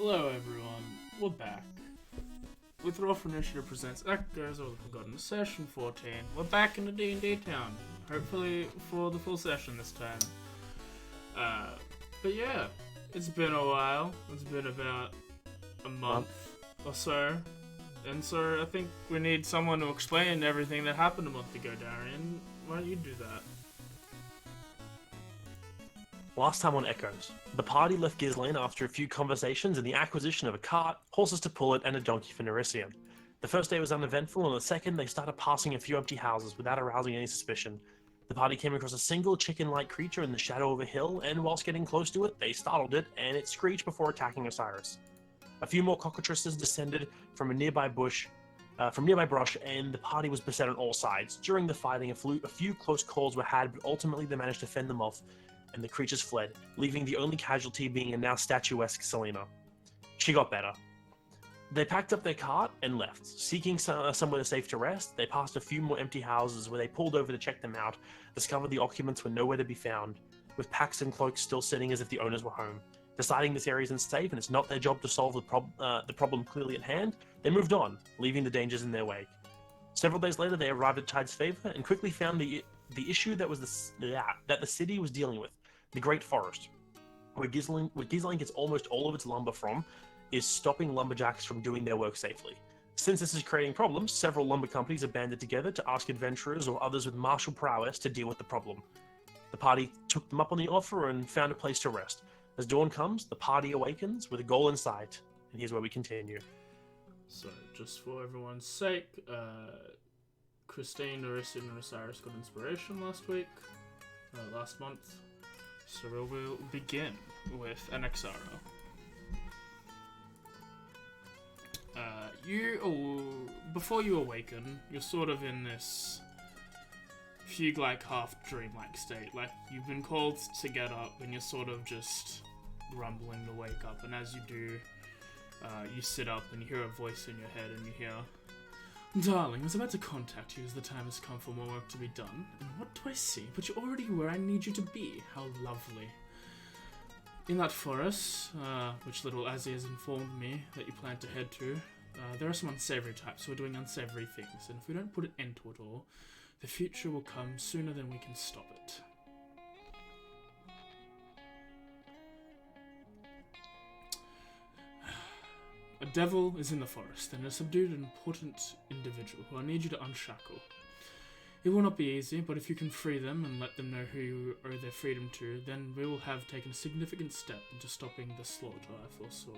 Hello everyone, we're back. With Rough Initiative presents Echoes of the Forgotten Session 14. We're back in the D&D town, hopefully for the full session this time. But yeah, it's been a while. It's been about a month or so. And so I think we need someone to explain everything that happened a month ago, Darian. Why don't you do that? Last time on Echoes, the party left Ghislaine after a few conversations and the acquisition of a cart, horses to pull it, and a donkey for Neryssia. The first day was uneventful, and the second they started passing a few empty houses without arousing any suspicion. The party came across a single chicken-like creature in the shadow of a hill, and whilst getting close to it, they startled it, and it screeched before attacking Osiris. A few more cockatrices descended from a nearby brush, and the party was beset on all sides. During the fighting, a few close calls were had, but ultimately they managed to fend them off, and the creatures fled, leaving the only casualty being a now statuesque Selena. She got better. They packed up their cart and left. Seeking somewhere safe to rest, they passed a few more empty houses where they pulled over to check them out, discovered the occupants were nowhere to be found, with packs and cloaks still sitting as if the owners were home. Deciding this area isn't safe and it's not their job to solve the problem clearly at hand, they moved on, leaving the dangers in their wake. Several days later, they arrived at Tide's Favor and quickly found the issue that the city was dealing with. The Great Forest, where Ghislaine gets almost all of its lumber from, is stopping lumberjacks from doing their work safely. Since this is creating problems, several lumber companies have banded together to ask adventurers or others with martial prowess to deal with the problem. The party took them up on the offer and found a place to rest. As dawn comes, the party awakens with a goal in sight, and here's where we continue. So, just for everyone's sake, Christine, Neryssia, and Osiris got inspiration last month. So we'll begin with an Exaro. Before you awaken, you're sort of in this fugue-like, half-dream-like state. Like, you've been called to get up, and you're sort of just grumbling to wake up. And as you do, you sit up, and you hear a voice in your head, and you hear, "Darling, I was about to contact you as the time has come for more work to be done. And what do I see? But you're already where I need you to be. How lovely. In that forest, which little Azzy has informed me that you plan to head to, there are some unsavory types who are doing unsavory things, and if we don't put an end to it all, the future will come sooner than we can stop it." A devil is in the forest, and has subdued an important individual who I need you to unshackle. It will not be easy, but if you can free them and let them know who you owe their freedom to, then we will have taken a significant step into stopping the slaughter I foresaw.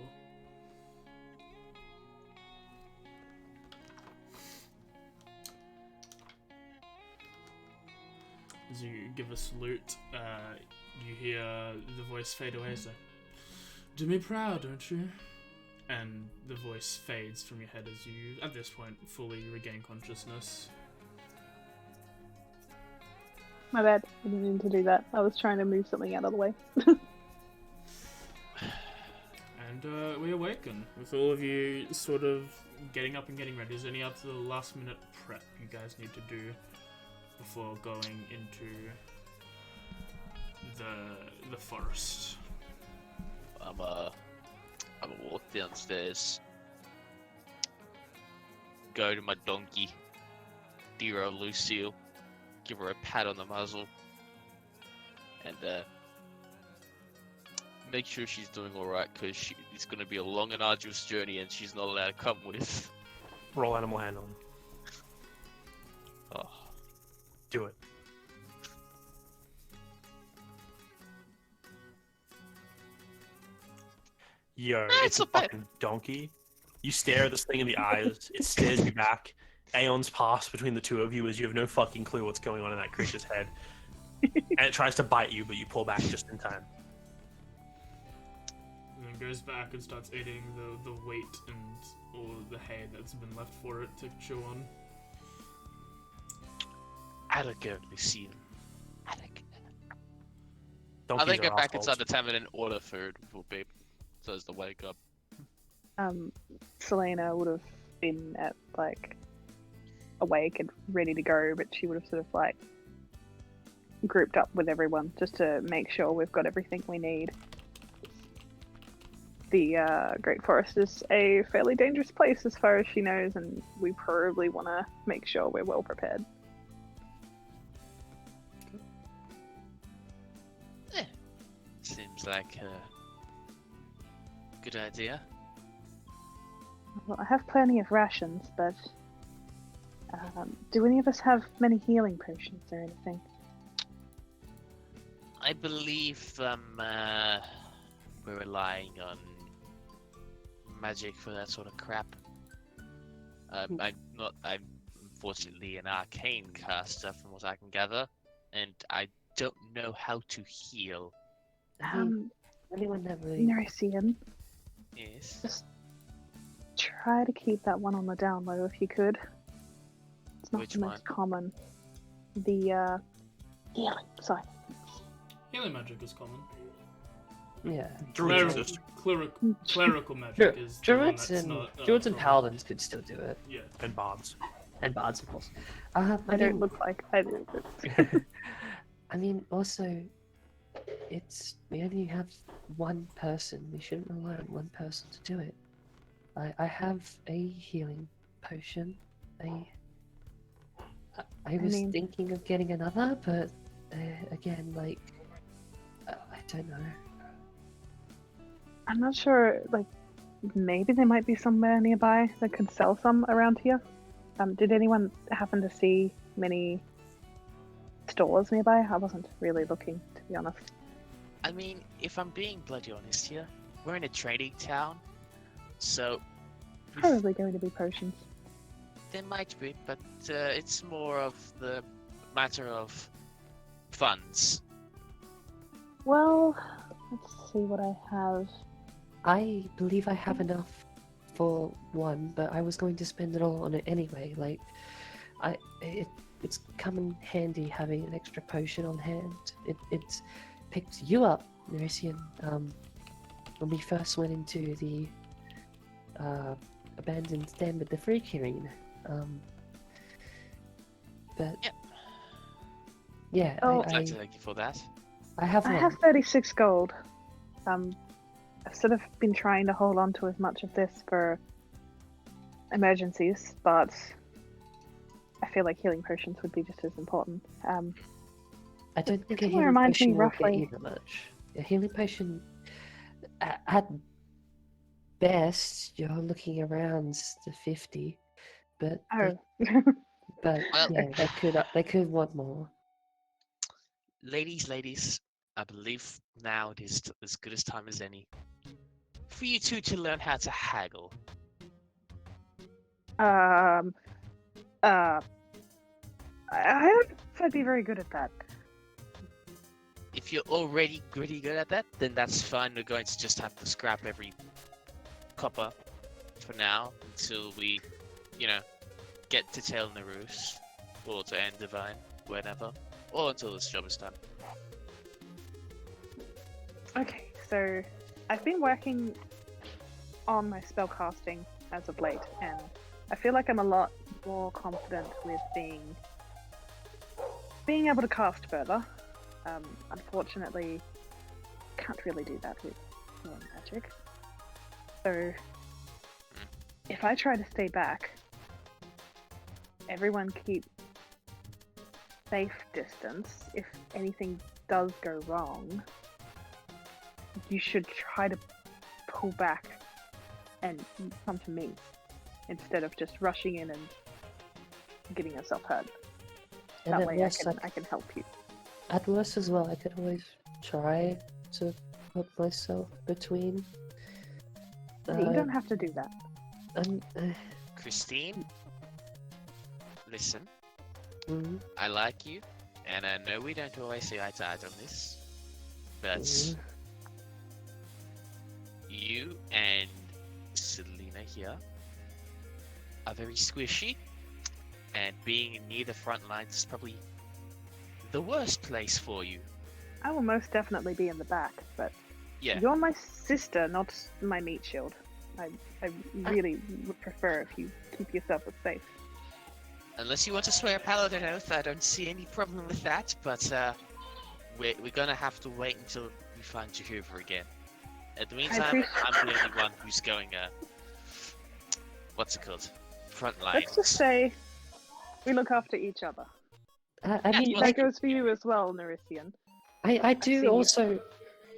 As you give a salute, you hear the voice fade away, so, "Do me proud, don't you?" And the voice fades from your head as you, at this point, fully regain consciousness. My bad. I didn't mean to do that. I was trying to move something out of the way. And we awaken, with all of you sort of getting up and getting ready. Is there any other last minute prep you guys need to do before going into the forest? I'm gonna walk downstairs, go to my donkey, dear old Lucille, give her a pat on the muzzle, and make sure she's doing alright, because it's going to be a long and arduous journey and she's not allowed to come with. Roll animal handling. Oh. Do it. Yo, it's a fucking donkey. You stare at this thing in the eyes, it stares you back. Aeons pass between the two of you as you have no fucking clue what's going on in that creature's head. And it tries to bite you, but you pull back just in time. And then goes back and starts eating the weight and all the hay that's been left for it to chew on. Arrogantly seen. Arrogant. Donkeys I think are go back assholes. inside the tavern and order food for Beep, so as to wake up. Selena would have been at, awake and ready to go, but she would have sort of, grouped up with everyone just to make sure we've got everything we need. the Great Forest is a fairly dangerous place as far as she knows, and we probably want to make sure we're well prepared. Seems like a good idea. Well, I have plenty of rations, but do any of us have many healing potions or anything? I believe we're relying on magic for that sort of crap. I'm unfortunately an arcane caster from what I can gather, and I don't know how to heal. Anyone ever Nerisian, Yes. just try to keep that one on the down low if you could. It's not Which the one? most common. The healing. Sorry. Healing magic is common. Yeah. Druids exist. Clerical magic is the one Druids that's and not, Druids and common. paladins could still do it, Yeah. And bards. and bards, of course. I don't look like I do. But... I mean, also, we only have one person. We shouldn't rely on one person to do it. I have a healing potion. I was mean- thinking of getting another, but again, like, I don't know. I'm not sure. Like, maybe there might be somewhere nearby that could sell some around here. Did anyone happen to see many stores nearby? I wasn't really looking, to be honest. I mean, if I'm being bloody honest here, we're in a trading town, so Probably going to be potions. there might be, but it's more of the matter of funds. Well, let's see what I have. I believe I have enough for one, but I was going to spend it all on it anyway. Like, it's come in handy having an extra potion on hand. It's picked you up, Nerisian, when we first went into the abandoned den with the freak hearing. But Yep. yeah, Oh. Glad to thank you for that. I have I one. have 36 gold. I've sort of been trying to hold on to as much of this for emergencies, but I feel like healing potions would be just as important. I don't think a It healing reminds me potion will roughly- get you that much. A healing potion, at best, you're looking around the 50, but Oh, Well- yeah, they could want more. Ladies, I believe now it is as good a time as any for you two to learn how to haggle. I don't know if I'd be very good at that. If you're already pretty good at that, then that's fine. We're going to just have to scrap every copper for now until we, get to Tail Naroos or to End Divine, whenever, or until this job is done. Okay, so I've been working on my spell casting as of late, and I feel like I'm a lot more confident with being able to cast further. Unfortunately, can't really do that with healing magic. So, if I try to stay back, everyone keep safe distance. If anything does go wrong, you should try to pull back and come to me instead of just rushing in and getting yourself hurt. And That at way worst, I can help you. at worst as well, I could always try to put myself between. You don't have to do that. Christine, listen, Mhm, I like you, and I know we don't always see eye to eye on this, but mhm. you and Selena here are very squishy, and being near the front lines is probably the worst place for you. I will most definitely be in the back, but Yeah. you're my sister, not my meat shield. I really would prefer if you keep yourself safe. Unless you want to swear a paladin oath, I don't see any problem with that, but we're gonna have to wait until we find Jehovah again. In the meantime, I'm the only one who's going, what's it called? Front line. Let's just say we look after each other. I mean, well, like, That goes for you as well, Nerisian. I seen do you. also,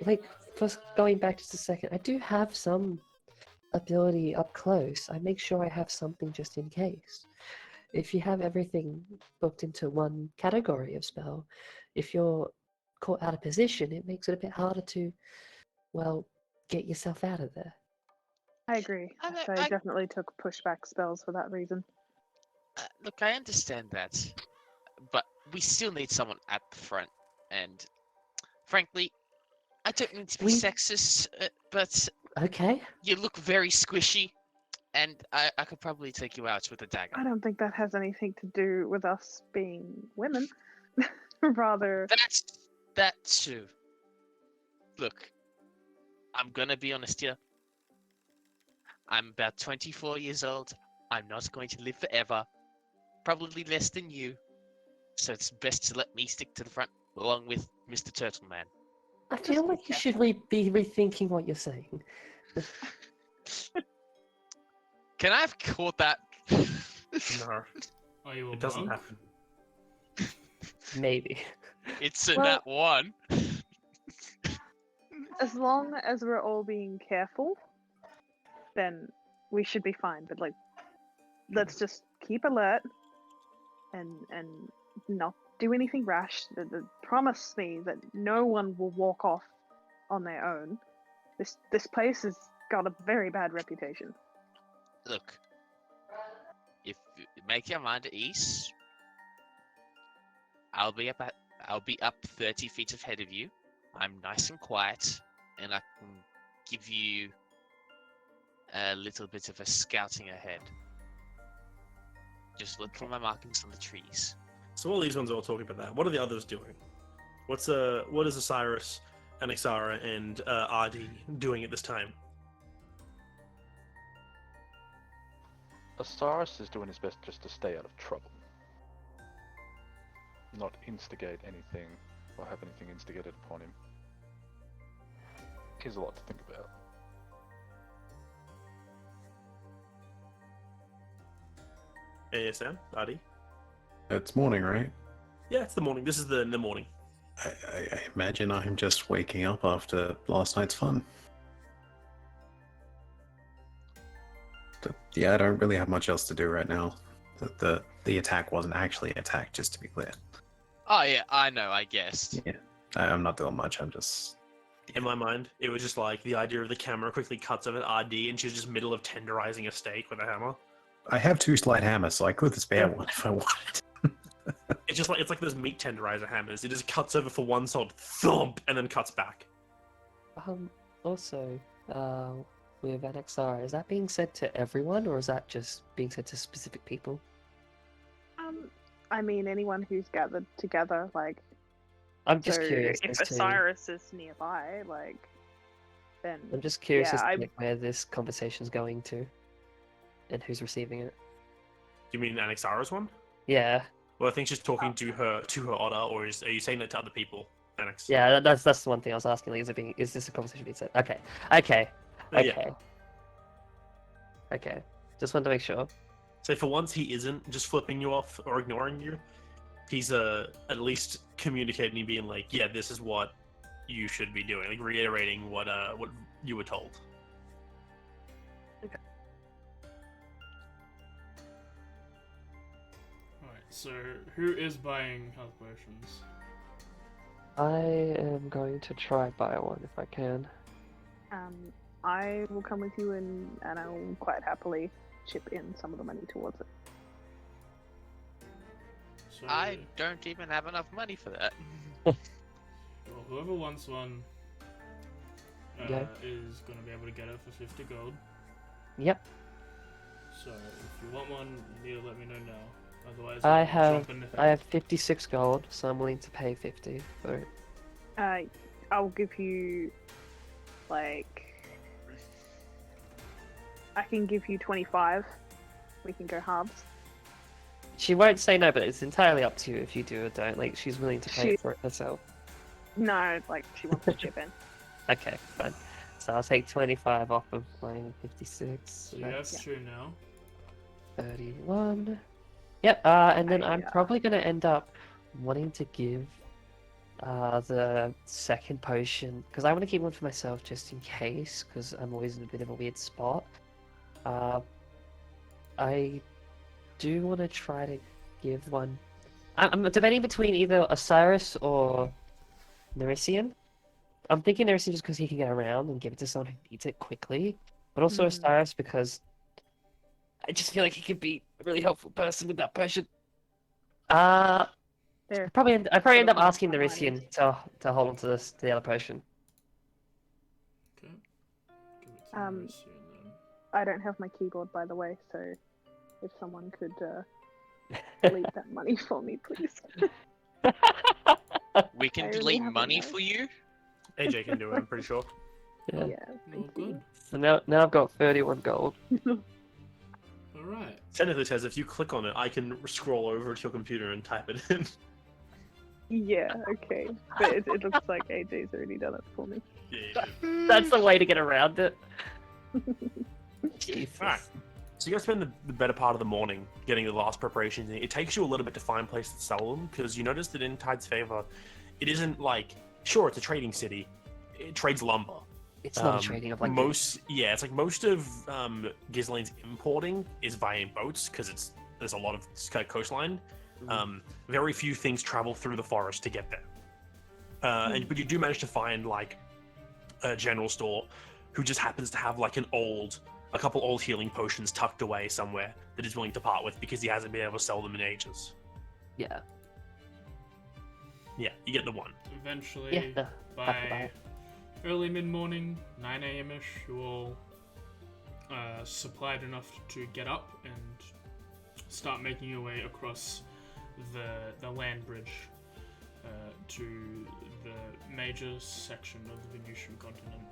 like, first going back just a second, I do have some ability up close. I make sure I have something just in case. If you have everything booked into one category of spell, if you're caught out of position, it makes it a bit harder to, well, get yourself out of there. I agree. I definitely took pushback spells for that reason. Look, I understand that, but we still need someone at the front. And frankly, I don't mean to be sexist, but Okay. you look very squishy, and I could probably take you out with a dagger. I don't think that has anything to do with us being women. Rather, That's true. Look, I'm gonna be honest here. I'm about 24 years old. I'm not going to live forever. Probably less than you. So it's best to let me stick to the front along with Mr. Turtleman. I feel like you should be rethinking what you're saying. Can I have caught that? No, Are you a it doesn't monk? happen. Maybe. It's a Well- nat one. as long as we're all being careful, then we should be fine. But like, let's just keep alert and not do anything rash. Promise me that no one will walk off on their own. This place has got a very bad reputation. Look, if you make your mind at ease, I'll be up 30 feet ahead of you. I'm nice and quiet, and I can give you a little bit of a scouting ahead. Just look for my markings on the trees. So all these ones are all talking about that. What are the others doing? What is Osiris and Ixara and RD doing at this time? Osiris is doing his best just to stay out of trouble. Not instigate anything or have anything instigated upon him. Here's a lot to think about. ASM, RD? It's morning, right? Yeah, it's the morning. This is the morning. I imagine I'm just waking up after last night's fun. Yeah, I don't really have much else to do right now. The attack wasn't actually an attack, just to be clear. Oh yeah, I know, I guessed. Yeah, I'm not doing much. I'm just... In my mind, it was just like the idea of the camera quickly cuts over to RD and she's just middle of tenderizing a steak with a hammer. I have 2 slight hammers, so I could spare one if I wanted. It's like those meat tenderizer hammers. It just cuts over for one solid thump and then cuts back. Also, with Anexara, is that being said to everyone, or is that just being said to specific people? I mean, anyone who's gathered together, like. I'm just so curious if as to. Osiris is nearby, like, then. I'm just curious Yeah, as to like, where this conversation's going to, and who's receiving it. You mean Anixara's one? Yeah, Well, I think she's talking to her otter, or are you saying that to other people, Anix? yeah. That's the one thing I was asking. Like, is this a conversation being said? Okay. Yeah. Okay. Just wanted to make sure. So for once, he isn't just flipping you off or ignoring you. He's at least communicating and being like, "Yeah, this is what you should be doing," like reiterating what you were told. Alright, so who is buying health potions? I am going to try buy one if I can. I will come with you and I will quite happily chip in some of the money towards it. So, I don't even have enough money for that. well, whoever wants one Yeah. is going to be able to get it for 50 gold. Yep. So if you want one, you need to let me know now. Otherwise, I I'll have jump in the I have 56 gold, so I'm willing to pay 50 for it. I'll give you, like, I can give you 25. We can go halves. She won't say no, but it's entirely up to you if you do or don't. Like, she's willing to pay She- for it herself. No, like, she wants to chip in. Okay, fine. So I'll take 25 off of my 56. So you have That's 2 now. 31. Yep, and then I'm Yeah. probably gonna end up wanting to give the second potion, because I want to keep one for myself just in case, because I'm always in a bit of a weird spot. I do want to try to give one. I'm debating between either Osiris or Nerician. I'm thinking Nerician just because he can get around and give it to someone who needs it quickly, but also Mhm. Osiris because I just feel like he could be a really helpful person with that potion. They're I probably end up sort of asking the combining. Nerician to hold on to this the other potion. Okay. Give it to Um, Mauricio then. I don't have my keyboard, by the way, so if someone could delete that money for me, please. We can I really delete haven't money known. for you? AJ can do it, I'm pretty sure. Yeah. Yeah, Oh, thank good. you. So now I've got 31 gold. Alright. Technically says if you click on it, I can scroll over to your computer and type it in. Yeah, okay. But it looks like AJ's already done it for me. Yeah. That's the way to get around it. Jesus. Alright. So you guys spend the better part of the morning getting the last preparations in. It takes you a little bit to find a place to sell them, because you notice that in Tide's favor, it isn't like, sure, it's a trading city. It trades lumber. It's not a trading of like it's like most of Ghislaine's importing is via boats, because there's a lot of coastline. Very few things travel through the forest to get there. But you do manage to find like a general store who just happens to have like a couple old healing potions tucked away somewhere that he's willing to part with because he hasn't been able to sell them in ages. Yeah. Yeah, you get the one. Eventually, Yeah, no, have to buy by it. early mid-morning, 9 a.m.-ish, you all supplied enough to get up and start making your way across the land bridge to the major section of the Venusian continent.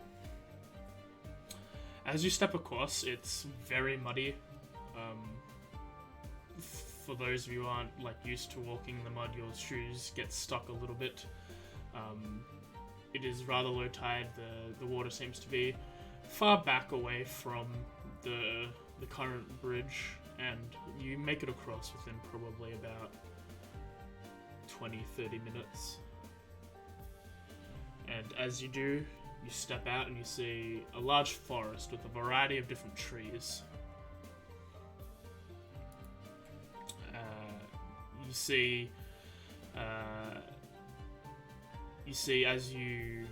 As you step across, it's very muddy. For those of you who aren't used to walking in the mud, your shoes get stuck a little bit. It is rather low tide. The water seems to be far back away from the current bridge, and you make it across within probably about 20-30 minutes. And as you do, you step out and you see a large forest with a variety of different trees. You see as you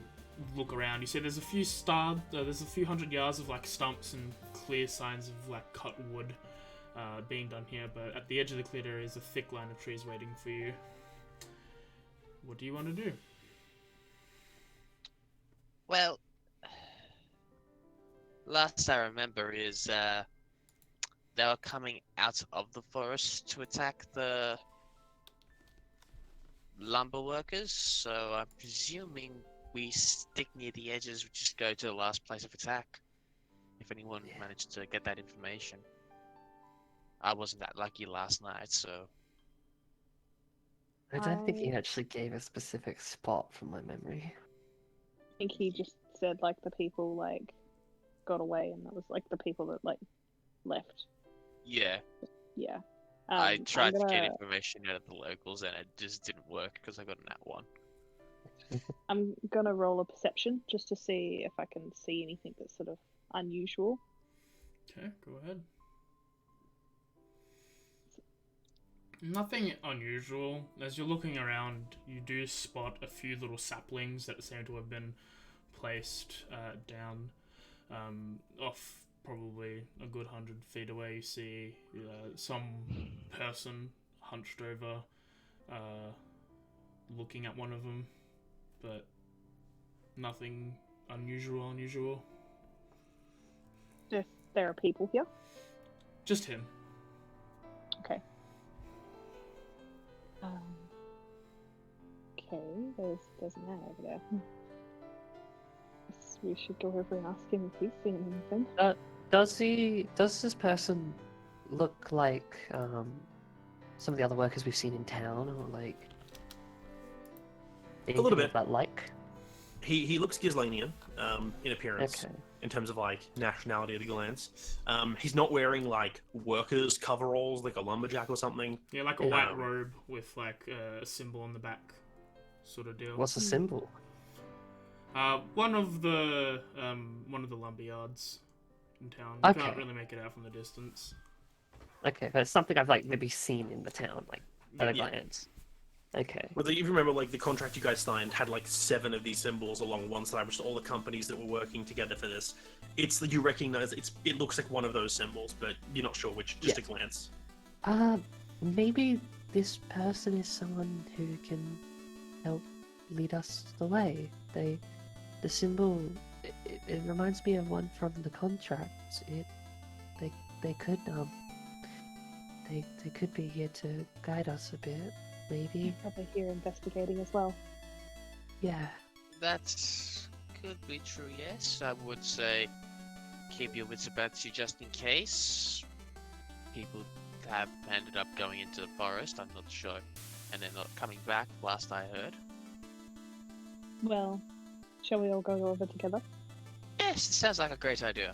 look around, you see there's a few hundred yards of stumps and clear signs of cut wood being done here, but at the edge of the clear area is a thick line of trees waiting for you. What do you want to do? Well, last I remember is they were coming out of the forest to attack the lumber workers, so I'm presuming we stick near the edges, we just go to the last place of attack. If anyone managed to get that information. I wasn't that lucky last night, so... I don't think he actually gave a specific spot from my memory. I think he just said the people got away, and that was the people that left. Yeah. Yeah. I tried I'm to get gonna- information out of the locals and it just didn't work because I got a nat 1. I'm gonna roll a perception just to see if I can see anything that's sort of unusual. Okay, go ahead. Nothing unusual. As you're looking around, you do spot a few little saplings that seem to have been placed down off probably a good 100 feet away. You see some person hunched over looking at one of them, but nothing unusual. There are people here. Just him. Okay. Okay, there's a man over there. Guess we should go over and ask him if he's seen anything. Does this person look like some of the other workers we've seen in town, or anything little bit. of that like? He looks Gislanian in appearance, Okay. in terms of like nationality at a glance. He's not wearing like workers' coveralls like a lumberjack or something. Yeah, like a white Um, robe with like a symbol on the back, sort of deal. What's the symbol? One of the lumber yards in town. You can't Okay. really make it out from the distance. Okay, that's something I've like maybe seen in the town, like at a Yeah. glance. Okay. Well, if you remember, like the contract you guys signed had like 7 of these symbols along one side, which is all the companies that were working together for this. You recognize it looks like one of those symbols, but you're not sure which. Just a Yes. glance. Maybe this person is someone who can help lead us the way. The symbol, it reminds me of one from the contract. They could they could be here to guide us a bit, maybe. Probably here investigating as well. Yeah. That could be true, yes. I would say keep your wits about you just in case. People have ended up going into the forest, I'm not sure. And they're not coming back, last I heard. Well, shall we all go over together? Yes, it sounds like a great idea.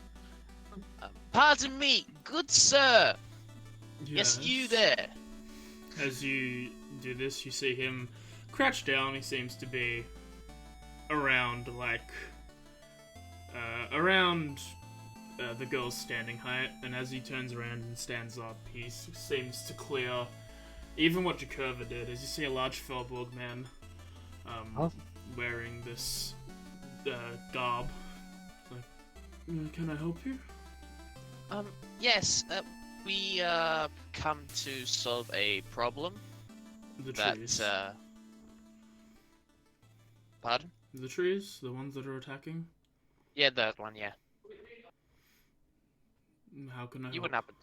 Pardon me, good sir! Yes, you there! As you do this, you see him crouch down. He seems to be around, the girl's standing height. And as he turns around and stands up, he seems to clear even what Jakurva did. As you see a large Felborg man wearing this garb. Like, can I help you? Yes, we come to solve a problem. The trees. Pardon? The trees? The ones that are attacking? Yeah, that one, yeah. How can I You help? wouldn't happen.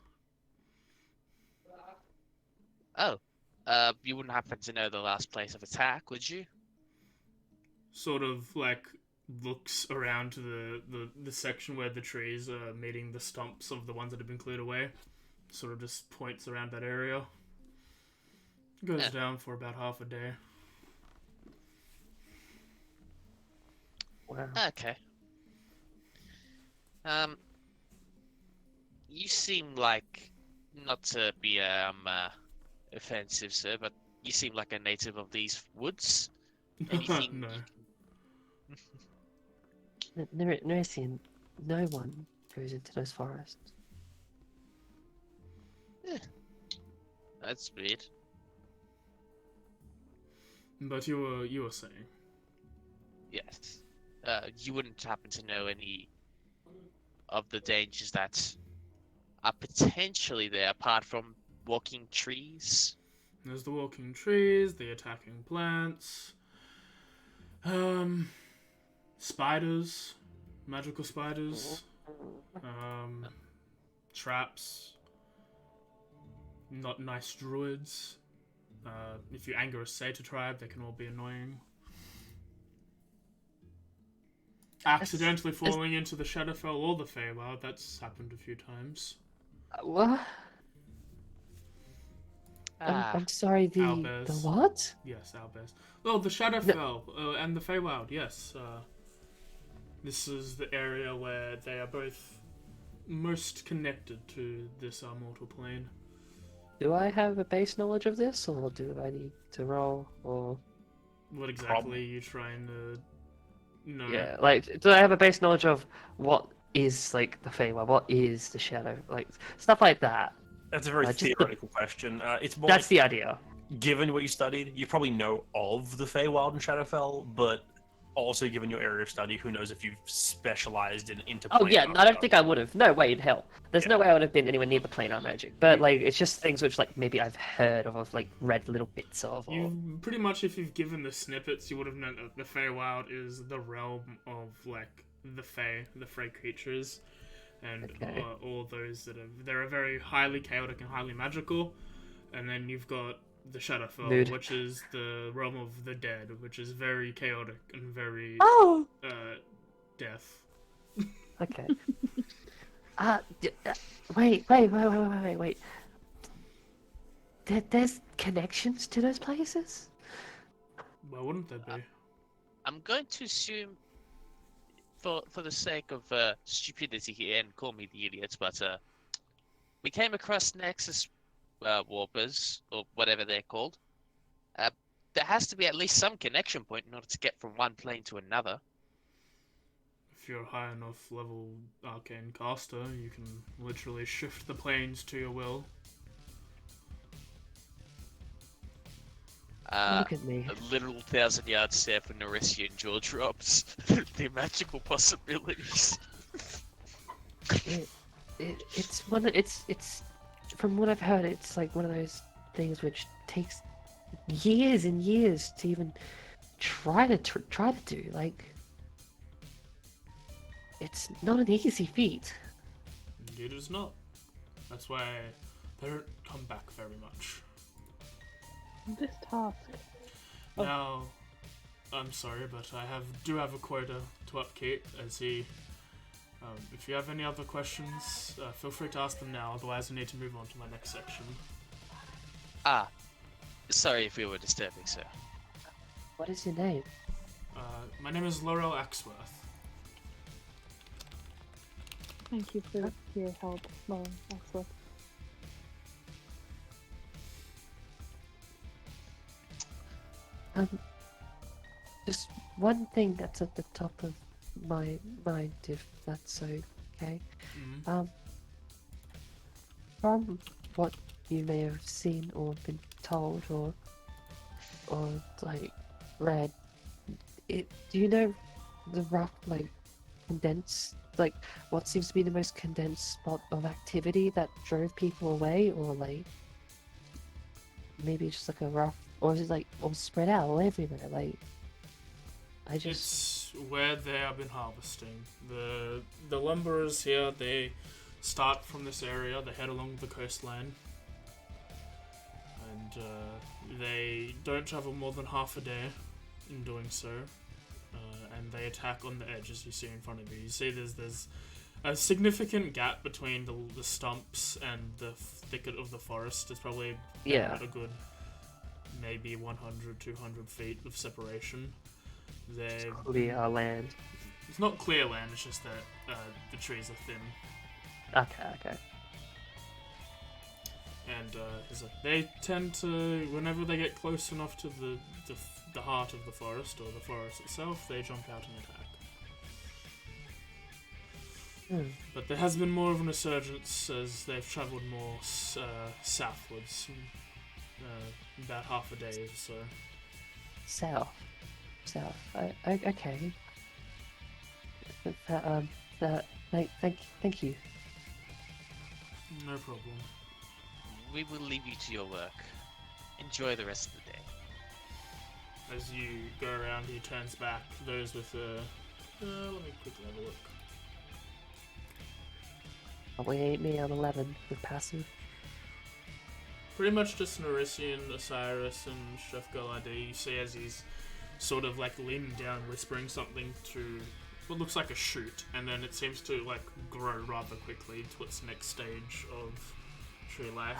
You wouldn't happen to know the last place of attack, would you? Sort of like looks around to the section where the trees are meeting the stumps of the ones that have been cleared away. Sort of just points around that area. Goes Yeah. down for about half a day. Wow. Okay. You seem like, not to be offensive, sir, but you seem like a native of these woods. Anything? No. Neresian, no one goes into those forests. That's weird. But you were saying. Yes. You wouldn't happen to know any of the dangers that are potentially there, apart from walking trees? There's the walking trees, the attacking plants, spiders, magical spiders, traps, not nice druids. If you anger a satyr tribe, they can all be annoying. Accidentally falling into the Shadowfell or the Feywild, that's happened a few times. What? I'm sorry, the Owlbears. what? Yes, owlbears. Well, the Shadowfell and the Feywild, yes. This is the area where they are both most connected to this mortal plane. Do I have a base knowledge of this, or do I need to roll, or... What exactly are you trying to know? Yeah, like, do I have a base knowledge of what is, like, the Feywild, what is the Shadow, like, stuff like that? That's a very just the- theoretical question. It's more That's like, the idea. given what you studied, you probably know of the Feywild and Shadowfell, but also given your area of study, who knows if you've specialized in into. Oh yeah, planar I don't stuff. think I would have. No way in hell. There's no Yeah. way I would have been anywhere near the planar magic. But like, it's just things which like maybe I've heard of, like read little bits of. Or... You pretty much, if you've given the snippets, you would have known that the Feywild is the realm of like the Fey creatures, and Okay. all those that are very highly chaotic and highly magical. And then you've got the Shadowfell, Mood. which is the realm of the dead, which is very chaotic and very Oh. death. Okay. Wait. There's connections to those places? Why wouldn't there be? I'm going to assume, for the sake of stupidity here, and call me the idiot, but we came across Nexus warpers, or whatever they're called. There has to be at least some connection point in order to get from one plane to another. If you're a high enough level arcane caster, you can literally shift the planes to your will. Look at me. A literal 1,000-yard stare for Norisian jaw drops. The magical possibilities. It's one. It's from what I've heard. It's like one of those things which takes years and years to even try to do. Like, it's not an easy feat. It is not. That's why they don't come back very much. This task. Now, I'm sorry, but I do have a quota to upkeep. As he, if you have any other questions, feel free to ask them now. Otherwise, I need to move on to my next section. Sorry if we were disturbing, sir. What is your name? My name is Laurel Axworth. Thank you for your help, Lauren. Excellent. Just one thing that's at the top of my mind, if that's okay. Mm-hmm. From what you may have seen or been told or like read, do you know the rough condensed what seems to be the most condensed spot of activity that drove people away, or maybe just a rough, or is it all spread out all everywhere? It's where they have been harvesting. The lumberers here, they start from this area, they head along the coastline, and they don't travel more than half a day in doing so, and they attack on the edge, as you see in front of you. You see there's a significant gap between the stumps and the thicket of the forest. It's probably a good maybe 100, 200 feet of separation. It's clear land. It's not clear land, it's just that the trees are thin. Okay. And they tend to, whenever they get close enough to the heart of the forest, or the forest itself, they jump out and attack. But there has been more of an resurgence as they've travelled more southwards, about half a day or so. South. Okay. Thank you. No problem. We will leave you to your work. Enjoy the rest of the day. As you go around, he turns back. Those with let me quickly have a look. Probably ain't me. I'm 11 with passive. Pretty much just Norisian, Osiris, and Chef Galadi. You see as he's sort of leaning down, whispering something to what looks like a shoot, and then it seems to grow rather quickly to its next stage of tree life.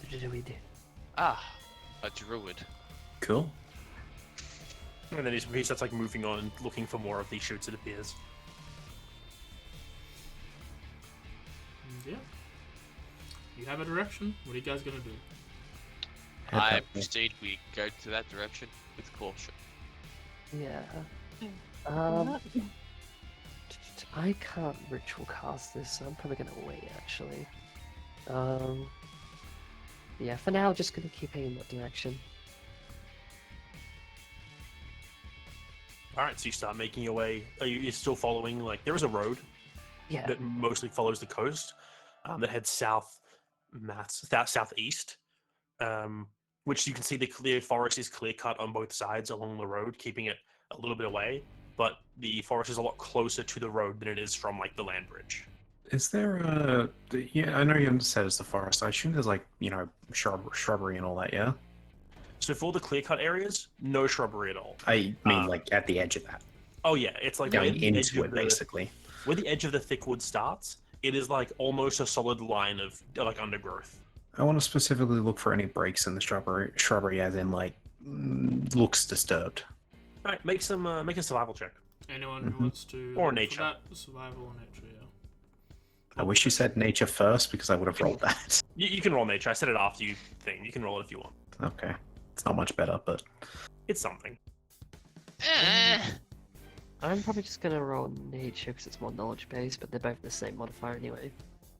What do we do? A druid. Cool. And then he starts moving on and looking for more of these shoots, it appears. Yeah. You have a direction. What are you guys gonna do? I proceed we go to that direction with caution. Yeah. I can't ritual cast this, so I'm probably gonna wait actually. Yeah, for now, just gonna keep heading in that direction. Alright, so you start making your way. You're still following, there is a road that mostly follows the coast that heads southeast, which you can see the forest is clear cut on both sides along the road, keeping it a little bit away, but the forest is a lot closer to the road than it is from the land bridge. Is there a... Yeah, I know you said it's the forest. I assume there's shrubbery and all that, yeah? So for the clear cut areas, no shrubbery at all. I mean, at the edge of that. Oh yeah, it's Going into it, basically. Where the edge of the thick wood starts, it is almost a solid line of undergrowth. I want to specifically look for any breaks in the shrubbery as in looks disturbed. All right, make a survival check. Anyone who wants to Or look for nature. that survival or nature, yeah. I wish you said nature first because I would have rolled that. You can roll nature. I said it after you thing. You can roll it if you want. Okay. It's not much better, but It's something. I'm probably just gonna roll nature because it's more knowledge based, but they're both the same modifier anyway.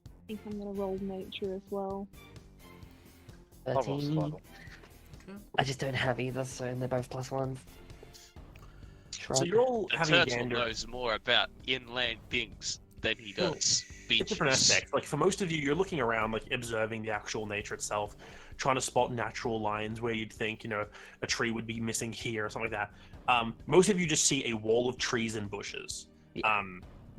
I think I'm gonna roll nature as well. I'll roll 13. survival. I just don't have either, so they're both +1. So you're all The having a turtle gander. knows more about inland things than he Well, does It's beaches. different aspects. Like for most of you, you're looking around, like observing the actual nature itself, trying to spot natural lines where you'd think, a tree would be missing here or something like that. Most of you just see a wall of trees and bushes. Yeah.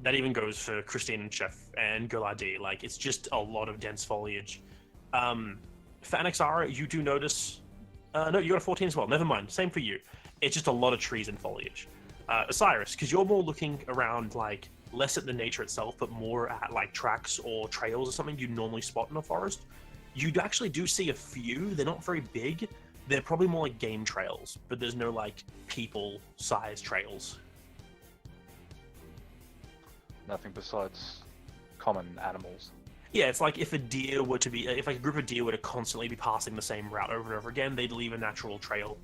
That even goes for Christine and Chef and Guladi. Like it's just a lot of dense foliage. For Anaxara, you do notice. No, you got a 14 as well. Never mind. Same for you. It's just a lot of trees and foliage. Osiris, because you're more looking around, like less at the nature itself, but more at like tracks or trails or something you normally spot in a forest. You actually do see a few. They're not very big. They're probably more like game trails, but there's no like people-sized trails. Nothing besides common animals. Yeah, it's like if a group of deer were to constantly be passing the same route over and over again, they'd leave a natural trail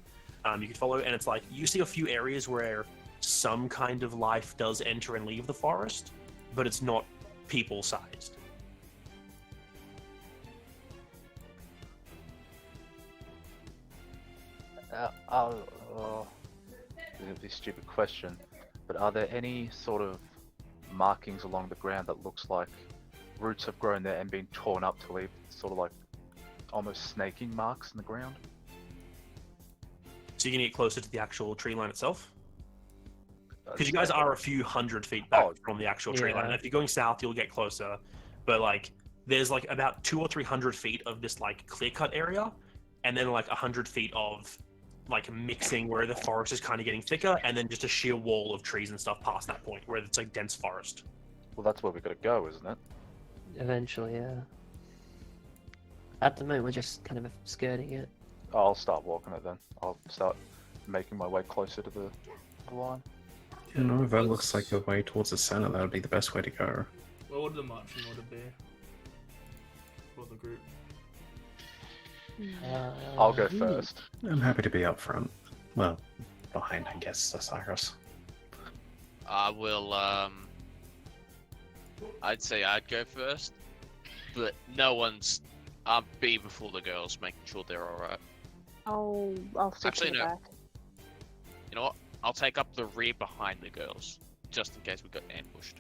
you could follow. And it's like you see a few areas where some kind of life does enter and leave the forest, but it's not people-sized. This is a stupid question, but are there any sort of markings along the ground that looks like roots have grown there and been torn up to leave sort of like almost snaking marks in the ground? So you can get closer to the actual tree line itself? Because you Is guys that- are a few hundred feet back Oh, from the actual tree line. yeah. And if you're going south, you'll get closer. But like, there's like about 200 or 300 feet of this like clear-cut area, and then like 100 feet of like mixing where the forest is kind of getting thicker, and then just a sheer wall of trees and stuff past that point where it's like dense forest. Well, that's where we gotta go, isn't it? Eventually, yeah. At the moment, we're just kind of skirting it. I'll start walking it then. I'll start making my way closer to the line. if that looks like a way towards the center, that would be the best way to go. What would the marching order be for the group? I'll go first. I'm happy to be up front. Well, behind, I guess, Osiris. I will, I'd say I'd go first, but I'll be before the girls, making sure they're alright. I'll stick Actually, to the no. back. You know what? I'll take up the rear behind the girls, just in case we got ambushed.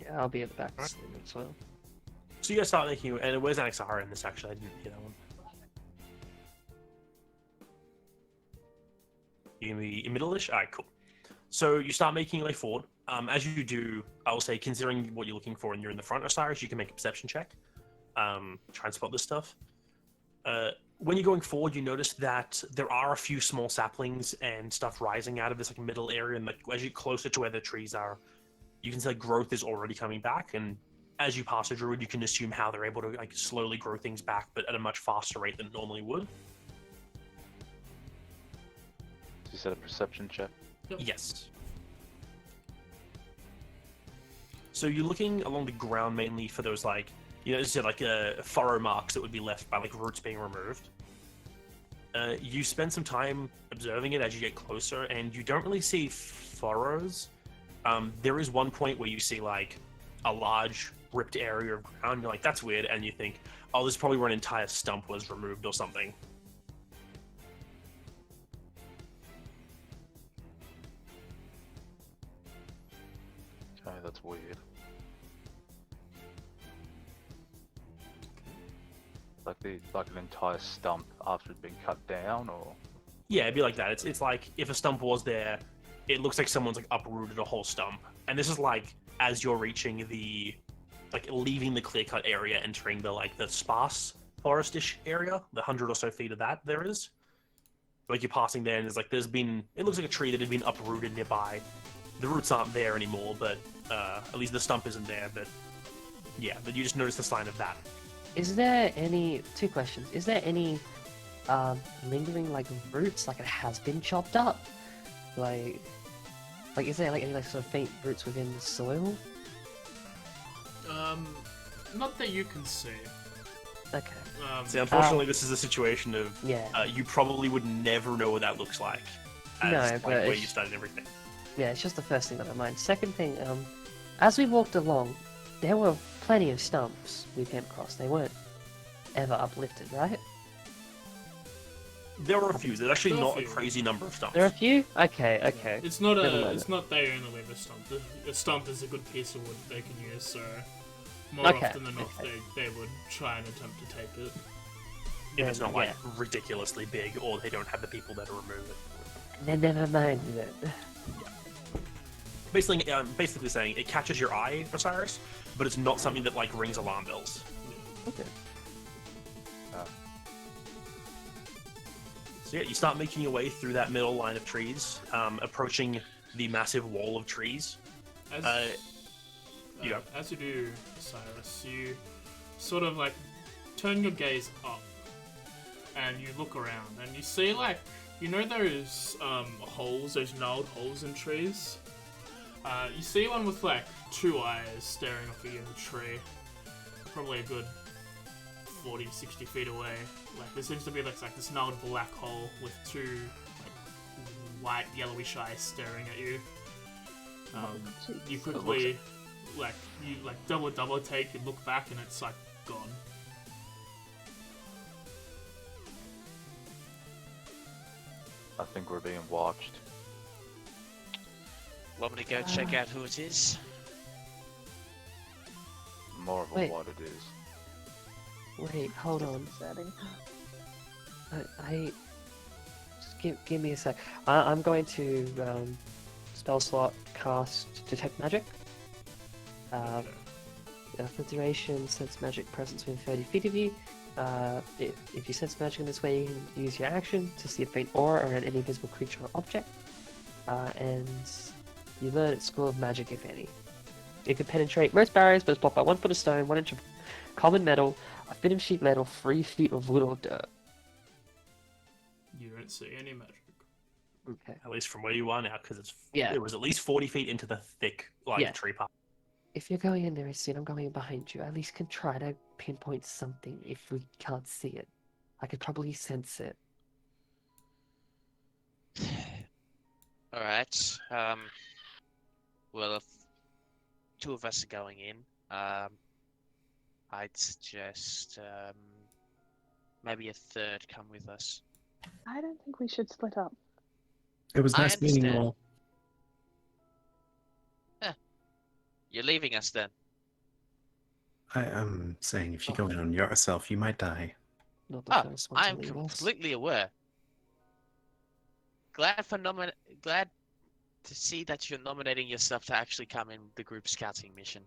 Yeah, I'll be at the back as well. So you guys start making, and where's Anaxara in this actually? I didn't hear that one. You in the middle-ish? Alright, cool. So you start making your way forward. As you do, I will say, considering what you're looking for and you're in the front, Osiris, you can make a perception check. Try and spot this stuff. When you're going forward, you notice that there are a few small saplings and stuff rising out of this like middle area, and like, as you get closer to where the trees are, you can see like, growth is already coming back, and as you pass a druid, you can assume how they're able to like slowly grow things back, but at a much faster rate than it normally would. You said a perception check. Yes. So you're looking along the ground mainly for those like, as you said, like furrow marks that would be left by like roots being removed. You spend some time observing it as you get closer, and you don't really see furrows. There is one point where you see like a large ripped area of ground. You're like, that's weird, and you think, oh, this is probably where an entire stump was removed or something. Okay, that's weird. Like an entire stump after it'd been cut down, or Yeah, it'd be like that. It's like if a stump was there, it looks like someone's like uprooted a whole stump. And this is like as you're reaching the leaving the clear cut area, entering the the sparse forestish area, the 100 or so feet of that there is. Like you're passing there, and it looks like a tree that had been uprooted nearby. The roots aren't there anymore, but at least the stump isn't there. But yeah, but you just notice the sign of that. Is there any... Two questions. Is there any lingering like roots, like it has been chopped up. Like is there like any like sort of faint roots within the soil? Not that you can see. Okay. See, unfortunately, this is a situation of Yeah. you probably would never know what that looks like. As, No, like, but where it's- you studied everything. Yeah, it's just the first thing that I mind. Second thing, as we walked along, there were plenty of stumps we came across. They weren't ever uplifted, right? There were a few. There's actually There are a not a few. crazy number of stumps. There are a few? Okay, okay. It's not Never a. mind It's not they only leave a stump. A stump is a good piece of wood they can use. So more Okay, often than not, okay. they would try and attempt to take it. If it's not like Yeah. ridiculously big, or they don't have the people there to remove it. Then never mind it. Basically saying it catches your eye, Osiris, but it's not something that like rings alarm bells. Okay. So yeah, you start making your way through that middle line of trees, approaching the massive wall of trees. As, you go. as you do, Cyrus, you sort of like turn your gaze up and you look around and you see like those holes, those gnarled holes in trees. You see one with like two eyes staring off at you in the tree, probably a good 40 to 60 feet away. Like there seems to be like this gnarled black hole with two like white yellowish eyes staring at you. You quickly double take, you look back and it's like gone. I think we're being watched. Want me to go check out who it is? More of a Wait. what it is. Wait, hold on. Setting. I just give me a sec. I'm going to spell slot cast detect magic. For the duration, sense magic presence within 30 feet of you. If you sense magic in this way, you can use your action to see a faint aura around any visible creature or object. And you learn its school of magic, if any. It can penetrate most barriers, but is blocked by 1 foot of stone, 1 inch of common metal, a bit of sheet metal, 3 feet of wood or dirt. You don't see any magic. Okay. At least from where you are now, because Yeah. it was at least 40 feet into the thick Yeah. tree path. If you're going in there as soon, I'm going in behind you. At least can try to pinpoint something if we can't see it. I could probably sense it. Alright, well, if 2 of us are going in, I'd suggest, maybe a third come with us. I don't think we should split up. It was I nice meeting you understand. all. You're leaving us then? I am saying if you go in on yourself, you might die. Not the Oh, first one I'm to leave us. completely aware. Glad to see that you're nominating yourself to actually come in the group scouting mission.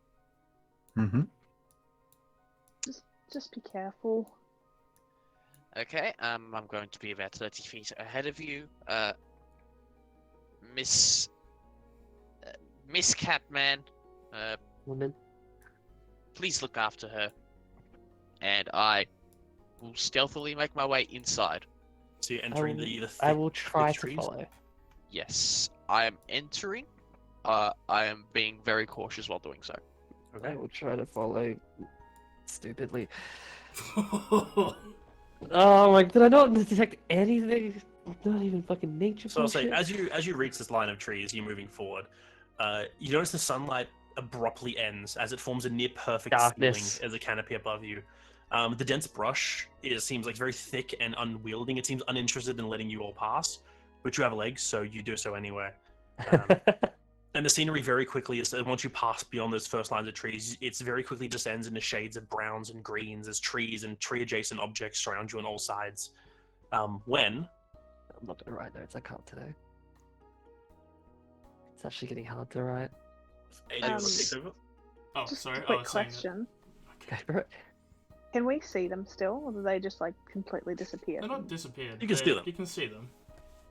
Mm-hmm. Just be careful. Okay, I'm going to be about 30 feet ahead of you. Miss Catman, Woman. please look after her. And I will stealthily make my way inside. So you're entering the thick, I will try thick to trees. follow. Yes, I am entering. I am being very cautious while doing so. I Okay. will try to follow stupidly. Oh my, did I not detect anything? Not even fucking nature So I'll say, bullshit? as you reach this line of trees, you're moving forward. You notice the sunlight abruptly ends as it forms a near perfect Darkness. ceiling as a canopy above you. The dense brush seems like very thick and unwielding. It seems uninterested in letting you all pass, but you have legs, so you do so anyway. And the scenery very quickly, once you pass beyond those first lines of trees, it very quickly descends into shades of browns and greens as trees and tree-adjacent objects surround you on all sides. When I'm not gonna write notes, I can't today. It's actually getting hard to write. Adrian Um, takes over. Oh, Just sorry. a I quick was saying that. question. Go for it. Can we see them still, or do they just like completely disappear? They're not disappeared. You can see them. You can see them.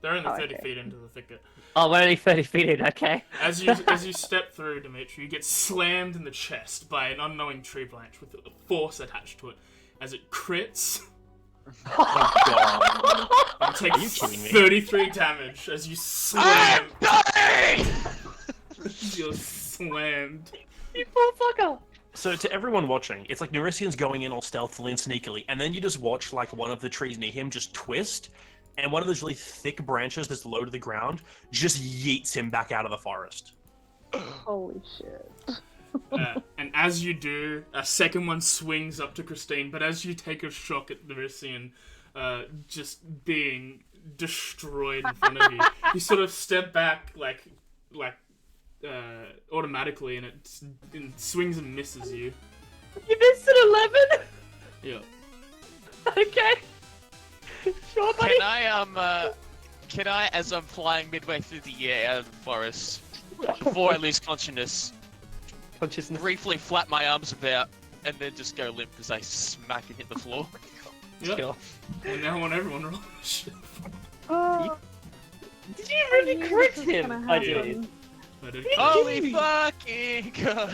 They're only Oh, 30 okay. feet into the thicket. Oh, we're only 30 feet in, okay. As you step through, Dimitri, you get slammed in the chest by an unknowing tree branch with a force attached to it. As it crits, Oh god. You take Are you kidding me? 33 damage as you slam. dying! You're slammed. You poor fucker! So to everyone watching, it's like Nerisian's going in all stealthily and sneakily, and then you just watch like one of the trees near him just twist, and one of those really thick branches that's low to the ground just yeets him back out of the forest. Holy shit. And as you do, a second one swings up to Christine, but as you take a shock at Nerisian just being destroyed in front of you, you sort of step back like automatically, and it swings and misses you. You missed an 11? Yeah. Okay. Sure, buddy. Can I, as I'm flying midway through the air out of the forest, before I lose consciousness, briefly flap my arms about, and then just go limp as I smack and hit the floor? Yep. Sure. And now I want everyone roll shit. Oh, Did you really crit this is him? gonna I happen. did. I did. Holy fucking god!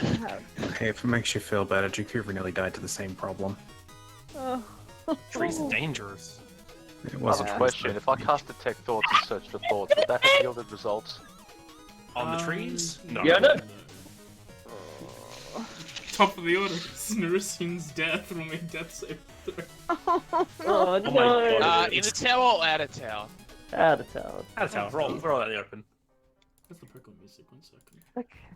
Hey, if it makes you feel better, Jakuva nearly died to the same problem. Oh. Trees are dangerous. It I wasn't have a question. If I cast Detect Thoughts and Search for Thoughts, would that have yielded results? On the trees? No. Yeah, no. Top of the order. Nerisian's death will make death save throw. Oh my no! God. In the tower or out of tower? Out of town. Out of town. Roll that in the open. That's the prickle music, 1 second. Okay.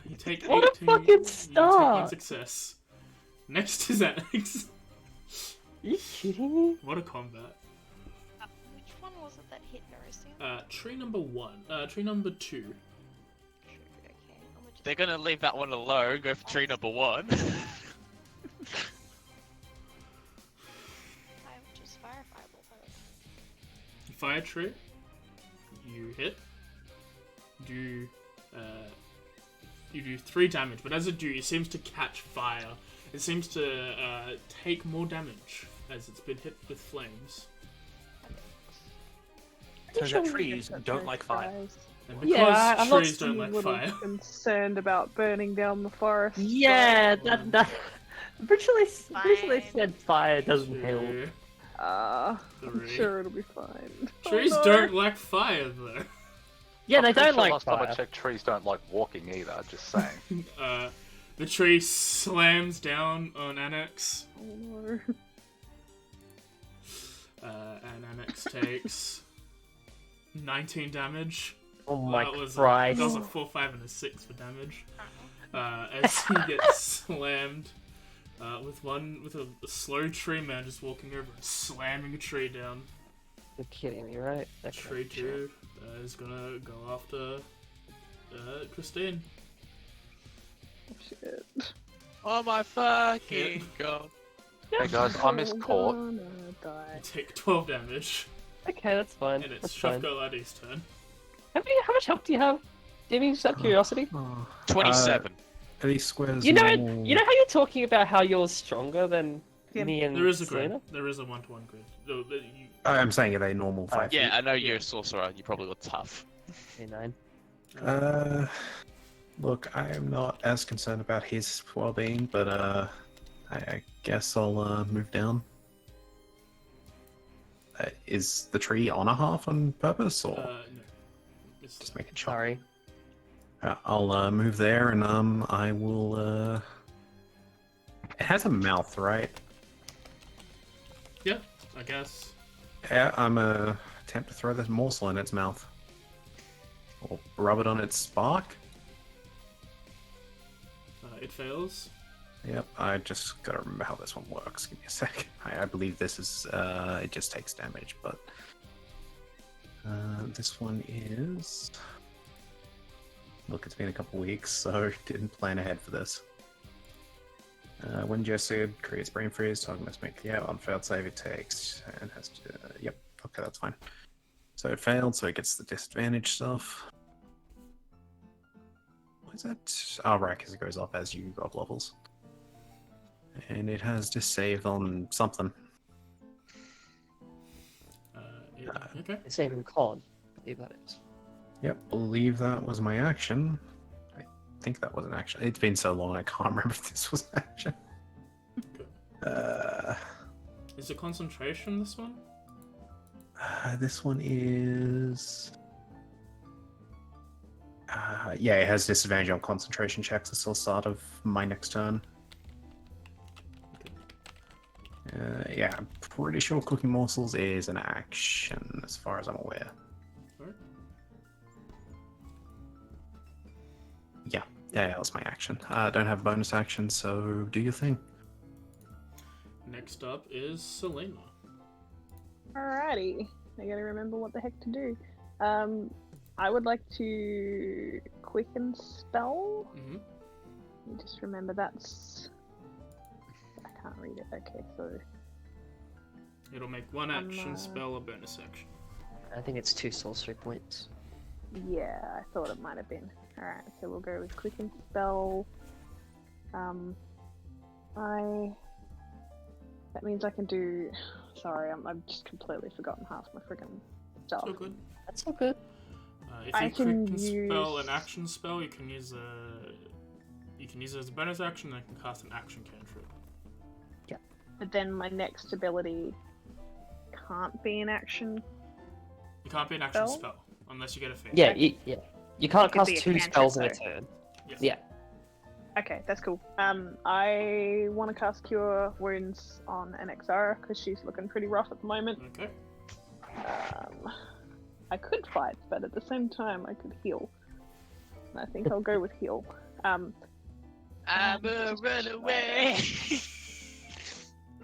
You take What a 18, fucking you take 1 start. success. Next is Alex. Are you kidding me? What a combat. Which one was it that hit Nerisian? Tree number 1. Tree number 2. True, okay. I'm just... They're gonna leave that one alone, go for tree number 1. I just fire fireball first. Fire tree. You hit. You do 3 damage, but as it do, it seems to catch fire. It seems to take more damage as it's been hit with flames. Turns out trees don't like fire. And because Yeah, I'm not trees don't like little fire, concerned about burning down the forest. Yeah, that originally Fine. said fire doesn't help. 2, I'm 3. sure it'll be fine. Trees Oh, no. don't like fire, though. Yeah, they I'm pretty don't sure like last time I fire. checked, trees don't like walking either, just saying. The tree slams down on Annex, Oh no. and Annex takes 19 damage. Oh my That was Christ! That was a 4, 5, and a 6 for damage. As he gets slammed with a slow tree man just walking over and slamming a tree down. You're kidding me, right? Okay, Tree sure. 2 is gonna go after Christine. Oh, shit. Oh my fucking god. Hey guys, I missed court. Gonna You die. take 12 damage, Okay, that's fine. and it's That's fine. Shafgaladi's turn. How much health do you have? Jimmy, just out of curiosity. Oh, 27. are these squares You know normal? how you're talking about how you're stronger than Yeah. me and There is a Selena? grid. There is a 1-to-1 grid. No, I'm saying, are they normal 5 Yeah, feet? I know you're a sorcerer, you probably look tough. Okay, 9. Look, I am not as concerned about his well-being, but I guess I'll move down. Is the tree on a half on purpose, or no. It's, just making sure? Sorry. I'll move there, and I will. It has a mouth, right? yeah, I guess. Yeah, I'm attempt to throw this morsel in its mouth, or rub it on its bark. It fails. Yep, I just gotta remember how this one works. Give me a sec. I believe this is, it just takes damage, but this one is... Look, it's been a couple weeks, so didn't plan ahead for this. When Jessid creates brain freeze, target must make, yeah, on failed save it takes, and has to, yep, okay, that's fine. So it failed, so it gets the disadvantage stuff. What is that? Oh, right, because it goes up as you go up levels. And it has disaved on something. Okay. It's saving con. I believe that is. Yep, believe that was my action. I think that was an action. It's been so long I can't remember if this was an action. Is it concentration, this one? This one is. Yeah, it has disadvantage on concentration checks until the start of my next turn. Yeah, I'm pretty sure cooking morsels is an action, as far as I'm aware. Alright. Yeah, that was my action. I don't have a bonus action, so do your thing. Next up is Selena. Alrighty. I gotta remember what the heck to do. I would like to quicken spell. Mm-hmm. Let me just remember that's. I can't read it. Okay, so. It'll make one action spell a bonus action. I think it's 2 sorcery points. Yeah, I thought it might have been. Alright, so we'll go with quicken spell. That means I can do. Sorry, I've just completely forgotten half my friggin' stuff. So good. That's all good. If I you can can spell use- an action spell, you can use it as a bonus action, and you can cast an action cantrip. But then my next ability can't be an action. You can't be an action Spell? spell unless you get a feat. Yeah, you can't It could cast be a 2 cantrip, spells in a though. turn. Yes. Yeah. Okay, that's cool. I want to cast Cure Wounds on an Exara because she's looking pretty rough at the moment. Okay. I could fight, but at the same time I could heal. And I think I'll go with heal. I'm a runaway.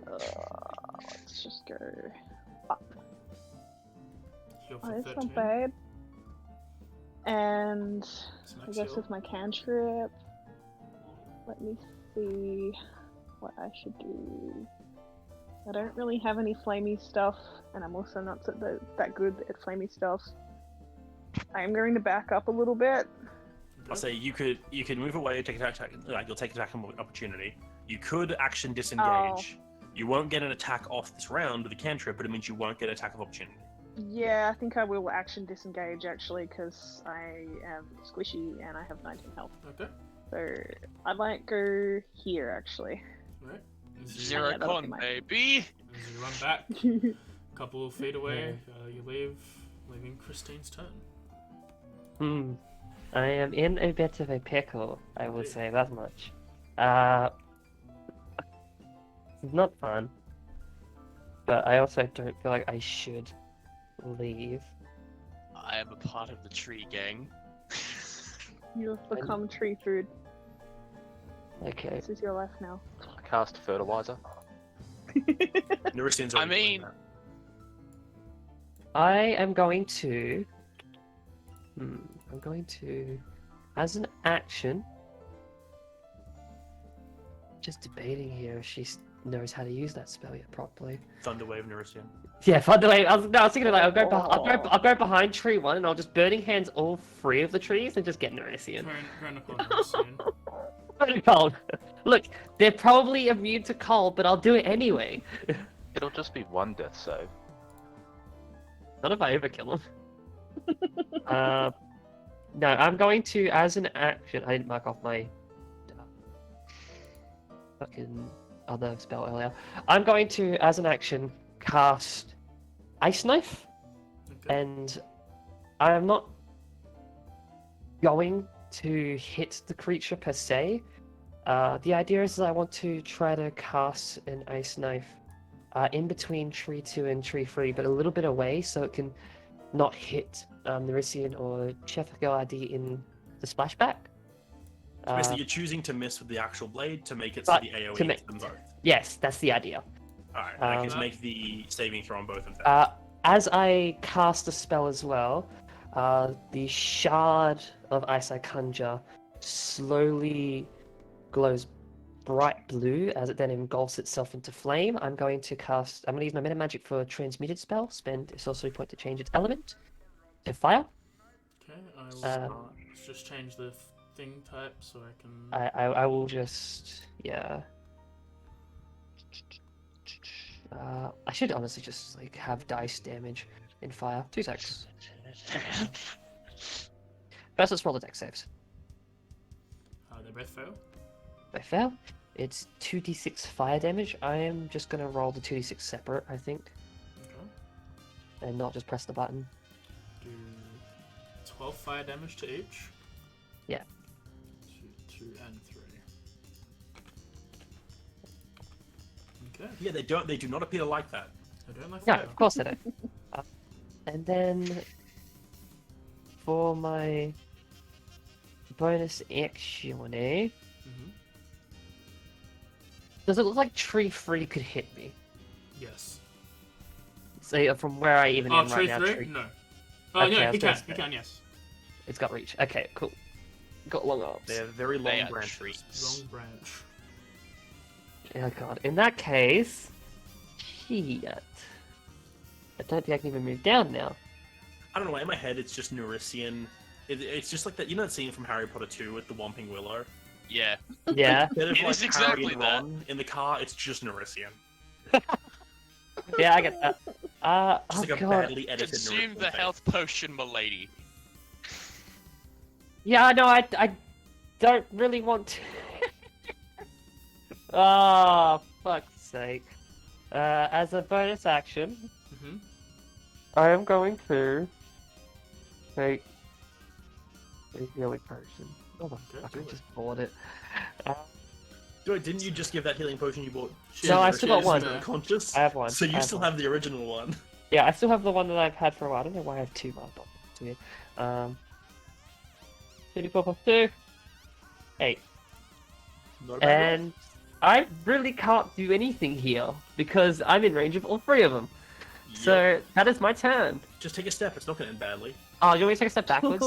Let's just go up. Heal Oh, for that's 13. not bad. And It's I next guess heal. with my cantrip, let me see what I should do. I don't really have any flamey stuff, and I'm also not that good at flamey stuff. I am going to back up a little bit. I'll say you could move away, take an attack, like you'll take an attack opportunity. You could action disengage. You won't get an attack off this round with a cantrip, but it means you won't get an attack of opportunity. Yeah, I think I will action disengage actually, because I am squishy and I have 19 health. Okay. So I might go here actually. Right. As you, Zero that'll be con, mine. baby. as you run back, a couple of feet away, you leaving Christine's turn. I am in a bit of a pickle, I would say that much. It's not fun, but I also don't feel like I should leave. I am a part of the tree gang. You have become tree food. Okay. This is your life now. I cast fertilizer. Neuristian's I already doing mean- that. I am going to. I'm going to, as an action. Just debating here if she knows how to use that spell yet properly. Thunderwave Neuristian. Yeah, by the way, I was thinking like I'll go behind tree 1 and I'll just burning hands all 3 of the trees and just get Neurisian. Turn upon Neurisian. Burning cold. Look, they're probably immune to cold, but I'll do it anyway. It'll just be one death save. Not if I overkill them. No, I'm going to, as an action, I didn't mark off my fucking other spell earlier. I'm going to, as an action, cast Ice Knife, Okay. and I am not going to hit the creature per se. The idea is that I want to try to cast an Ice Knife in between tree 2 and tree 3, but a little bit away so it can not hit Nerisian or Chethgardi in the splashback. So basically, you're choosing to miss with the actual blade to make it But so the AoE to hits them both. Yes, that's the idea. Alright, I can Um, make the saving throw on both of them. As I cast a spell as well, the shard of ice I conjure slowly glows bright blue as it then engulfs itself into flame. I'm going to use my meta magic for a transmuted spell. Spend a sorcery point to change its element to fire. Okay, I will Um, just change the thing type so I can. I will just I should honestly just like have dice damage in fire. 2 seconds. First, let's roll the dex saves. They both fail. They fail. It's 2d6 fire damage. I am just gonna roll the 2d6 separate, I think, Okay. and not just press the button. Do 12 fire damage to each. Yeah. 2 and 3. Okay. Yeah, they do not appear to like that. I don't like No, fire. of course I don't. And then for my bonus action, Mhm. does it look like Tree 3 could hit me? Yes. So from where I even Oh, am right tree now, 3? Tree. No. Oh, Okay, I yeah, was he gonna can. He say. can, yes. It's got reach. Okay, cool. Got long arms. They're very They long are branches. trees. Long branch. Oh god. In that case, shit. I don't think I can even move down now. I don't know. In my head, it's just Nerisian. It's just like that. You know that scene from Harry Potter 2 with the Whomping Willow. Yeah. Yeah. Instead of It like is exactly Harry and that. Ron in the car, it's just Nerisian. Yeah, I get that. Just Oh like a god. badly edited Consume Nerisian the face. health potion, milady. Yeah, no, I don't really want to. Oh, fuck's sake. As a bonus action, Mm-hmm. I am going to take a healing potion. Oh my Okay, fuck, do I it. just bought it. Wait, didn't you just give that healing potion you bought? No, I to still got Nerisian one. Unconscious? I have one. So I you have still one. have the original one. Yeah, I still have the one that I've had for a while. I don't know why I have two, but it's weird. 34 plus 2. 8. Not a bad roll. And I really can't do anything here because I'm in range of all three of them. Yep. So that is my turn. Just take a step. It's not going to end badly. Oh, you want me to take a step backwards?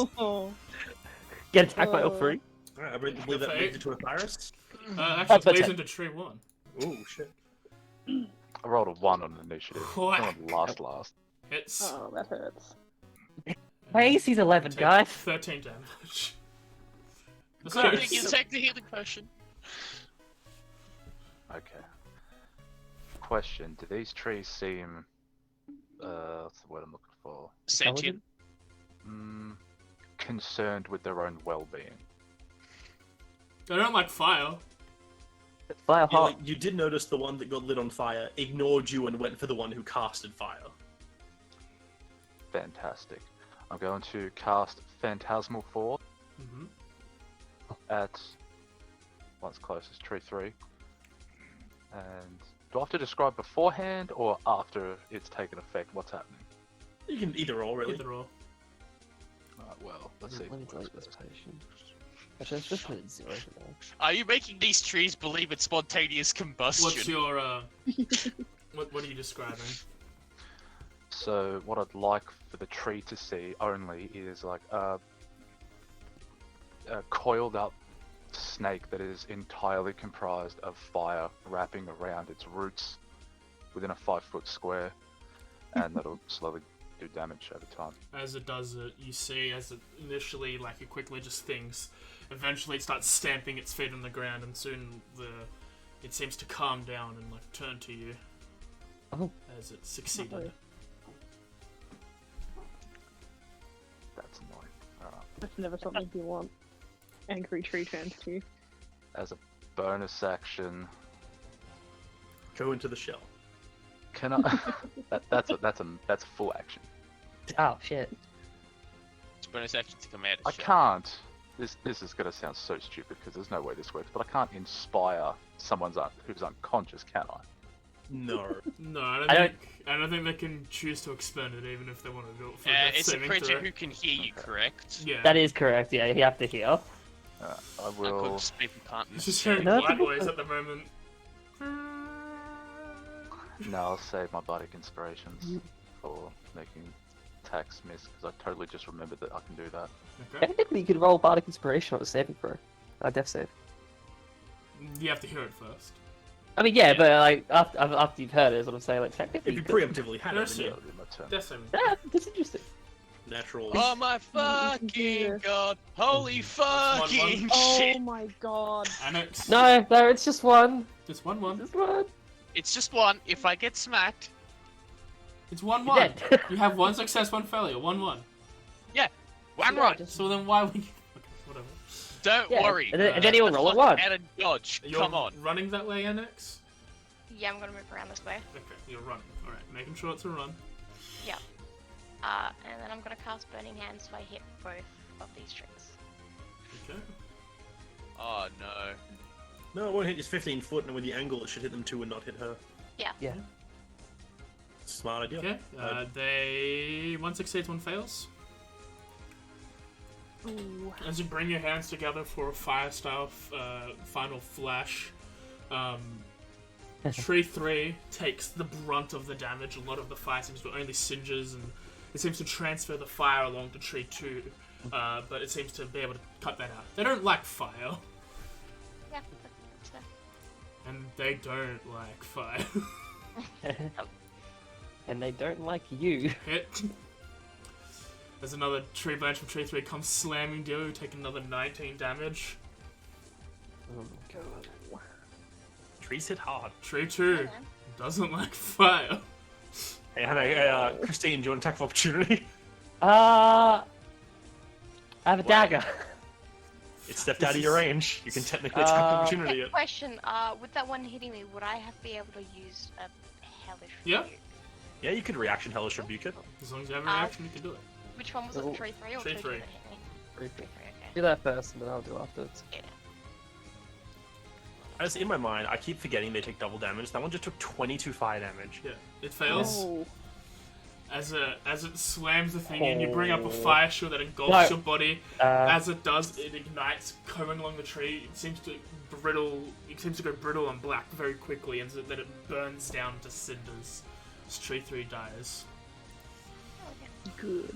Get attacked by all three? Alright, I believe that leads you to Osiris. Actually, it but plays ten. into tree 1. Oh shit. I rolled a 1 on initiative. What? I'm last. It's. Oh, that hurts. My AC's 11, take guys. 13 damage. Good Sorry, thing you take the healing potion. Okay. Question: do these trees seem? What's the word I'm looking for? Sentient. Concerned with their own well-being. I don't like fire. Fire Yeah, hot. like, you did notice the one that got lit on fire ignored you and went for the one who casted fire. Fantastic. I'm going to cast Phantasmal Force Mm-hmm. at one's closest, tree 3. And do I have to describe beforehand or after it's taken effect? What's happening? You can either or, really. Either or. Alright, well, let's see. Let me delete this potion. Actually, let's just put it 0 for now. Are you making these trees believe in spontaneous combustion? What's your, what are you describing? So what I'd like for the tree to see only is like a coiled up snake that is entirely comprised of fire wrapping around its roots within a 5-foot square, and that'll slowly do damage over time. As it does it, you see as it initially, like, it quickly just things. Eventually it starts stamping its feet on the ground, and soon it seems to calm down and, like, turn to you. Oh. As it succeeded. Uh-oh. That's annoying. That's never something you want. Angry tree turns to you. As a bonus action, Go into the shell. can I? that's a full action. Oh, shit. It's bonus action to command a I shell. can't. This is gonna sound so stupid because there's no way this works, but I can't inspire someone who's unconscious, can I? No. No, I I don't think they can choose to expend it even if they want to do it for a It's a saving creature throw. who can hear you, correct? Yeah. That is correct, yeah, you have to heal. I Unconscious will. people can't It's just hearing No. black noise at the moment. No, I'll save my bardic inspirations for making attacks miss because I totally just remembered that I can do that. Okay. Technically, you could roll Bardic Inspiration on a saving throw. Death save. You have to hear it first. I mean, yeah, but like after you've heard it, is what I'm saying. Like technically, If you you could- preemptively had Yes, it, then yeah. That'll be my turn. Death saving. Yeah, that's interesting. natural. Oh my fucking god! Holy fucking Oh shit! my god. Annex. No, it's just one. Just 1-1. Just one. It's just one. If I get smacked, It's 1-1. You're dead. You have 1 success, 1 failure. 1-1. one run. So then why would you... Okay, whatever. Don't Yeah, worry. and then he'll Get the roll a fuck one. out and dodge. You're Come on. running that way, Annex? Yeah, I'm gonna move around this way. Okay, you're running. Alright, making sure it's a run. Yeah. And then I'm gonna cast Burning Hands so I hit both of these trees. Okay. Oh no. No, it won't hit. It's 15 foot, and with the angle, it should hit them too and not hit her. Yeah. Smart idea. Okay, they... One succeeds, one fails. Ooh. As you bring your hands together for a fire style final flash, Tree 3 takes the brunt of the damage. A lot of the fire seems to only singes, and it seems to transfer the fire along to Tree 2, but it seems to be able to cut that out. They don't like fire, Yeah, that's fair. and they don't like fire. And they don't like you. Hit. There's another tree branch from Tree 3 comes slamming you, you take another 19 damage. Oh my god. Trees hit hard. Tree 2 doesn't like fire. Hey, Hannah, Christine, do you want attack of opportunity? I have a dagger. It stepped out of your range. You can technically attack of opportunity Okay, it. question, with that one hitting me, would I have to be able to use a hellish Yeah. rebuke? Yeah, you could reaction hellish rebuke it. As long as you have a reaction, you can do it. Which one was it, Oh. Tree 3 or Tree Tree 2 3. that hit me? Tree Tree 3, okay. Do that first, and then I'll do afterwards. Yeah. As in my mind, I keep forgetting they take double damage. That one just took 22 fire damage. Yeah, it fails. Oh. As it slams the thing in, you bring up a fire shield that engulfs No. your body. Uh, As it does, it ignites, coming along the tree. It seems to go brittle and black very quickly, and so that it burns down to cinders. As Tree 3 dies. Good.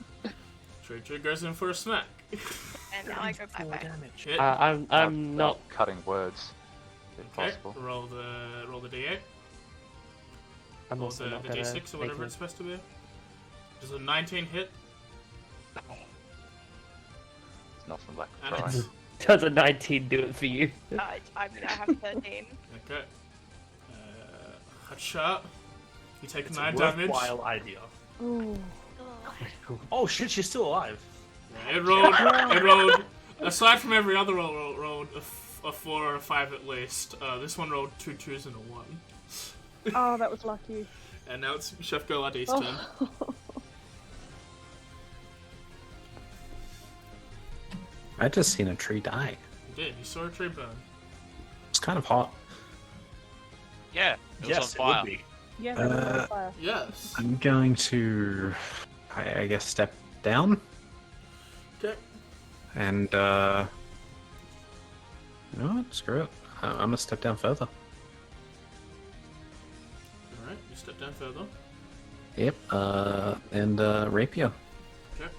Tree 2 goes in for a smack. And now I go 4 bye-bye. damage. Hit. I'm not. cutting words, if Okay, possible. roll the d8. I'm Or also the not gonna d6 or make whatever it- it's supposed to be. Does a 19 hit? It's nothing like And crying. it's... Does a 19 do it for you? I have 13. Okay. Hotshot. You take It's 9 a damage. worthwhile idea. Ooh. Ugh. Oh shit, she's still alive. Yeah, it rolled, aside from every other rolled a 4 or a 5 at least. This one rolled 2 2s and a 1. Oh, that was lucky. And now it's Chef Goladi's turn. Oh. I just seen a tree die. You did, you saw a tree burn. It's kind of hot. Yeah, it was Yes, on it fire. would be. Yeah, that was Uh, on fire. Yes. I'm going to, I guess, step down Okay. and, you know what? Screw it. I'm gonna step down further. Alright, you step down further. Yep. And rapier. Okay.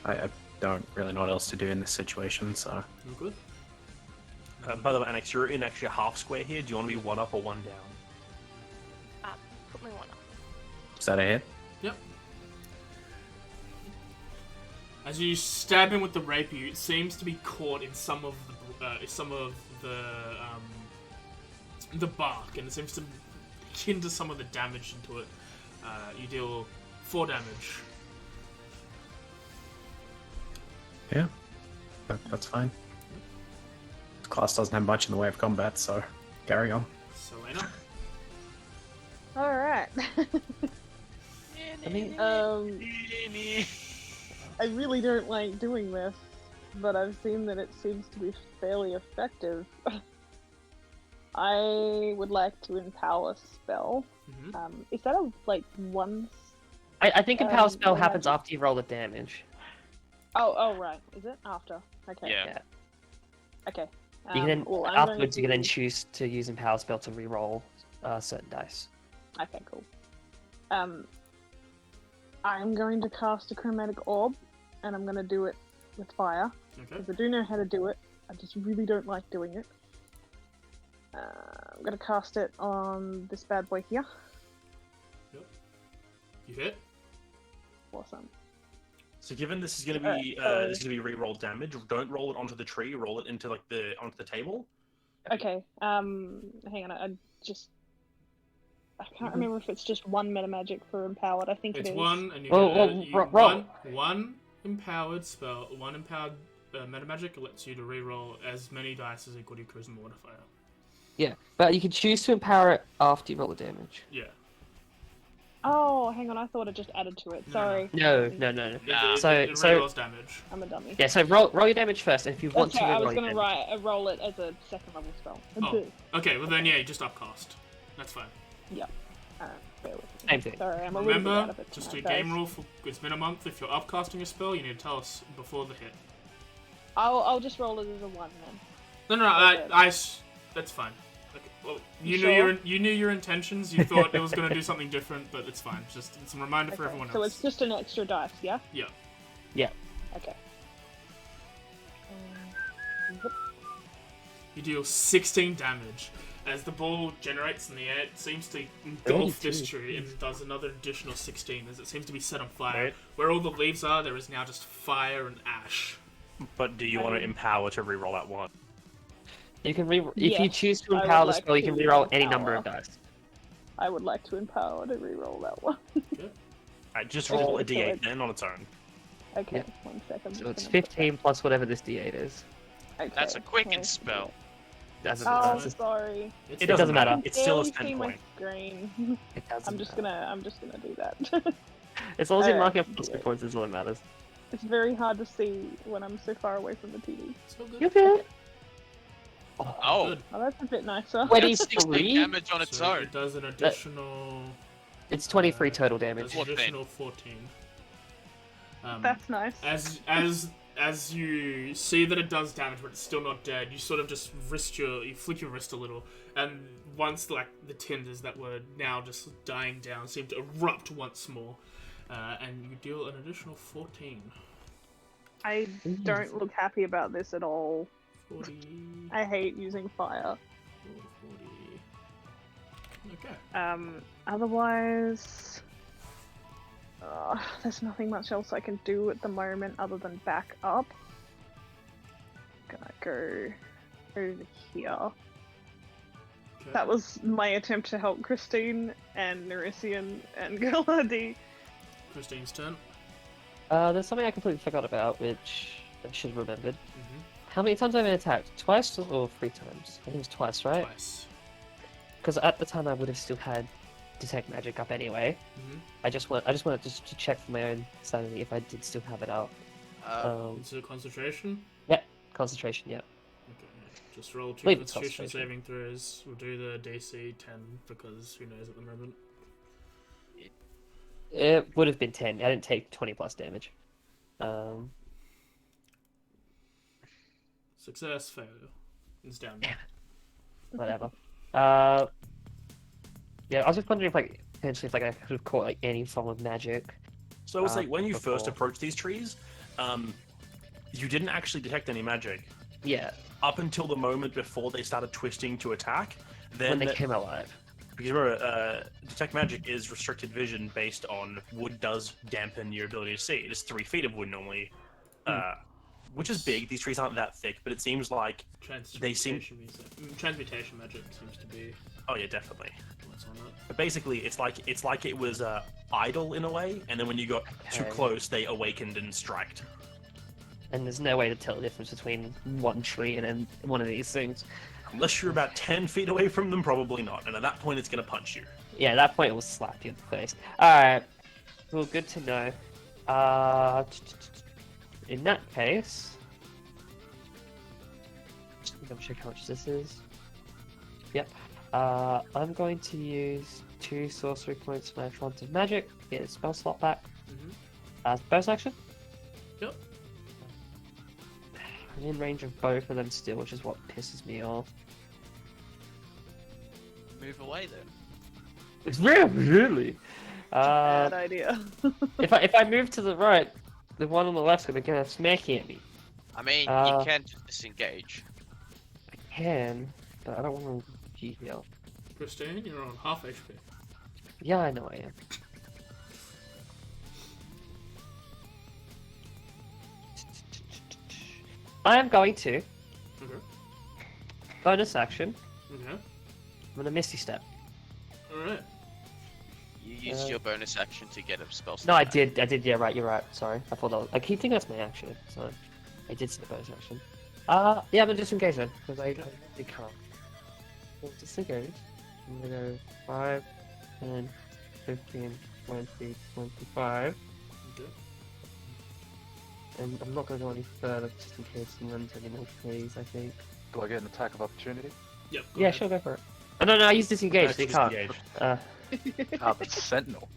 I don't really know what else to do in this situation, so You're good. By the way, Annex, you're in actually a half square here. Do you want to be 1 up or 1 down? Put me 1 up. is that a hit? Yep. As you stab him with the rapier, it seems to be caught in some of the bark, and it seems to hinder some of the damage into it. You deal 4 damage. Yeah. That's fine. This class doesn't have much in the way of combat, so carry on. Selena. Alright. I mean, I really don't like doing this, but I've seen that it seems to be fairly effective. I would like to empower spell. Mm-hmm. Is that a one? I think Empower spell yeah, happens magic. after you roll the damage. Oh, right. Is it after? Okay. Yeah. Okay. You can then, well, I'm afterwards, you going can then to- choose to use Empower spell to reroll certain dice. Okay, cool. I'm going to cast a chromatic orb, and I'm going to do it with fire. Okay. Because I do know how to do it. I just really don't like doing it. I'm going to cast it on this bad boy here. You hit. Awesome. So given this is going to be reroll damage, don't roll it onto the tree. Roll it into onto the table. Okay, hang on, I can't remember if it's just 1 meta magic for empowered. I think It's it is. 1, and you Whoa, get whoa, roll. one empowered spell, 1 empowered meta magic. It lets you to reroll as many dice as equal to your charisma modifier. Yeah, but you can choose to empower it after you roll the damage. Yeah. Oh, hang on. I thought it just added to it. No, Sorry. No. It So rerolls damage. I'm a dummy. yeah, so roll your damage first, and if you want That's to right, I reroll was your gonna damage. roll it as a second level spell. Oh. Okay, well then, yeah, you just upcast. That's fine. Yeah. Bear with me. Same thing. Sorry, I'm a little bit out Remember, of it just a tonight, game guys. rule for it's been a month. If you're upcasting a spell, you need to tell us before the hit. I'll just roll it as a 1 then. No, that's fine. Okay, well, you knew sure? you knew your intentions. You thought it was going to do something different, but it's fine. It's a reminder for everyone else. So it's just an extra dice, yeah? Yeah. Yeah. Okay. You deal 16 damage. As the ball generates in the air, it seems to engulf this tree and does another additional 16 as it seems to be set on fire. Right. Where all the leaves are, there is now just fire and ash. But do you want to empower to reroll that one? You can if you Yes, choose to I would empower the like spell, you can to reroll any number of empower. dice. I would like to empower to reroll that one. Alright, just Okay, roll a so d8 it's- then on its own. Okay, Yeah. 1 second. So it's 15 plus whatever this d8 is. Okay. That's a quicken spell. That's Oh, just, sorry. It doesn't matter. It's still a Barely 10 see my point. screen. it doesn't I'm just matter. gonna do that. As long as you're Alright. marking up plus points, is all that matters. It's very hard to see when I'm so far away from the TV. So good. You're good. Oh, Good. Oh, that's a bit nicer. Wait, that's 16 23? damage on its So own. it does an additional. It's 23 total does damage. an 14. additional 14. That's nice. As you see that it does damage, but it's still not dead, you sort of just you flick your wrist a little, and once the tinders that were now just dying down seem to erupt once more, and you deal an additional 14. I don't look happy about this at all. 40, I hate using fire. 40. Okay. Otherwise, there's nothing much else I can do at the moment other than back up. Gonna go over here. Okay. That was my attempt to help Christine and Nerisian and Galadi. Christine's turn. There's something I completely forgot about, which I should have remembered. Mm-hmm. How many times have I been attacked? Twice or 3 times? I think it was twice, right? Twice. Because at the time I would have still had detect magic up anyway. Mm-hmm. I just wanted to check for my own sanity if I did still have it out. It's a concentration. Concentration, yeah. Okay. Just roll 2 Believe it's Constitution concentration. saving throws. We'll do the DC 10 because who knows at the moment. It would have been 10. I didn't take 20 plus damage. Success, failure. It's down. Whatever. Yeah, I was just wondering if potentially if I could have caught any form of magic. So I would say when you first before. approached these trees, you didn't actually detect any magic. Yeah, Up until the moment before they started twisting to attack, then when they came alive. because remember, detect magic is restricted vision based on wood does dampen your ability to see. It is 3 feet of wood normally, which is big. These trees aren't that thick, but it seems like they seem. Transmutation magic seems to be Oh yeah, definitely. what's on it. But basically, it's like it was idle in a way, and then when you got too Okay. close, they awakened and striked. And there's no way to tell the difference between one tree and then one of these things. Unless you're about 10 feet away from them, probably not. And at that point, it's going to punch you. Yeah, at that point it will slap you in the face. Alright. Well, good to know. In that case... Just double check how much this is. Yep. I'm going to use 2 sorcery points for my font of magic. Get a spell slot back. Mm-hmm. Bonus action. Yep. I'm in range of both of them still, which is what pisses me off. Move away then. It's really. Bad idea. If I move to the right, the one on the left's gonna get smacking at me. I mean, Uh, you can just disengage. I can, but I don't want to heal. Christine, you're on half HP. Yeah, I know I am. I am going to Okay. bonus action. Okay. I'm gonna Misty Step. Alright. You used your bonus action to get a spell No, slot I back. did. Yeah, right. You're right. Sorry, I thought that was. I keep thinking that's my action. So, I did say bonus action. Yeah, I'm gonna disengage then, because I really can't. So disengage. I'm gonna go 5, 10, 15, 20, 25. Okay. And I'm not gonna go any further just in case he runs any more plays, I think. Do I get an attack of opportunity? Yep. Yeah, ahead. sure, go for it. Oh, no, I use disengage, so you can't. Disengage. Ah, but Sentinel.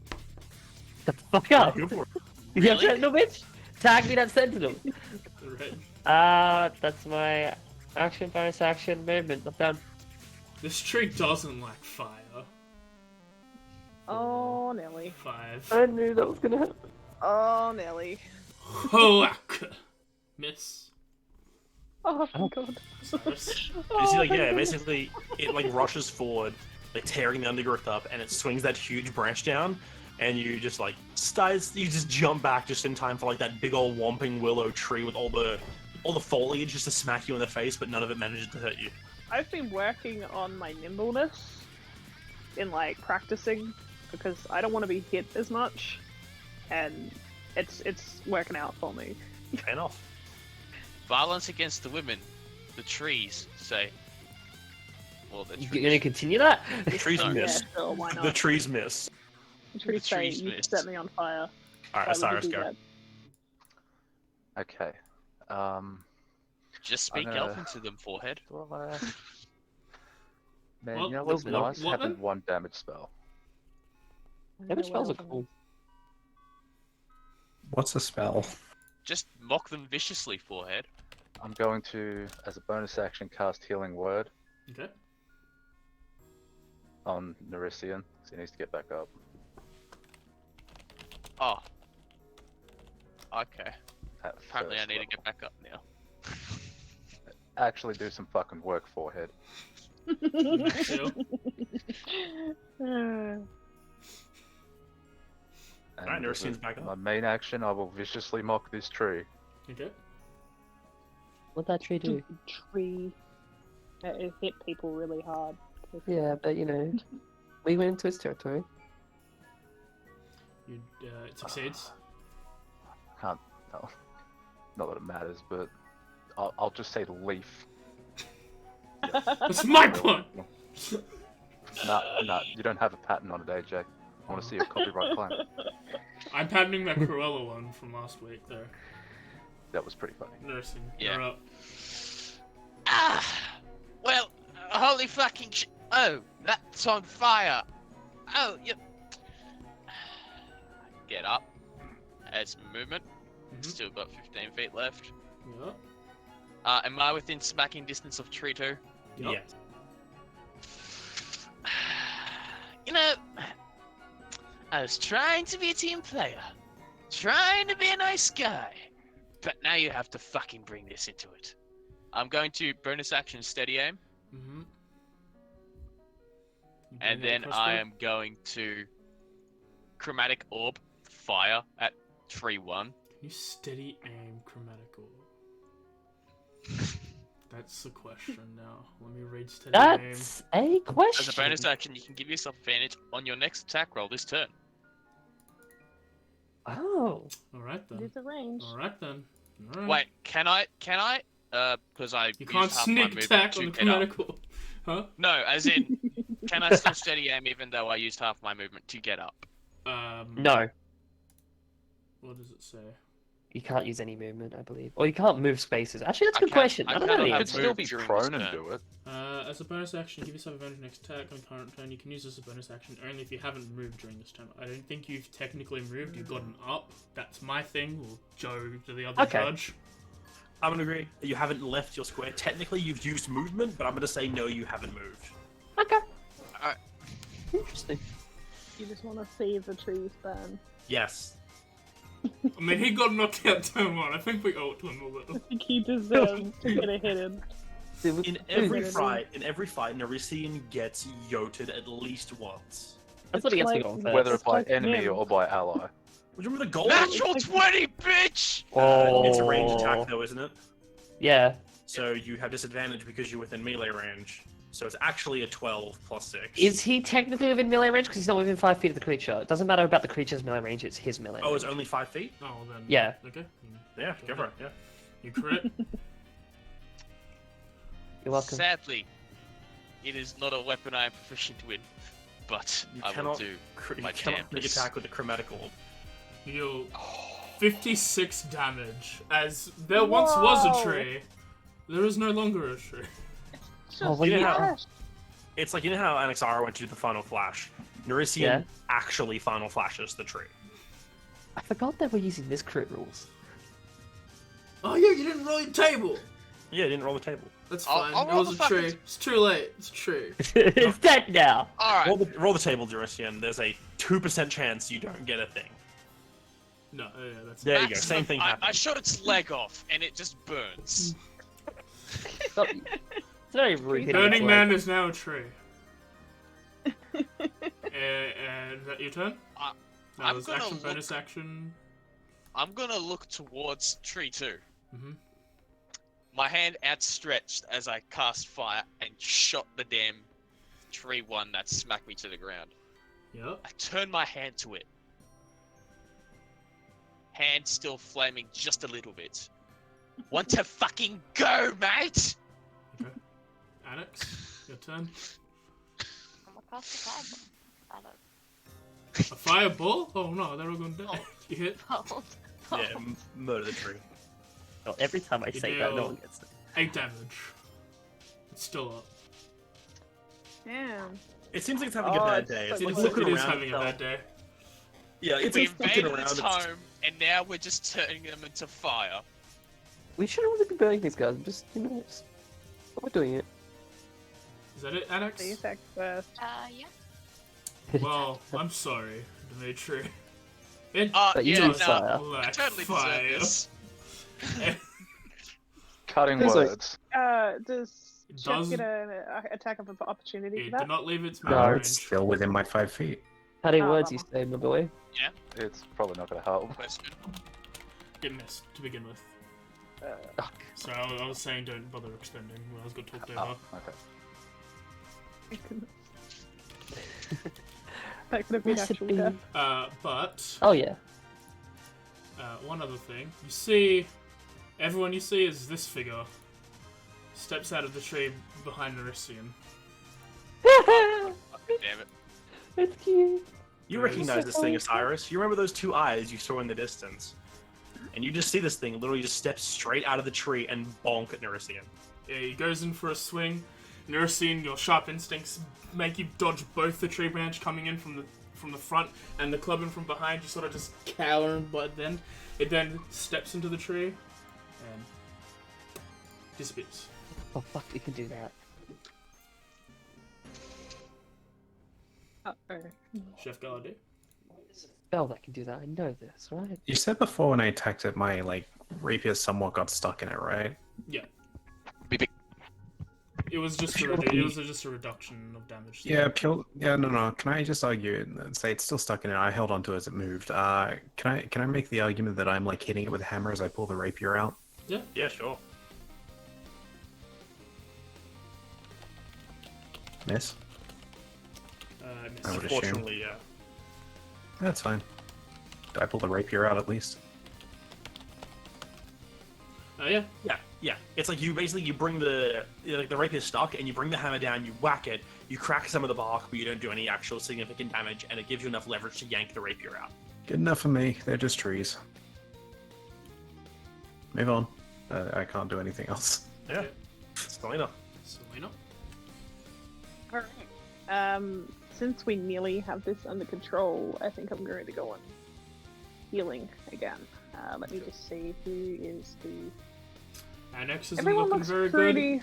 Get the fuck up! Go for it. You have Really? Sentinel, bitch? Tag me that Sentinel! Right. That's my action, bonus action, movement. I'm done. This tree doesn't like fire. Oh, Nelly. 5. I knew that was gonna happen. Oh, Nelly. Hoak. Miss. Oh, my God. Cyrus. You see, like, yeah, basically, it like rushes forward, like tearing the undergrowth up, and it swings that huge branch down, and you just like you just jump back just in time for like that big old whomping willow tree with all the foliage just to smack you in the face, but none of it manages to hurt you. I've been working on my nimbleness in like practicing because I don't want to be hit as much, and it's working out for me. Fair enough. Violence against the women. The trees say. Well, the You trees. gonna continue that? The trees No. miss. Yeah, sure, why not? The trees miss. The trees the say trees you missed. set me on fire. Alright, Why would you Osiris, do go. that? Okay. Just speak gonna- Elfin to them, forehead. Do I... Man, What- you know what's what- nice? what Having then? one damage spell. Damage spells are cool. What's a spell? Just mock them viciously, forehead. I'm going to, as a bonus action, cast Healing Word Okay. on Nerisian, so he needs to get back up. Oh. Okay. At Apparently I first need to level. get back up now. Actually do some fucking work, forehead. Chill. And Alright, as Nerisian's back up. my main action, I will viciously mock this tree. Okay. What'd that tree do? Tree. It hit people really hard. Yeah, but you know, we went into its territory. You, it succeeds. Can't, no, not that it matters, but I'll just say leaf. That's my point! Nah, you don't have a pattern on it, AJ. I want to see your copyright claim. I'm patenting that Cruella one from last week, though. That was pretty funny. Nursing. Yeah. You're up. Ah! Well, holy fucking oh, that's on fire! Oh, yep. Get up. Add some movement. Mhm. Still got 15 feet left. Yep. Am I within smacking distance of Tree 2? Yep. Yes. You know, I was trying to be a team player. Trying to be a nice guy. But now you have to fucking bring this into it. I'm going to bonus action steady aim. Mm-hmm. And then I am going to chromatic orb fire at tree 1. Can you steady aim chromatic orb? That's the question now. Let me read steady aim. That's a question. As a bonus action, you can give yourself advantage on your next attack roll this turn. Oh. Alright then. It's a range. Alright then. Alright. Wait, can I? Because I You used can't half my sneak movement attack to on the get up. chromatic orb. Huh? No, as in, can I still steady aim even though I used half my movement to get up? No, What does it say? you can't use any movement, I believe. Or you can't move spaces. Actually, that's a I good can't- question. I I don't know cannot the You have could answer. still move be during prone this and turn. do it. As a bonus action, give yourself advantage next attack on current turn. You can use this as a bonus action only if you haven't moved during this time. I don't think you've technically moved. You've gotten up. That's my thing. Or Joe to the other Okay. judge. I'm gonna agree. You haven't left your square. Technically, you've used movement, but I'm gonna say no, you haven't moved. Okay. Alright. Interesting. You just want to see the trees burn. Yes. I mean, he got knocked out turn 1. I think we owe it to him a little. I think he deserves to get a hit in. In every Dude. fight, Nerisian gets yoted at least once. That's what he gets to Like, go on first. Whether It's by like enemy him. or by ally. Would you remember the goal? Natural 20, bitch! It's a ranged attack, though, isn't it? Yeah. So you have disadvantage because you're within melee range. So it's actually a 12 plus 6. Is he technically within melee range? Because he's not within 5 feet of the creature. It doesn't matter about the creature's melee range, it's his melee Oh, range. it's only 5 feet? Oh, then. Yeah. Okay. Yeah, go for it, yeah. You crit? You're welcome. Sadly, it is not a weapon I am proficient with, but You I will cannot, do you my cannot make damnedest. attack with the chromatical. Deal 56 damage. As there once was a Whoa. tree, there is no longer a tree. Just Oh, well, you know how- trash. It's like, you know how Anaxara went to do the final flash? Nerisian Yeah. actually final flashes the tree. I forgot that we're using this crit rules. Oh yeah, you didn't roll your table. Yeah, didn't roll the table. That's I'll- fine. I'll It roll was the a tree. fucking- It's too late. It's a tree. It's dead now. Alright, Roll the table, Nerisian. There's a 2% chance you don't get a thing. No, yeah, that's There you go. maximum, Same thing I happened. shot its leg off, and it just burns. It's very rude. Burning Man is now a tree. Is that your turn? That I'm was gonna action, look- bonus action. I'm gonna look towards tree 2. Mm-hmm. My hand outstretched as I cast fire and shot the damn tree 1 that smacked me to the ground. Yep. I turn my hand to it. Hand still flaming just a little bit. Want to fucking go, mate? Annex, your turn. I'm gonna cast a fireball. I don't A fireball? Oh no, they're all gonna die. You hit bolt. Yeah, murder the tree. Well, every time I You say that, no deal one gets it. 8 damage. It's still up. Damn. It seems like it's having a Oh, bad it's day. so It's It like is, looking it is around having a itself. bad day. Yeah, it's We like looking invaded around. its home, and now we're just turning them into fire. We shouldn't really be burning these guys. Just, we're doing it. Is that it, Annex? The attack first. Yeah. Well, I'm sorry, Dimitri. It But you yeah, need no, fire. I like totally fire. deserve this. Cutting It's like- words. Does It Chef does- get an attack of opportunity It for did that? not leave its No, melee It's range. still within my 5 feet. How many Oh, words you bummer. say, my boy? It's probably not going to help. Question. It missed to begin with. Oh, So I was saying don't bother expending when I was got talked over. Oh, okay. That could have been actual Recipe. death. But oh yeah. one other thing, you see, everyone you see is this figure steps out of the tree behind Nerisian. Damn it. It's cute. You recognize this thing, Osiris. You remember those 2 eyes you saw in the distance? And you just see this thing literally just step straight out of the tree and bonk at Nerisian. Yeah, he goes in for a swing. Nerisian, your sharp instincts make you dodge both the tree branch coming in from the front and the clubbing from behind. You sort of just cower, but then it then steps into the tree and disappears. Oh fuck, you can do that. Uh-oh. Chef Galladay. Spell that can do that. I know this, right? You said before when I attacked it, my rapier somewhat got stuck in it, right? Yeah. Beep. It was just Sure. it was just a reduction of damage. Yeah, no. Can I just argue and say it's still stuck in it? I held onto it as it moved. Can I make the argument that I'm like hitting it with a hammer as I pull the rapier out? Yeah, sure. Miss? I missed. I would assume. Unfortunately, yeah. That's fine. Did I pull the rapier out at least? Yeah. Yeah. It's like you bring the rapier stuck and you bring the hammer down, you whack it, you crack some of the bark, but you don't do any actual significant damage, and it gives you enough leverage to yank the rapier out. Good enough for me. They're just trees. Move on. I can't do anything else. Yeah. Selena. Selena. Alright. Since we nearly have this under control, I think I'm going to go on healing again. Let me just see who is the... Annex isn't Everyone looking looks very pretty...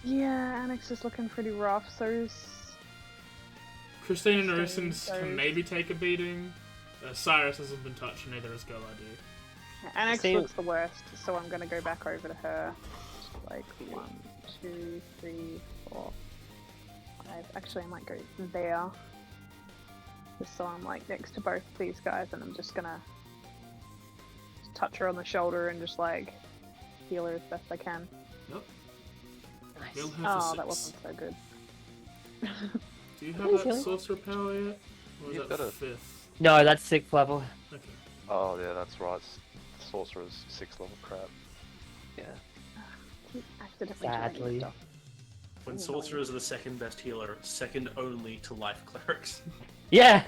Yeah, Annex is looking pretty rough, so is... good. Christine and Nerisian So- can maybe take a beating. Cyrus hasn't been touched, and neither has Galladay. Annex Same- looks the worst, so I'm going to go back over to her. Like 1, 2, 3, 4, 5. Actually, I might go there. Just so I'm like next to both these guys, and I'm just gonna touch her on the shoulder and just like heal her as best I can. Yep. Nice. Heal her for Oh, 6. that wasn't so good. Do you have Please that heal. sorcerer power yet? Or is You've that got it. 5th? No, that's 6th level. Okay. Oh, yeah, that's right. Sorcerer's 6th level crap. Yeah. Keep accidentally doing Sadly. stuff. When sorcerers are the second best healer, second only to life clerics. Yeah.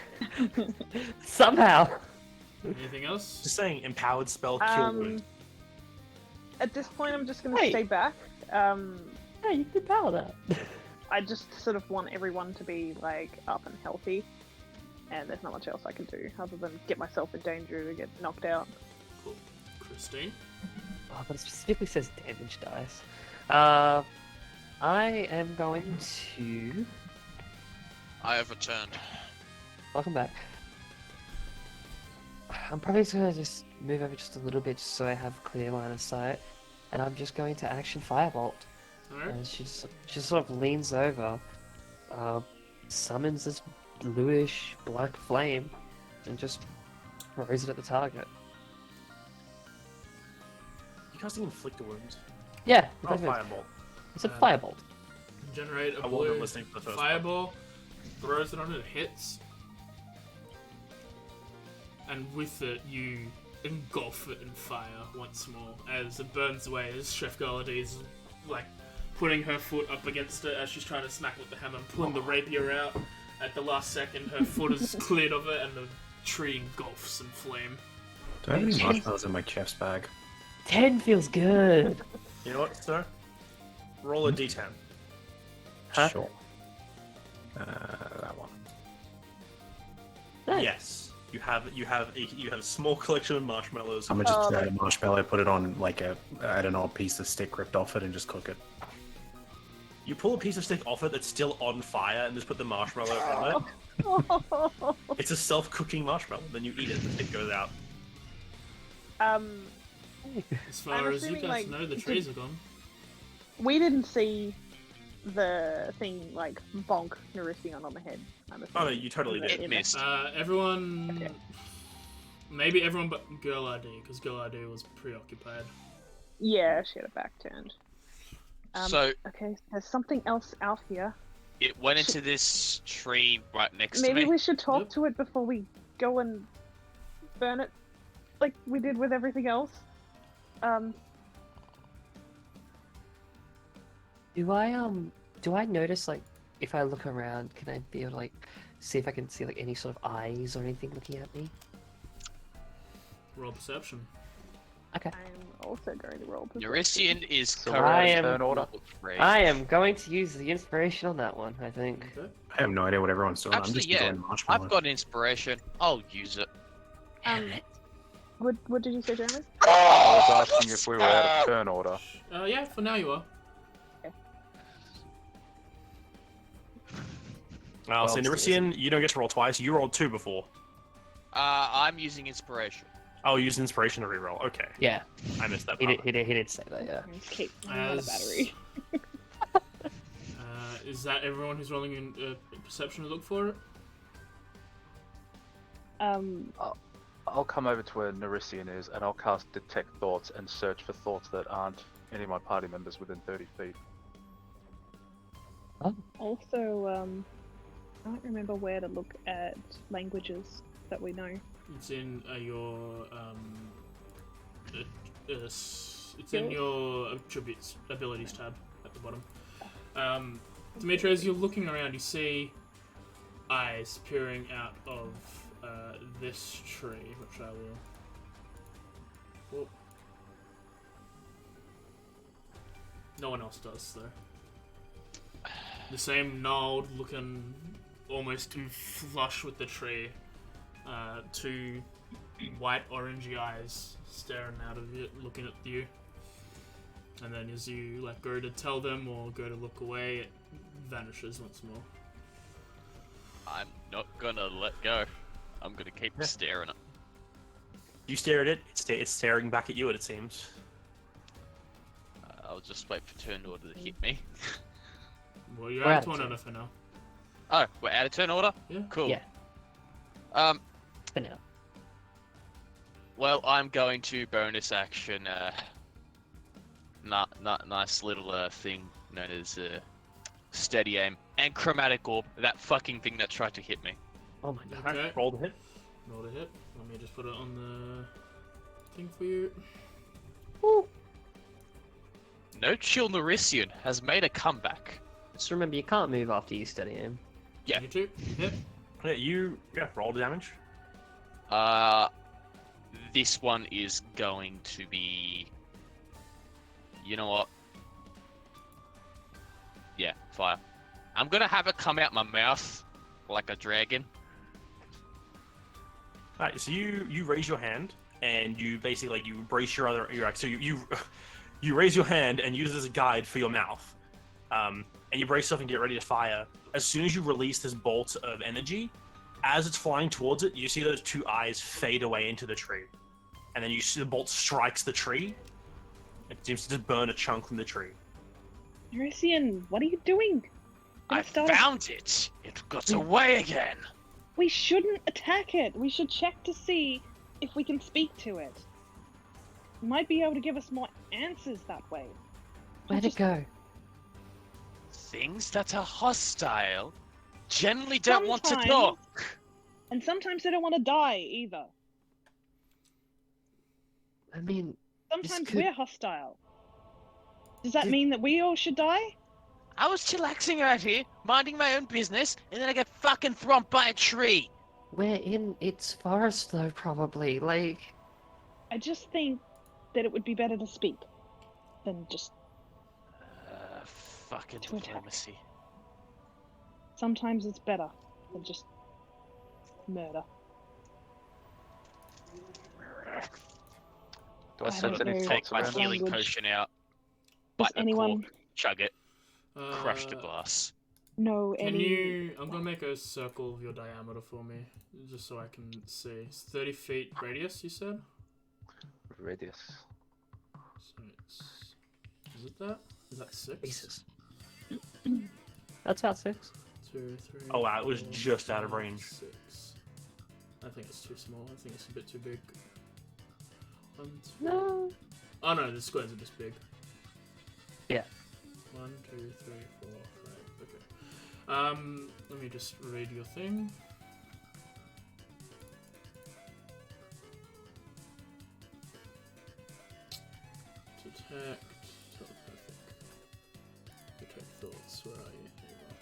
Somehow. Anything else? Just saying, empowered spell kill wound. At this point, I'm just going to Hey. stay back. Yeah, you can power that. I just sort of want everyone to be like up and healthy, and there's not much else I can do other than get myself in danger to get knocked out. Cool. Christine? Oh, but it specifically says damage dice. I am going to. I have returned. Welcome back. I'm probably just gonna move over just a little bit just so I have clear line of sight, and I'm just going to action firebolt. Alright. And she sort of leans over, summons this bluish black flame, and just throws it at the target. You casting inflict a wound. Yeah, Oh, fireball. it's a firebolt. Generate a I wasn't blue listening to the first fireball, throws it on it, hits, and with it you engulf it in fire once more as it burns away. As Chef Galadie is like putting her foot up against it as she's trying to smack with the hammer, and pulling the rapier out. At the last second, her foot is cleared of it, and the tree engulfs in flame. Do I have any marshmallows in my chef's bag? 10 feels good. You know what, sir? Roll a d10. Huh? Sure. That one. Nice. Yes. You have a small collection of marshmallows. I'm gonna just add a marshmallow, put it on like add an odd piece of stick ripped off it, and just cook it. You pull a piece of stick off it that's still on fire and just put the marshmallow on it. It's a self-cooking marshmallow. Then you eat it, the stick goes out. As far I'm as you assuming, guys like, know, the trees are gone. We didn't see the thing like bonk Narision on the head. I'm Oh no, assuming. you totally did. It missed. Everyone... Okay. Maybe everyone but Girl ID, because Girl ID was preoccupied. Yeah, she had a back turned. So Okay, there's something else out here. it went into this tree right next Maybe to me. we should talk Yep. to it before we go and burn it, like we did with everything else. Do I notice, like, if I look around, can I be able to, like, see if I can see, like, any sort of eyes or anything looking at me? Roll perception. Okay. I'm also going to roll. perception. Eurasian is So currently I am- turn order. level 3. I am going to use the inspiration on that one, I think. Okay. I have no idea what everyone's doing. I'm Actually, just yeah, enjoying marshmallows. I've got inspiration. I'll use it. What did you say, Jeremy? I was asking if we were out of turn order. Yeah, for now you are. Well, so Nerisian, you don't get to roll twice. You rolled 2 before. I'm using inspiration. Oh, use inspiration to reroll. Okay, Yeah, I missed that he part. did say that, yeah. Keep running out of battery. Is that everyone who's rolling in perception to look for it? I'll come over to where Nerisian is, and I'll cast Detect Thoughts and search for thoughts that aren't any of my party members within 30 feet. Also, I don't remember where to look at languages that we know. It's in your it's in your attributes abilities tab at the bottom. Dimitri, as you're looking around, you see eyes peering out of this tree, which I will. Whoop. No one else does, though. The same gnarled looking, almost in flush with the tree. Two white orangey eyes staring out of it, looking at you. And then as you like go to tell them or go to look away, it vanishes once more. I'm not gonna let go. I'm gonna keep staring at it. You stare at it. It's staring back at you. It seems. I'll just wait for turn order to hit me. Well, you're We're out out of of turn for now. Oh, we're out of turn order? Yeah. Cool. Yeah. For now. Well, I'm going to bonus action, nice little thing known as steady aim and chromatic orb. That fucking thing that tried to hit me. Oh my god. Okay. Roll the hit. Roll to hit. Let me just put it on the thing for you. No chill Norisian has made a comeback. Just remember, you can't move after you study him. Yeah. You too. Hit. Yeah, roll the damage. This one is going to be. You know what? Yeah, fire. I'm gonna have it come out my mouth like a dragon. Alright, so you raise your hand and you basically you brace you raise your hand and use it as a guide for your mouth, and you brace yourself and get ready to fire. As soon as you release this bolt of energy, as it's flying towards it, you see those two eyes fade away into the tree, and then you see the bolt strikes the tree. It seems to just burn a chunk from the tree. Eurasian, what are you doing? I found it. It got away again. We shouldn't attack it. We should check to see if we can speak to it. It might be able to give us more answers that way. Where'd it go? Things that are hostile generally don't want to Sometimes. talk. And sometimes they don't want to die either. I mean, Sometimes could- we're hostile. Does that Did- mean that we all should die? I was chillaxing out here, minding my own business, and then I get fucking thromped by a tree. we're in its forest though, probably. Like, I just think that it would be better to speak than just. Fucking To attack. diplomacy. Sometimes it's better than just murder. Do I I sense don't any know. Take thoughts my around it? healing Language. potion out, Does bite the anyone cork, chug it, crush the glass. know Can any? you? I'm gonna make a circle of your diameter for me, just so I can see. It's 30 feet radius. You said. Radius. So it's. Is it that? Is that 6? Jesus. That's about 6. 2, 3. Oh, wow, it was 4, just out of 5, range. 6. I think it's too small. I think it's a bit too big. 1, 2. No. Oh no, the squares are this big. Yeah. 1, 2, 3, 4, 5. Okay. Let me just read your thing. Detect. Telepathic. Detect thoughts. Where are you? Here you are.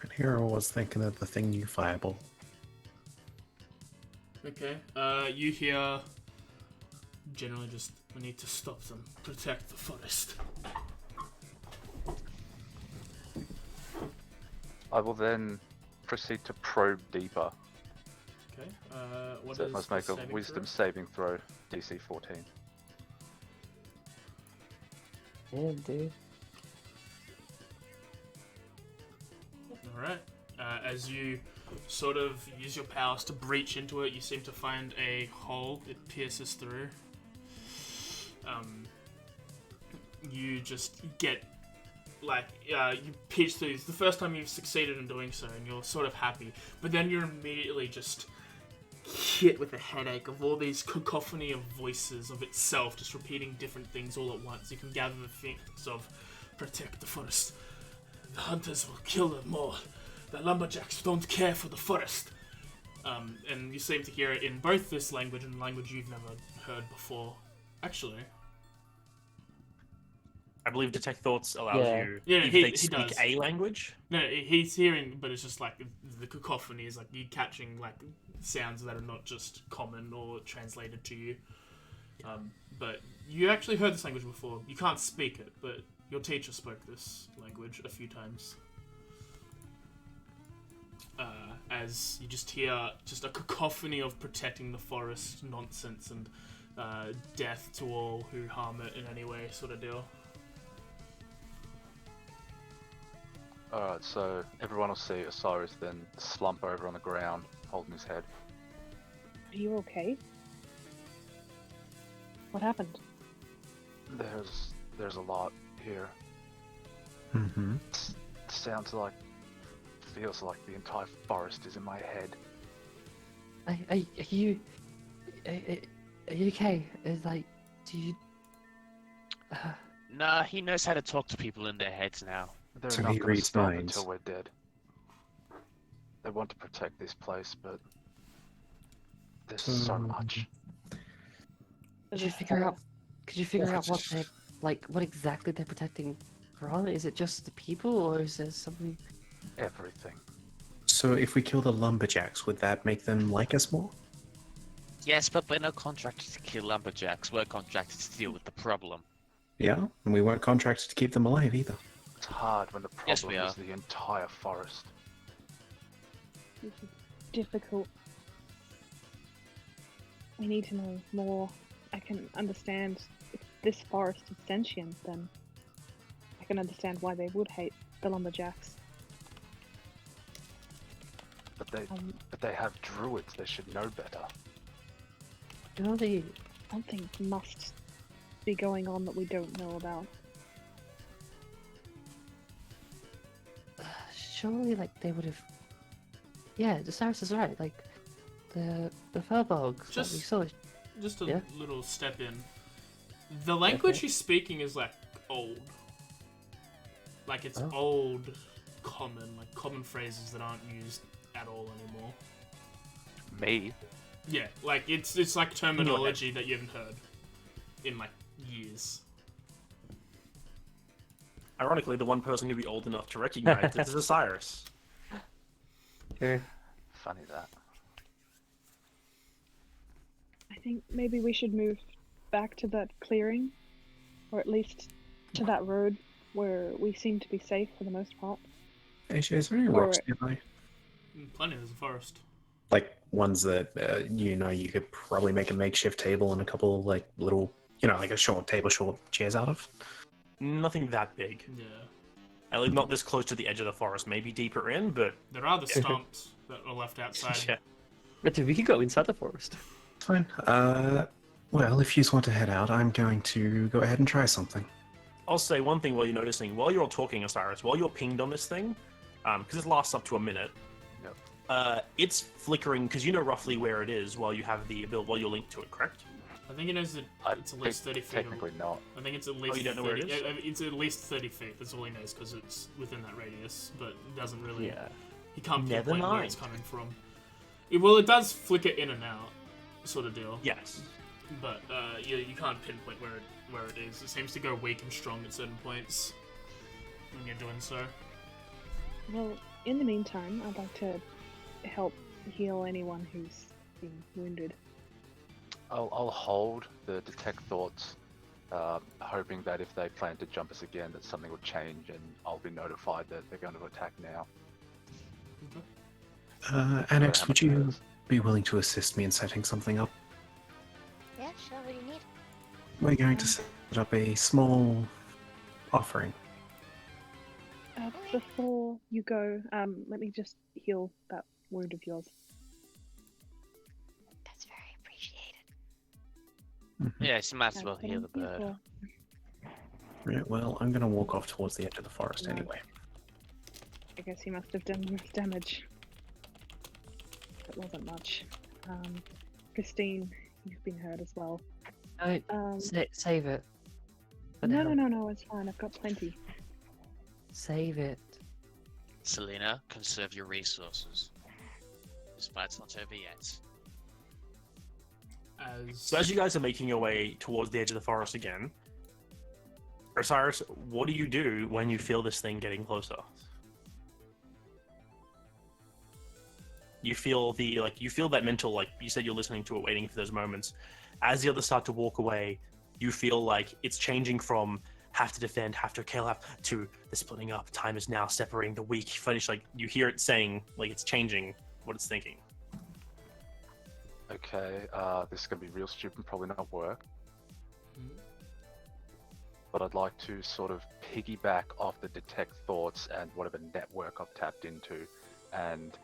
And Hero was thinking of the thing you fireball. Okay. You hear. Generally, just we need to stop them. Protect the forest. I will then proceed to probe deeper. Okay. What So is it must the make a saving wisdom throw? saving throw, DC 14. Yeah, dude. Alright. As you sort of use your powers to breach into it, you seem to find a hole it pierces through. You just get, like, you pierce through. It's the first time you've succeeded in doing so, and you're sort of happy. But then you're immediately just hit with a headache of all these cacophony of voices of itself, just repeating different things all at once. You can gather the things of protect the forest. The hunters will kill them all. The lumberjacks don't care for the forest. And you seem to hear it in both this language and language you've never heard before. Actually, I believe Detect Thoughts allows Yeah. you Yeah, if he they speak does. a language. no, he's hearing, but it's just like the cacophony is like you catching like sounds that are not just common or translated to you. But you actually heard this language before. You can't speak it, but your teacher spoke this language a few times. As you just hear just a cacophony of protecting the forest nonsense and death to all who harm it in any way sort of deal. Alright, so everyone will see Osiris then slump over on the ground, holding his head. Are you okay? What happened? There's a lot here. Mm-hmm. Sounds like, feels like the entire forest is in my head. are you okay? Is like, do you? Nah, he knows how to talk to people in their heads now. They're So not he gonna reads stop minds. until we're dead. They want to protect this place, but There's so much. Could you figure out? Could you figure out what they like? What exactly they're protecting from? Is it just the people, or is there something? Everything. So if we kill the lumberjacks, would that make them like us more? Yes, but we're not contracted to kill lumberjacks. We're contracted to deal with the problem. Yeah, and we weren't contracted to keep them alive either. It's hard when the problem Yes, we is are. the entire forest. This is difficult. I need to know more. I can understand if this forest is sentient, then I can understand why they would hate the lumberjacks. But they have druids. They should know better. You know the Something must be going on that we don't know about. surely like they would have. Yeah, Cyrus is right. Like the furbolgs that we Just- saw. Just a Yeah. little step in. The language Okay. he's speaking is like old. Like it's Oh. old, common phrases that aren't used at all anymore. Me? Yeah, like it's like terminology that you haven't heard in like years. Ironically, the one person who'd be old enough to recognize it is Osiris. Okay. Funny that. I think maybe we should move back to that clearing, or at least to that road where we seem to be safe for the most part. AJ, is there any Or- rocks nearby? Plenty, there's a forest. Like ones that you could probably make a makeshift table and a couple of like little, like a short table, short chairs out of. Nothing that big. Yeah. At least not this close to the edge of the forest. Maybe deeper in, but There are the stumps that are left outside. yeah. But we could go inside the forest. Fine. Well, if you just want to head out, I'm going to go ahead and try something. I'll say one thing while you're noticing. While you're all talking, Osiris, while you're pinged on this thing, because it lasts up to a minute. Yep. It's flickering because you know roughly where it is while you have the ability, while you're linked to it, correct? I think it knows that it's at least 30 feet. Technically not. I think it's at least you don't know where it 30 is? It's at least 30 feet. That's all he knows because it's within that radius, but it doesn't really. Yeah. He can't Never pinpoint where mind. it's coming from. It does flicker in and out, sort of deal. Yes. But you can't pinpoint where it is. It seems to go weak and strong at certain points when you're doing so. Well, in the meantime, I'd like to help heal anyone who's been wounded. I'll hold the detect thoughts, hoping that if they plan to jump us again, that something will change and I'll be notified that they're going to attack now. Annex, How would much you it is. be willing to assist me in setting something up? Yeah, sure, what do you need? We're going to set up a small offering. Before you go, let me just heal that wound of yours. That's very appreciated. Yes, you might as well That's what heal I'm the here bird. for. Right, well, I'm going to walk off towards the edge of the forest Right. anyway. I guess he must have done more damage. It wasn't much. Christine, you've been hurt as well. No, save it. For No, now. no, it's fine. I've got plenty. Save it. Selena, conserve your resources. This fight's not over yet. So as you guys are making your way towards the edge of the forest again, Osiris, what do you do when you feel this thing getting closer? You feel you feel that mental, you said you're listening to it, waiting for those moments. As the others start to walk away, you feel like it's changing from have to defend, have to kill, to the splitting up. Time is now separating the weak. Finish. You hear it saying, it's changing what it's thinking. Okay, this is going to be real stupid, probably not work. But I'd like to sort of piggyback off the detect thoughts and whatever network I've tapped into and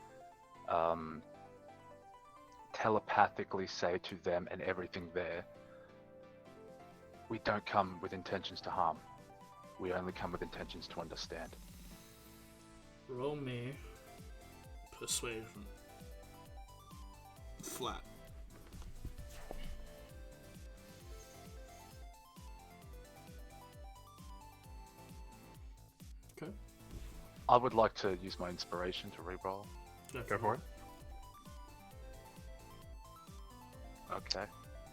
telepathically say to them and everything there, we don't come with intentions to harm. We only come with intentions to understand. Roll me persuasion. Flat. Okay. I would like to use my inspiration to reroll. Go for it.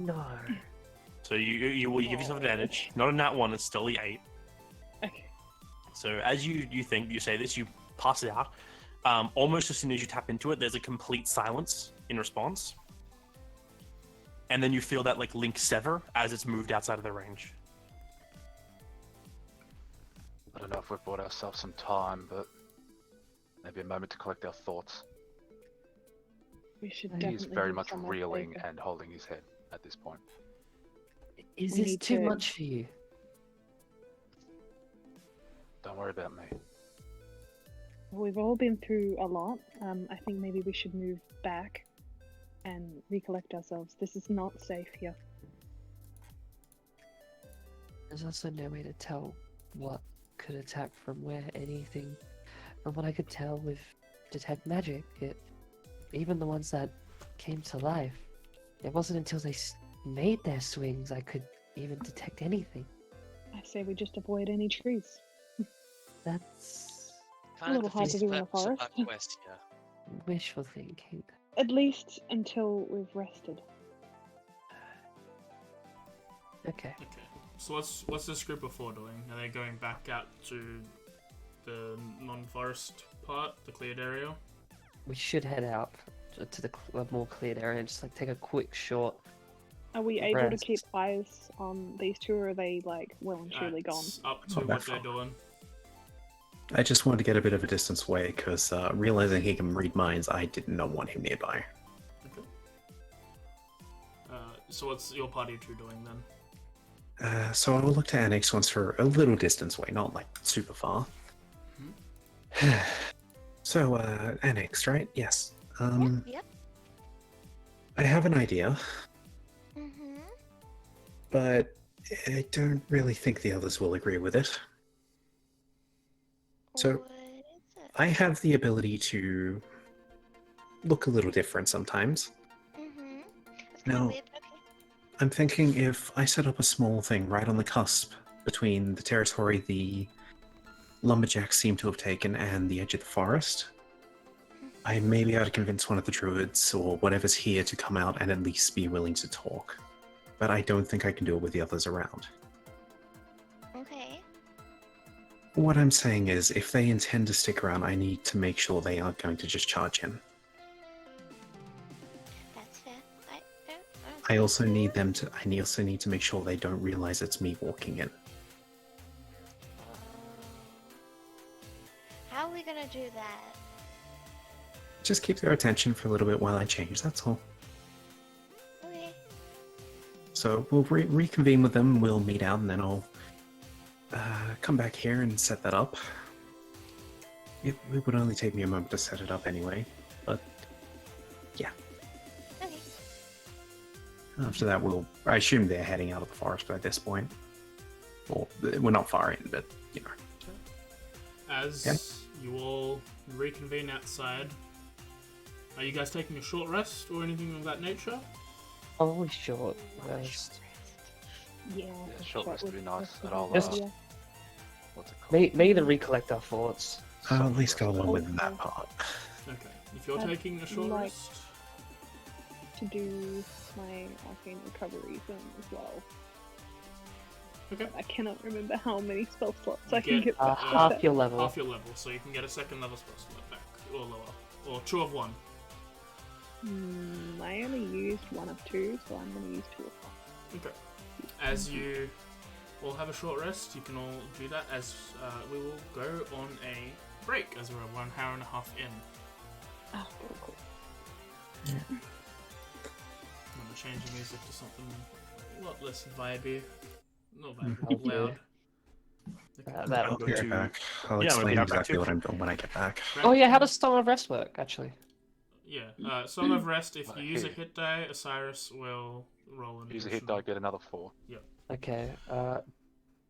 No. So you will give yourself advantage. Not a nat 1, it's still the 8. Okay. So as you think, you say this, you pass it out. Almost as soon as you tap into it, there's a complete silence in response. And then you feel that like link sever as it's moved outside of the range. I don't know if we've bought ourselves some time, but maybe a moment to collect our thoughts. We should He definitely is very do much somewhere reeling safer. and holding his head at this point. Is We this need too to- much for you? Don't worry about me. We've all been through a lot. I think maybe we should move back and recollect ourselves. This is not safe here. There's also no way to tell what could attack from where. Anything. From what I could tell with detect magic, even the ones that came to life, it wasn't until they made their swings I could even detect anything. I say we just avoid any trees. That's Kind of little hard to do in the purpose of our forest. quest here. wishful thinking. At least until we've rested. Okay. Okay. So what's this group of 4 doing? Are they going back out to the non-forest part, the cleared area? We should head out to the more cleared area and just like take a quick short. Are we able to Rest. keep eyes on these two, or are they like well and truly gone? It's up to Not what that they're far. doing. I just wanted to get a bit of a distance away because realizing he can read minds, I did not want him nearby. Okay. So what's your party 2 doing then? So I will look to annex once for a little distance away, not like super far. So annexed, right? Yes. Yep. I have an idea, Mm-hmm. but I don't really think the others will agree with it. So- What is it? I have the ability to look a little different sometimes. Mm-hmm. It's kind Now- of weird. Okay. I'm thinking if I set up a small thing right on the cusp between the territory the lumberjacks seem to have taken and the edge of the forest, I may be able to convince one of the druids or whatever's here to come out and at least be willing to talk. But I don't think I can do it with the others around. Okay. What I'm saying is, if they intend to stick around, I need to make sure they aren't going to just charge in. That's fair. I also need them to. I also need to make sure they don't realize it's me walking in. How are we gonna do that? Just keep their attention for a little bit while I change. That's all. Okay. So we'll reconvene with them. We'll meet out, and then I'll come back here and set that up. It would only take me a moment to set it up anyway, but yeah. Okay. After that, I assume they're heading out of the forest by this point. Well, we're not far in, but you know. As Yeah. you all reconvene outside, are you guys taking a short rest or anything of that nature? Probably short rest. Yeah. Yeah, short that rest would be nice, that's a and I'll, good Just- idea. What's it called? May the recollect our thoughts. I'll at least go Something along rest. with that part. Okay. If you're I'd taking a short like- rest, To do my arcane recovery thing as well. okay. I cannot remember how many spell slots You I can get, get back. with half that. Your level. Half your level, so you can get a second level spell slot back, or lower, or 2 of 1. I only used 1 of 2, so I'm going to use 2 of 1. Okay. As you all have a short rest, you can all do that as we will go on a break as we're 1 hour and a half in. Oh, cool. I'm gonna change the music to something a lot less vibey. Not Mhm. vibey, loud. That'll I'll go be right to- back. I'll Yeah, I'm gonna be explain right back exactly too. what I'm doing when I get back. Oh yeah, how does Song of Rest work, actually? Yeah, Song of Rest, if you Right use a here. hit die, Osiris will roll an Use a hit additional- die, get another 4. Okay,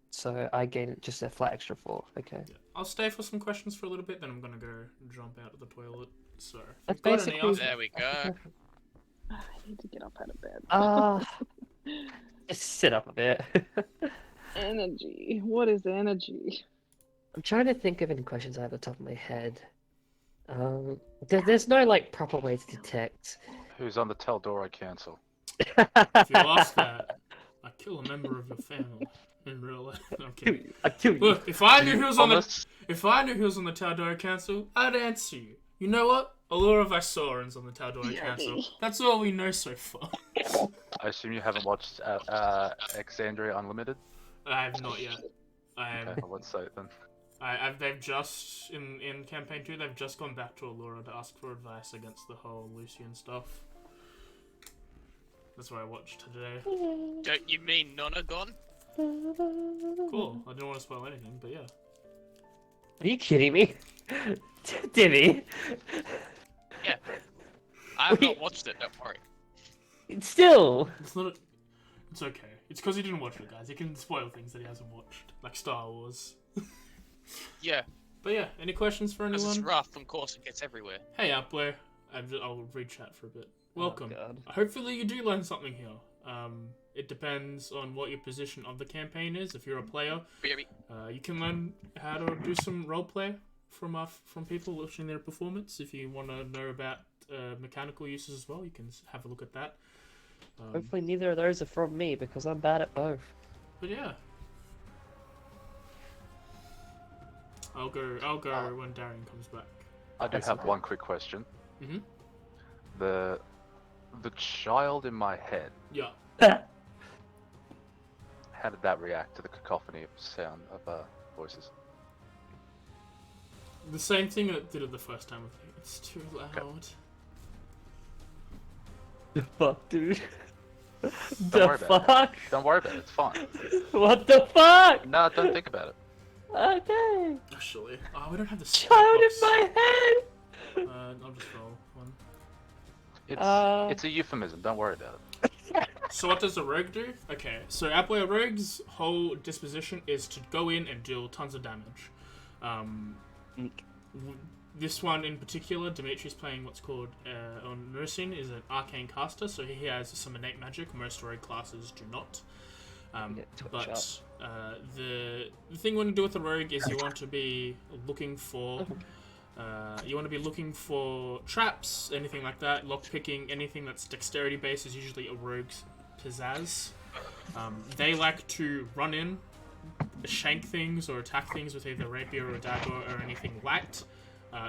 so I gain just a flat extra 4. Okay. Yeah. I'll stay for some questions for a little bit, then I'm gonna go jump out of the toilet. So, if That's you've got any basically- after- There we go. I need to get up out of bed. Just sit up a bit. Energy. What is energy? I'm trying to think of any questions I have at the top of my head. There's no like proper way to detect. Who's on the tell door I cancel? If you ask that, I kill a member of your family in real life. No, I'm kidding. I kill you. Look, if I knew he was on the Promise? Tal'Dorei Council, I'd answer you. You know what? Allura Visoran's on the Tal'Dorei Council. That's all we know so far. I assume you haven't watched Exandria Unlimited? I have not yet. Okay, well, let's say it then. They've just in campaign 2. They've just gone back to Allura to ask for advice against the whole Lucian stuff. That's what I watched today. Don't you mean Nonagon? Cool. I didn't want to spoil anything, but yeah. Are you kidding me? Did he? Yeah. I have Wait. not watched it, don't worry. Still. It's not. It's okay. It's because he didn't watch it, guys. He can spoil things that he hasn't watched, like Star Wars. Yeah, But yeah, any questions for because it's anyone? rough, of course it gets everywhere. Hey, Upler. I'll read chat for a bit. Welcome. Oh, God. Hopefully you do learn something here. It depends on what your position of the campaign is. If you're a player, Baby. you can learn how to do some roleplay from people watching their performance. If you want to know about mechanical uses as well, you can have a look at that. Hopefully neither of those are from me because I'm bad at both. But yeah, I'll go when Darian comes back. I do have one quick question. Mm-hmm. The child in my head, Yeah. how did that react to the cacophony of sound of voices? The same thing it did it the first time with me. It's too loud. The fuck, dude? Don't The worry about fuck? Don't worry about it, it's fine. What the fuck? No, don't think about it. Okay. Actually, we don't have the Child in box. my head. I'll just roll one. It's a euphemism, don't worry about it. So what does a rogue do? Okay, so Appler Rogue's whole disposition is to go in and deal tons of damage. This one in particular, Dimitri's playing what's called on Nursing, is an arcane caster, so he has some innate magic. Most rogue classes do not. But the thing you want to do with the rogue is you want to be looking for traps, anything like that, lockpicking, anything that's dexterity based is usually a rogue's pizzazz. They like to run in, shank things or attack things with either rapier or dagger or anything light.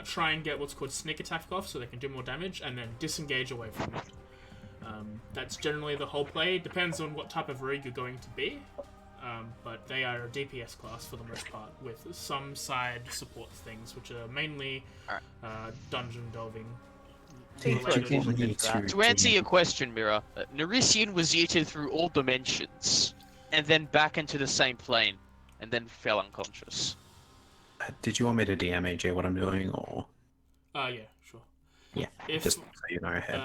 Try and get what's called sneak attack off so they can do more damage, and then disengage away from it. That's generally the whole play. Depends on what type of rogue you're going to be, but they are a DPS class for the most part, with some side support things, which are mainly dungeon delving. To answer your question, Mira, Nerisian was yeeted through all dimensions, and then back into the same plane, and then fell unconscious. Did you want me to DM AJ what I'm doing, or? Yeah, sure. Yeah, just so you know ahead.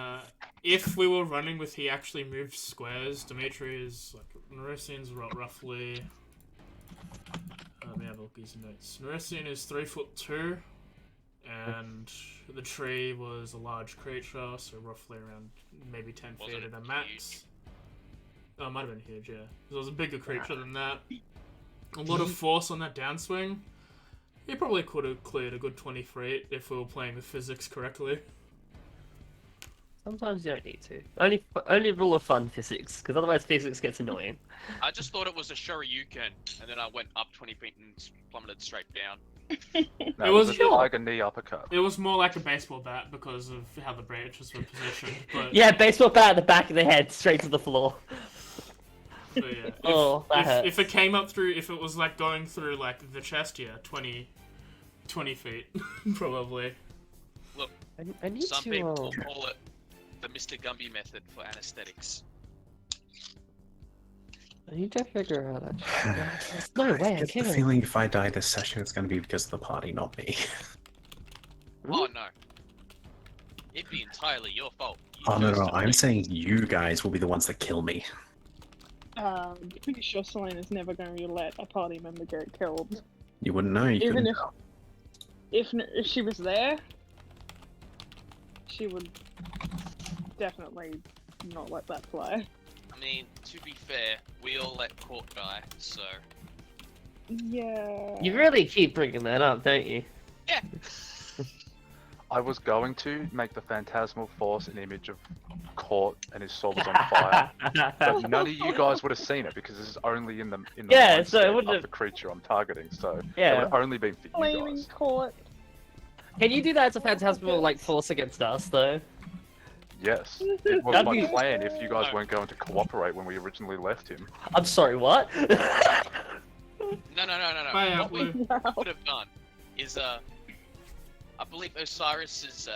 If we were running with he actually moved squares, Dimitri is like Nerisian's roughly. Let me have a look at his notes. Nerisian is 3'2", and the tree was a large creature, so roughly around maybe 10 feet at a max. Oh, it might have been huge, yeah. It was a bigger creature than that. A lot of force on that downswing. He probably could have cleared a good 20 feet if we were playing the physics correctly. Sometimes you don't need to. Only rule of fun physics, because otherwise physics gets annoying. I just thought it was a Shoryuken, and then I went up 20 feet and plummeted straight down. No, It was a tiger knee uppercut. It was more like a baseball bat because of how the branches were positioned. But Yeah, baseball bat at the back of the head, straight to the floor. But yeah, if it came up through, if it was like going through like the chest, yeah, 20 feet, probably. Look, I need some to. people call it the Mr. Gumby method for anesthetics. I need to figure out. There's no way I get the can. feeling if I die this session, it's going to be because of the party, not me. Oh no. It'd be entirely your fault. You Oh no, chose no, to I'm leave. saying you guys will be the ones that kill me. Pretty sure Selena's never going to let a party member get killed. You wouldn't know. You Even couldn't if she was there, she would definitely not let that fly. I mean, to be fair, we all let Court die, so... Yeah. You really keep bringing that up, don't you? Yeah! I was going to make the Phantasmal Force an image of Court and his sword was on fire, but none of you guys would have seen it because this is only in the Yeah, mindset so it wouldn't of have- the creature I'm targeting. So it Yeah. would have only been for you Flaming guys. court. Can you do that as a phantasmal like force against us though? Yes, it was That'd my be- plan if you guys weren't going to cooperate when we originally left him. I'm sorry, what? No. Bye, What we Outlaw. would have done is, I believe Osiris's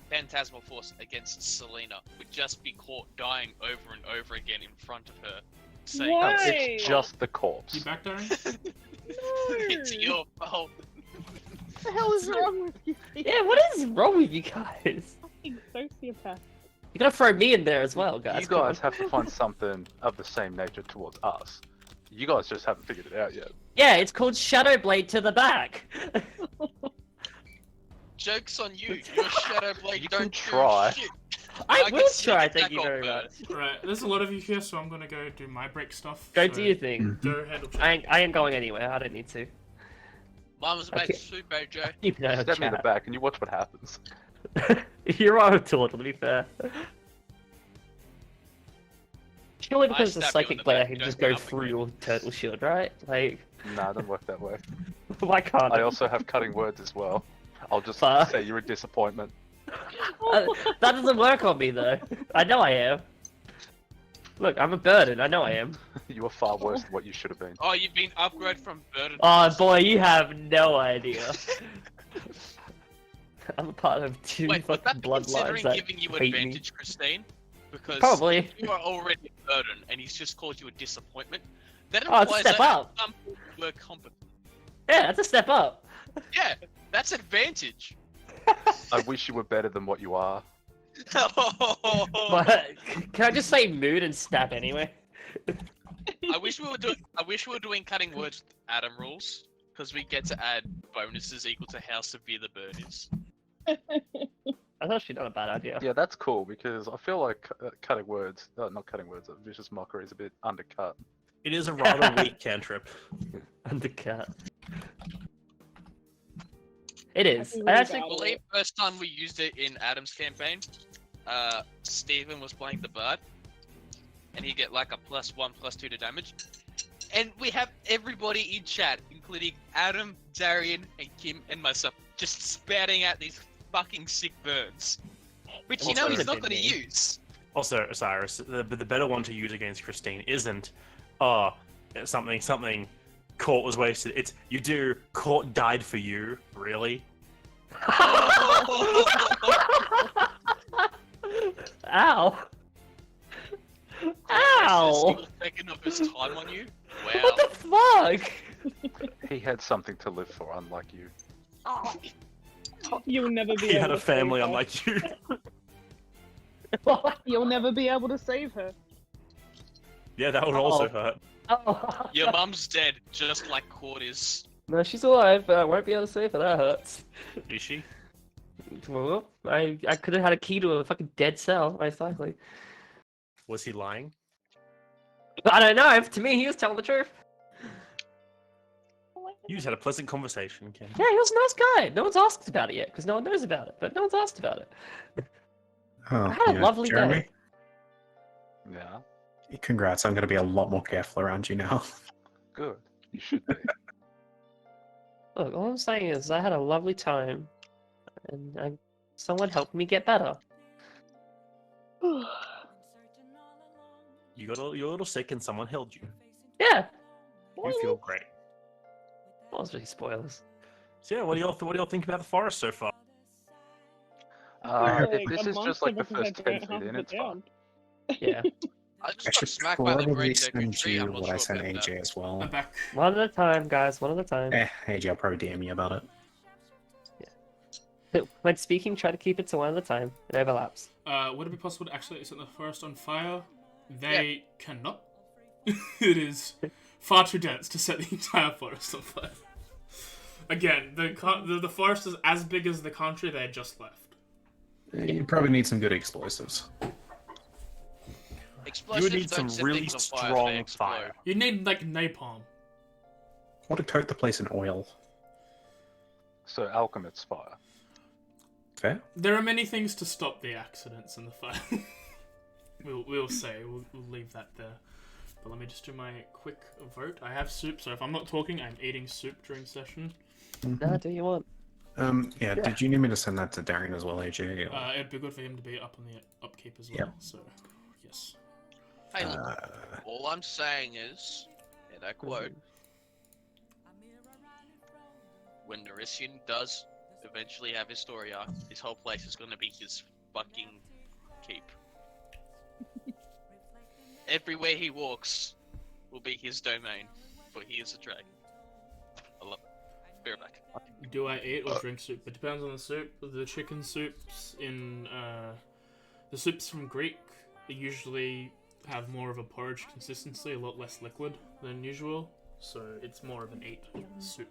Phantasmal Force against Selena would just be caught dying over and over again in front of her, saying, What? It's just the You corpse. back, Darren? "It's your fault." What the hell is wrong with you? Yeah, what is wrong with you guys? Fucking sociopath. You gotta throw me in there as well, guys. You come guys on. have to find something of the same nature towards us. You guys just haven't figured it out yet. Yeah, it's called Shadow Blade to the back. Joke's on you. Your Shadow Blade You don't can do try. shit. I can will sneak try, attack thank you on very birds. much. Right, there's a lot of you here, so I'm gonna go do my break stuff. Go so do your thing. Go ahead. I ain't going anywhere, I don't need to. Mama's about Okay. soup, Joe. Keep it out of Step me in the chat. back and you watch what happens. You're on a torture, to be fair. Surely because the stab you in psychic the blade, back, I can you just don't go get up through again. your turtle shield, right? Like, Nah, it doesn't work that way. why can't I also have cutting words as well. I'll just Fuck. say you're a disappointment. That doesn't work on me though. I know I am. Look, I'm a burden. I know I am. You are far worse than what you should have been. Oh, you've been upgraded from burden. Oh boy, you have no idea. I'm a part of two Wait, would fucking that be bloodlines considering that giving you hate me. advantage, Christine? Because Probably. you are already a burden, and he's just called you a disappointment. That Oh, it's a implies step that up. at some point you were competent. Yeah, that's a step up. Yeah, that's advantage. I wish you were better than what you are. But can I just say mood and snap anyway? I wish we were doing cutting words with Adam rules, because we get to add bonuses equal to how severe the burn is. That's actually not a bad idea. Yeah, that's cool because I feel like cutting words, not cutting words, vicious mockery is a bit undercut. It is a rather weak cantrip. Undercut. It is. Happy I with actually. that. I believe first time we used it in Adam's campaign, Steven was playing the Bard, and he get like a +1/+2 to damage. And we have everybody in chat, including Adam, Darian, and Kim, and myself, just spouting out these fucking sick burns. Which you know Also, he's not going to me. use. Also, Osiris, the better one to use against Christine isn't, something, Court was wasted. It's, you do, Court died for you, really? Ow! Ow! Single second of his time on you? Wow. What the fuck? He had something to live for, unlike you. You'll never be He able had a to save family her. unlike you. You'll never be able to save her. Yeah, that would also hurt. Oh. Your mum's dead, just like Court is. No, she's alive, but I won't be able to save her. That hurts. Is she? Well, I could have had a key to a fucking dead cell, most likely. Was he lying? I don't know. To me, he was telling the truth. You just had a pleasant conversation, Ken. Yeah, he was a nice guy. No one's asked about it yet because no one knows about it. But no one's asked about it. Oh, I had a lovely Jeremy, day. Yeah, congrats. I'm going to be a lot more careful around you now. good. You should be. Look, all I'm saying is I had a lovely time, and someone helped me get better. You're a little sick and someone held you. Yeah. You feel great. Well, it's really spoilers. So yeah, what do y'all think about the forest so far? If this is just like the first 10 feet in, it's fine. Yeah. I I just got should smacked by the probably great send tree. you I'm not what I sure sent about AJ that. as well. I'm back. One at a time, guys. One at a time. AJ, I'll probably DM you about it. When speaking, try to keep it to one at a time. It overlaps. Would it be possible to actually set the forest on fire? They cannot. It is far too dense to set the entire forest on fire. Again, the forest is as big as the country they had just left. You probably need some good explosives. Explosives You would need don't some set really things on fire, they strong explode. fire. You need like napalm. I want to coat the place in oil. So alchemist's fire. Fair. There are many things to stop the accidents in the fire. we'll say. We'll leave that there. But let me just do my quick vote. I have soup, so if I'm not talking, I'm eating soup during session. No, do you want? Yeah, did you need me to send that to Darian as well, AJ? Or... It'd be good for him to be up on the upkeep as well. Yep. So, yes. Hey, look, all I'm saying is, and I quote, when Nerisian does eventually have his story arc, this whole place is going to be his fucking keep. Everywhere he walks will be his domain, for he is a dragon. I love it. Be right back. Do I eat or drink soup? It depends on the soup. The chicken soups in the soups from Greek usually have more of a porridge consistency, a lot less liquid than usual. So it's more of an eat soup.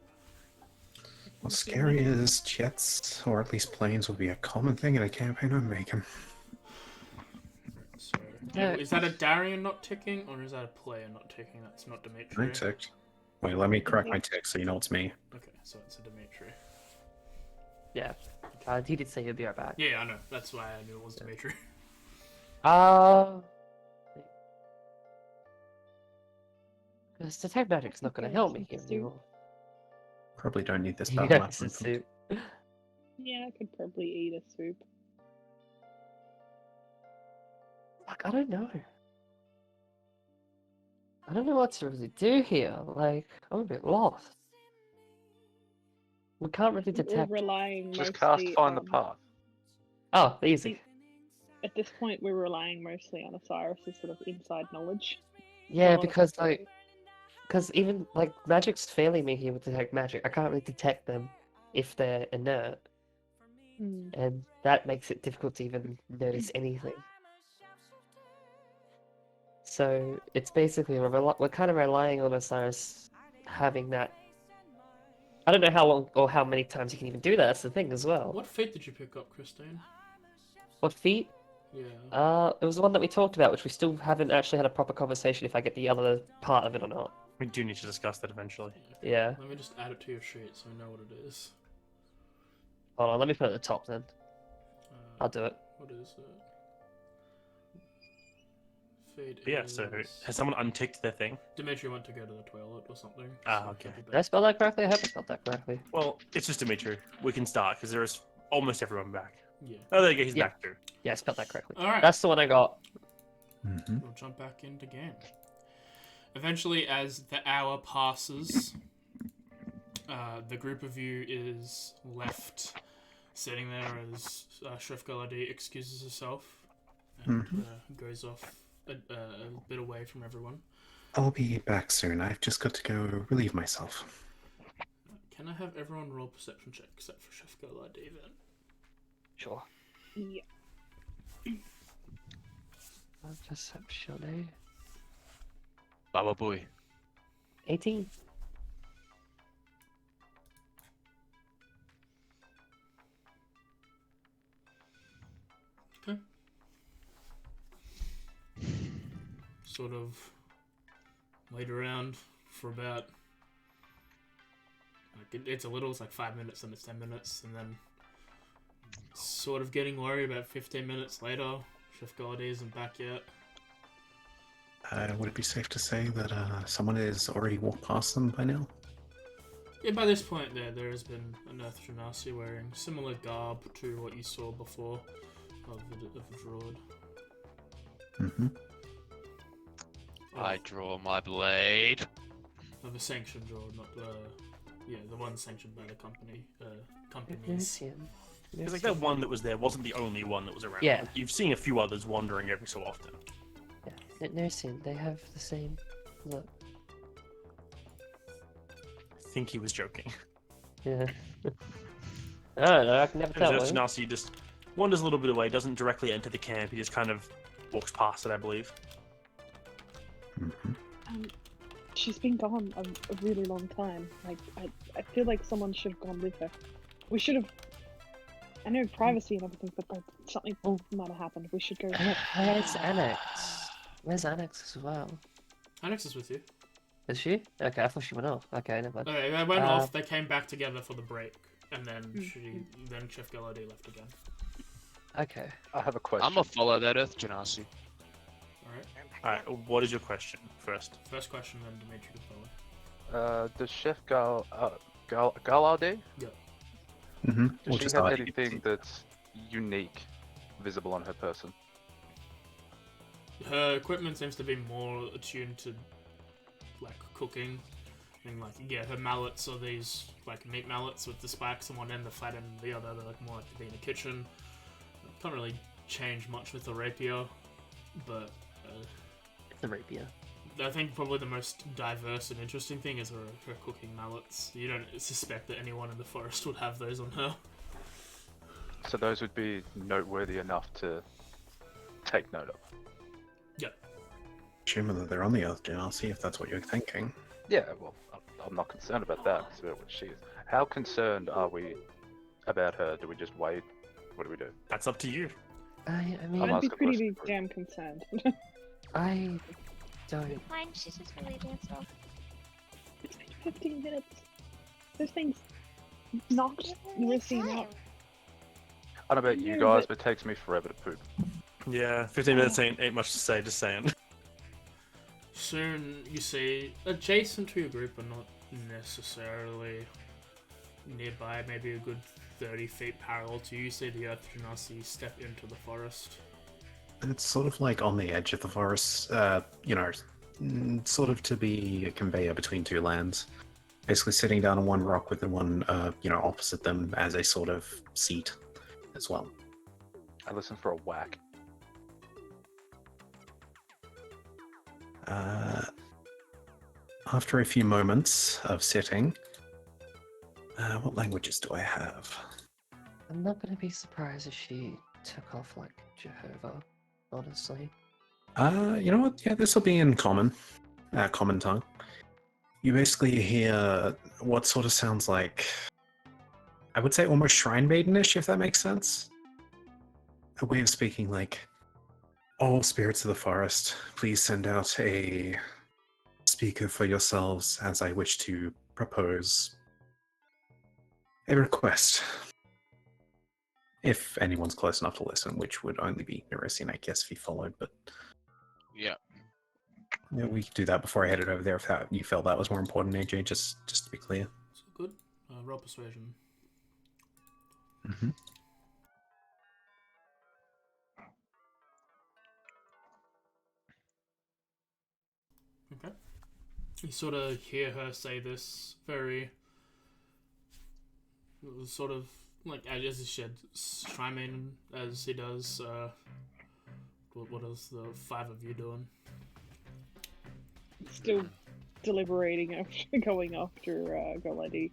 What's scary is jets, or at least planes, will be a common thing in a campaign I'm making. So, is that a Darian not ticking, or is that a player not ticking? That's not Dimitri. I ticked. Wait, let me correct my tick so you know it's me. Okay, so it's a Dimitri. Yeah. He did say he'd be right back. Yeah, I know. That's why I knew it was Dimitri. Because detect magic's not going to help me here anymore. Probably don't need this battle map. Yes, it's soup. Yeah, I could probably eat a soup. Fuck, I don't know. I don't know what to really do here. Like, I'm a bit lost. We can't really We're detect. relying Just mostly cast Find the on- Path. Oh, easy. At this point, we're relying mostly on Osiris's sort of inside knowledge. Yeah, Well, because like, because even like magic's failing me here with detect magic. I can't really detect them if they're inert, and that makes it difficult to even notice anything. So it's basically we're kind of relying on Osiris having that. I don't know how long or how many times you can even do that. That's the thing as well. What feat did you pick up, Christine? What feat? Yeah. It was the one that we talked about, which we still haven't actually had a proper conversation if I get the other part of it or not. We do need to discuss that eventually. Yeah. Let me just add it to your sheet so I know what it is. Hold on, let me put it at the top then. I'll do it. What is it? Fate But yeah, so is... has someone unticked their thing? Dimitri went to go to the toilet or something. Ah, so okay. he'll be Did I back. spell that correctly? I hope I spelled that correctly. Well, it's just Dimitri. We can start because there is almost everyone back. Yeah. Oh, there you go. He's Yeah. back too. Yeah, I spelled that correctly. Alright. That's the one I got. We'll jump back into game. Eventually, as the hour passes, the group of you is left sitting there as Chef Galadi excuses herself and goes off a bit away from everyone. I'll be back soon. I've just got to go relieve myself. Can I have everyone roll perception check except for Chef Galadi then? Sure. Yeah. Perception, eh? Baba boy. 18. Okay. Sort of wait around for about it's a little, it's like 5 minutes and it's 10 minutes, and then sort of getting worried about 15 minutes later. Chef Galadi isn't back yet. Would it be safe to say that someone has already walked past them by now? Yeah, by this point there has been an Earth Genasi wearing similar garb to what you saw before of the Druid. I draw my blade. Of a sanctioned Druid, not the one sanctioned by the company. Companies. Because like that one that was there wasn't the only one that was around. Yeah. You've seen a few others wandering every so often. Yeah, Nursing, they have the same look. I think he was joking. Yeah. I don't know, I can never tell. Earth Genasi just wanders a little bit away, doesn't directly enter the camp, he just kind of walks past it, I believe. She's been gone a really long time. Like, I feel like someone should have gone with her. We should have. I know privacy and everything, but like something might have happened. We should go. Where's Annex? Where's Annex as well? Annex is with you. Is she? Okay, I thought she went off. Okay, never mind. Okay, they went off. They came back together for the break. And then then Chef Galadi left again. Okay. I have a question. I'm gonna follow that Earth Genasi. Alright. Alright, what is your question first? First question, then Dimitri can follow. Does Chef Galardi? Mm-hmm. Does she have anything that's unique visible on her person? Her equipment seems to be more attuned to, like, cooking. And, like, yeah, her mallets are these, like, meat mallets with the spikes on one end, the flat end on the other. They're, like, more like to be in a kitchen. Can't really change much with the rapier, but The rapier. I think probably the most diverse and interesting thing is her cooking mallets. You don't suspect that anyone in the forest would have those on her. So those would be noteworthy enough to take note of. Yep. Assuming that they're on the Earth Genasi, if that's what you're thinking. Yeah, well, I'm not concerned about that. It's about what she is. How concerned are we about her? Do we just wait? What do we do? That's up to you. I I'm mean, I'd be asking pretty questions. damn concerned. I don't. Fine, she's just relieving herself. It's been 15 minutes. Those things knocked Racine up. I don't know about you guys, but it takes me forever to poop. Yeah, 15 minutes ain't much to say, just saying. Soon you see, adjacent to your group, but not necessarily nearby, maybe a good 30 feet parallel to you, see the Earth Genasi step into the forest. It's sort of like on the edge of the forest, sort of to be a conveyor between two lands. Basically sitting down on one rock with the one, opposite them as a sort of seat as well. I listen for a whack. After a few moments of sitting, what languages do I have? I'm not gonna be surprised if she took off like Jehovah, honestly. You know what? Yeah, this will be in common tongue. You basically hear what sort of sounds like, I would say almost shrine maidenish, if that makes sense. A way of speaking like, all spirits of the forest, please send out a speaker for yourselves as I wish to propose a request. If anyone's close enough to listen, which would only be Nerisian, I guess, if he followed, but Yeah. yeah, we could do that before I headed over there if you felt that was more important, AJ, just to be clear. So good. Roll persuasion. Mm-hmm. Okay. You sort of hear her say this very, sort of, like, as he said, Strymon, as he does. What is the five of you doing? Still deliberating after going after Galadi.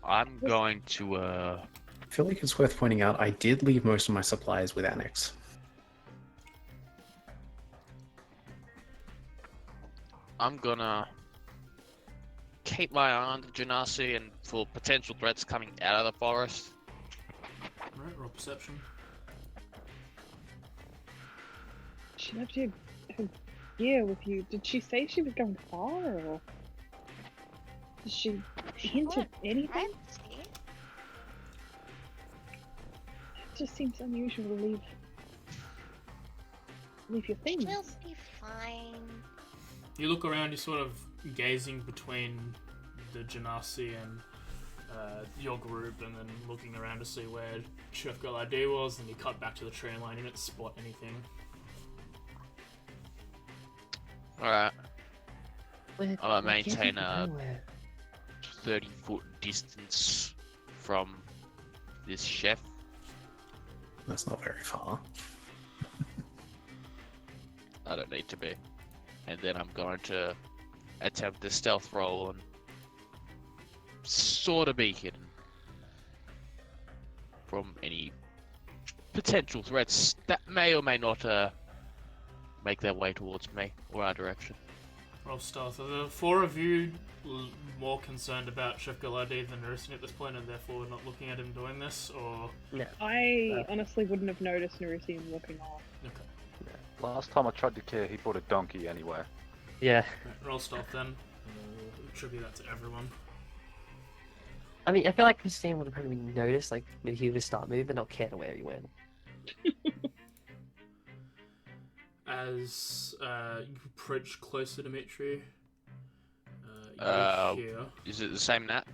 I'm going to I feel like it's worth pointing out I did leave most of my supplies with Annex. I'm gonna keep my eye on the Genasi and for potential threats coming out of the forest. Alright, roll perception. She left her gear with you. Did she say she was going far, or did she hint at anything? Right? See? It just seems unusual to leave your things. She'll be fine. You look around, you're sort of gazing between the Genasi and your group, and then looking around to see where Chef Galadi was, and you cut back to the train line. You didn't spot anything. Alright, We're I'll getting maintain a nowhere. 30-foot distance from this chef. That's not very far. I don't need to be. And then I'm going to attempt the stealth roll and sort of be hidden from any potential threats that may or may not make their way towards me or our direction. Roll stealth. Are the four of you more concerned about Chef Galadi than Nerisian at this point, and therefore not looking at him doing this, or...? No. I honestly wouldn't have noticed Nerisian walking off. Okay. Last time I tried to care, he bought a donkey anyway. Yeah. Right, roll stealth then. We'll attribute that to everyone. I mean, I feel like Christine would have probably noticed, like, if he would start moving, not care where he went. As you approach closer to Mitri, Uh, you hear... Is it the same map?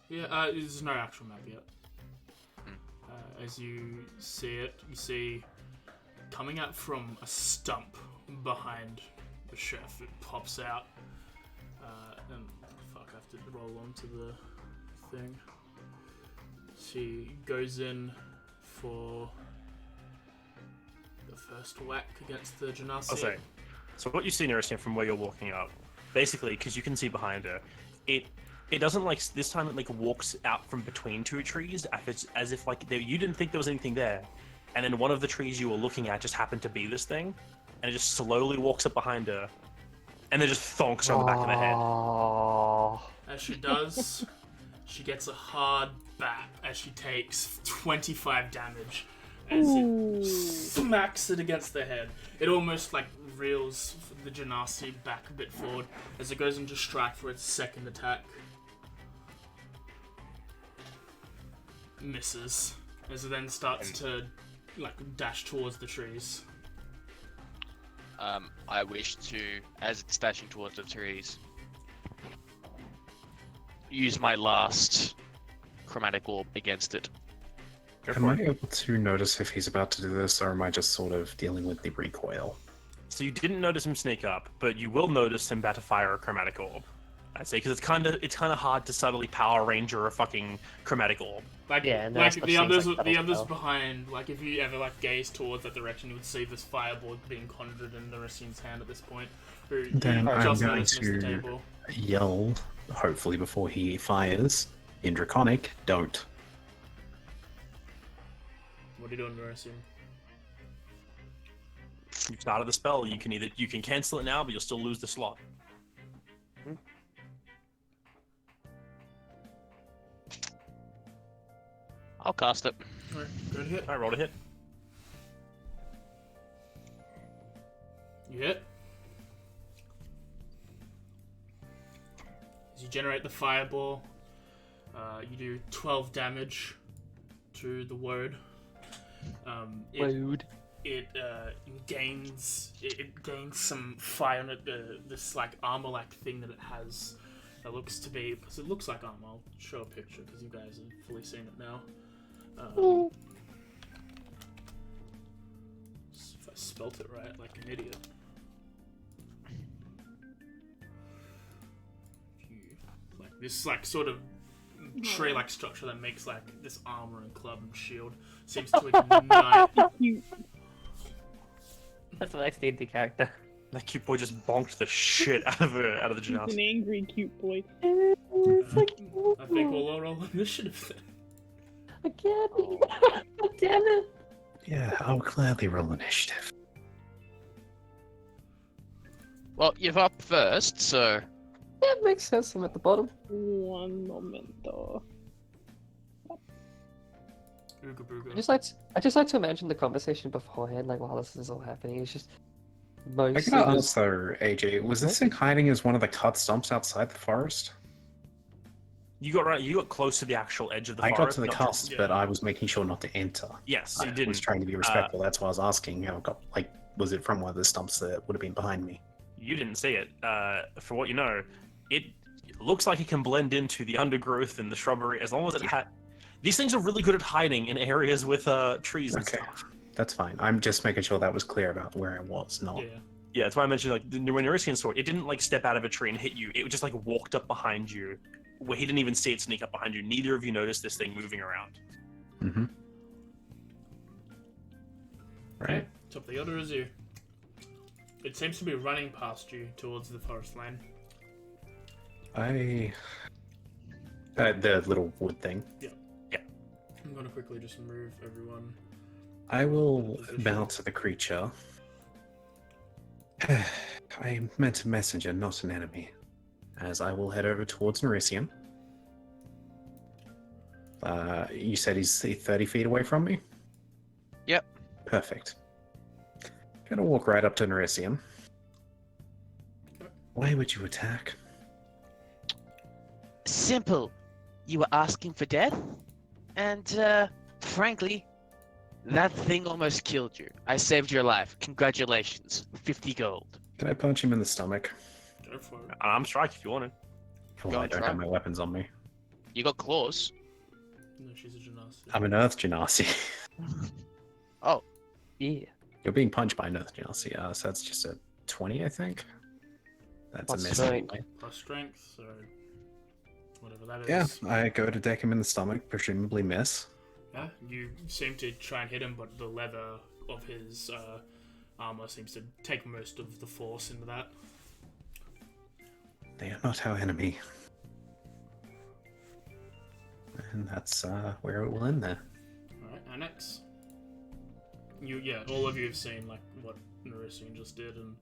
Yeah, there's no actual map yet. As you see it, you see coming out from a stump behind the chef. It pops out, and fuck, I have to roll onto the thing. She goes in for the first whack against the Genasi. I'll say. So what you see, Neryssia, from where you're walking up, basically, because you can see behind her, it doesn't like this time. It like walks out from between two trees, as if like you didn't think there was anything there, and then one of the trees you were looking at just happened to be this thing, and it just slowly walks up behind her, and then just thonks her on the back of the head. Oh. As she does, she gets a hard bat as she takes 25 damage as it smacks it against the head. It almost like reels the Genasi back a bit forward as it goes into strike for its second attack. Misses as it then starts to like dash towards the trees. I wish to, as it's dashing towards the trees, use my last chromatic orb against it. Am I able to notice if he's about to do this, or am I just sort of dealing with the recoil? So you didn't notice him sneak up, but you will notice him about to fire a chromatic orb. I'd say because it's kind of hard to subtly Power Ranger a fucking chromatic orb. Like, Yeah, no, like that the seems others, like the others Battlespell. behind. Like if you ever like gaze towards that direction, you would see this fireboard being conjured in the Racine's hand at this point. Who Then I'm just going noticed missed the to table. yell, hopefully before he fires, in Draconic, don't. What are you doing, Racine? You started the spell. You can cancel it now, but you'll still lose the slot. I'll cast it. Alright, good hit. I rolled a hit. You hit. As you generate the fireball, you do 12 damage to the word. It gains some fire on it. This like armor-like thing that it has that looks to be, because it looks like armor. I'll show a picture because you guys have fully seen it now. If I spelt it right, like an idiot. Like this, like sort of tree-like structure that makes like this armor and club and shield seems to ignite. Cute. That's a nice D&D character. That cute boy just bonked the shit out of the He's Genasi. an angry, cute boy. I think we'll roll initiative then. I can't. God damn it. Yeah, I'll gladly roll initiative. Well, you're up first, so Yeah, it makes sense. I'm at the bottom. One momento. Ooga booga. I just like to imagine the conversation beforehand, like while this is all happening. It's just I mostly. gotta ask though, AJ, was this thing hiding as one of the cut stumps outside the forest? You got close to the actual edge of the I forest. got to the not cusp, yeah. but I was making sure not to enter. Yes, I you didn't. was trying to be respectful. That's why I was asking. How got like, was it from one of the stumps that would have been behind me? You didn't see it. For what you know, it looks like it can blend into the undergrowth and the shrubbery as long as it had. These things are really good at hiding in areas with trees and Okay. stuff. That's fine. I'm just making sure that was clear about where I was. Not. Yeah. Yeah, that's why I mentioned like when Neryssia saw it, it didn't like step out of a tree and hit you. It just like walked up behind you, where he didn't even see it sneak up behind you. Neither of you noticed this thing moving around. Mm-hmm. Right. Top of the order is you. It seems to be running past you towards the forest lane. The little wood thing. I'm gonna quickly just move everyone. I will bow to the creature. I meant a messenger, not an enemy. As I will head over towards Neryssia. You said he's 30 feet away from me? Yep. Perfect. Gonna walk right up to Neryssia. Why would you attack? simple. you were asking for death, and frankly, that thing almost killed you. I saved your life. Congratulations. 50 gold. Can I punch him in the stomach? Go for it. I'm strike if you want it. Well, Go I and don't try. have my weapons on me. You got claws. No, she's a genasi. I'm an Earth Genasi. Oh, Yeah. You're being punched by an Earth Genasi, so that's just a 20, I think. That's Plus a miss strength. anyway. Plus strength, so whatever that Yeah, is. I go to deck him in the stomach, presumably miss. Yeah, you seem to try and hit him, but the leather of his armor seems to take most of the force into that. They are not our enemy. And that's where it will end there. Alright, Annex. All of you have seen like what Narisian just did, and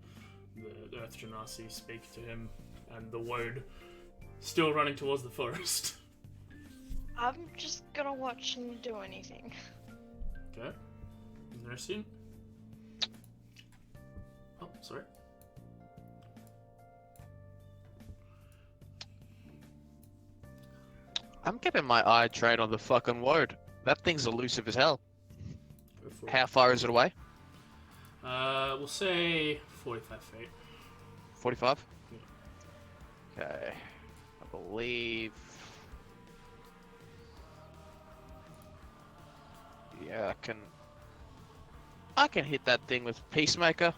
the Earth Genasi speak to him, and the Woad still running towards the forest. I'm just gonna watch and do anything. Okay. Narisian? Oh, sorry. I'm keeping my eye trained on the fucking Woad. That thing's elusive as hell. Go for it. How far is it away? We'll say 45 feet. 45? Okay. I believe... Yeah, I can hit that thing with Peacemaker.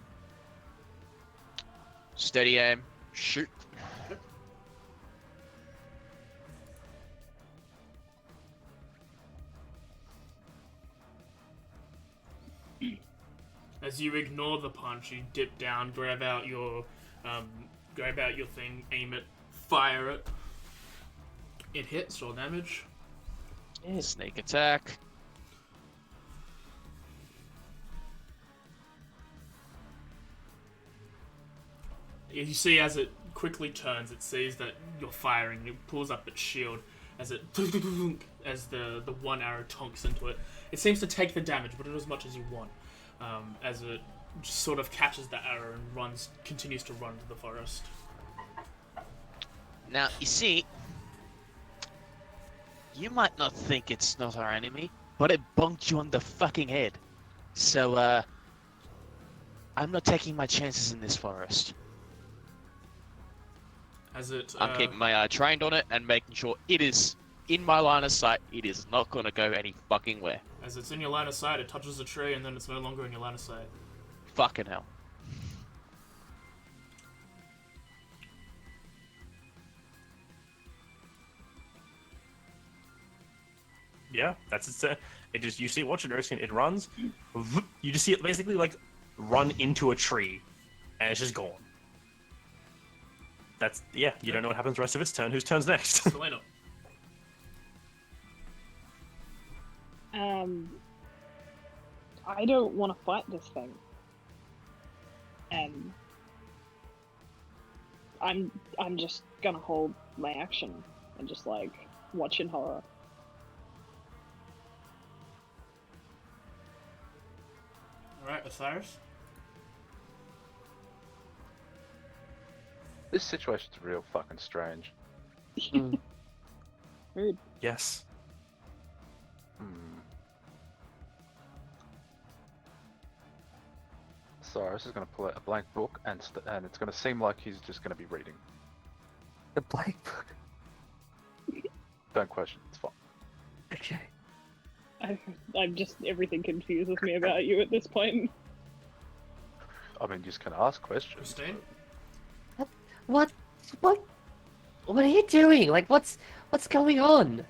Steady aim. Shoot. As you ignore the punch, you dip down, grab out your thing, aim it, fire it. It hits, roll damage. Sneak attack. You see as it quickly turns, it sees that you're firing. It pulls up its shield as it as the one arrow tonks into it. It seems to take the damage, but not as much as you want. As it just sort of catches the arrow and continues to run to the forest. Now, you see, you might not think it's not our enemy, but it bonked you on the fucking head. So, I'm not taking my chances in this forest. As it, I'm keeping my eye trained on it and making sure it is in my line of sight. It is not going to go any fucking where. As it's in your line of sight, it touches a tree, and then it's no longer in your line of sight. Fucking hell. Yeah, that's it. It just you see, watch it, Erskine. It runs. You just see it basically like run into a tree, and it's just gone. That's yeah. You don't know what happens the rest of its turn. Whose turn's next? Selena. I don't want to fight this thing. And I'm just gonna hold my action and just like watch in horror. Alright, Osiris. This situation's real fucking strange. Rude. Yes. Cyrus is going to pull out a blank book, and it's going to seem like he's just going to be reading. The black book. Don't question, it's fine. Okay. I'm just everything confuses me about you at this point. I mean, you just can ask questions. Christine? What are you doing? Like, what's going on?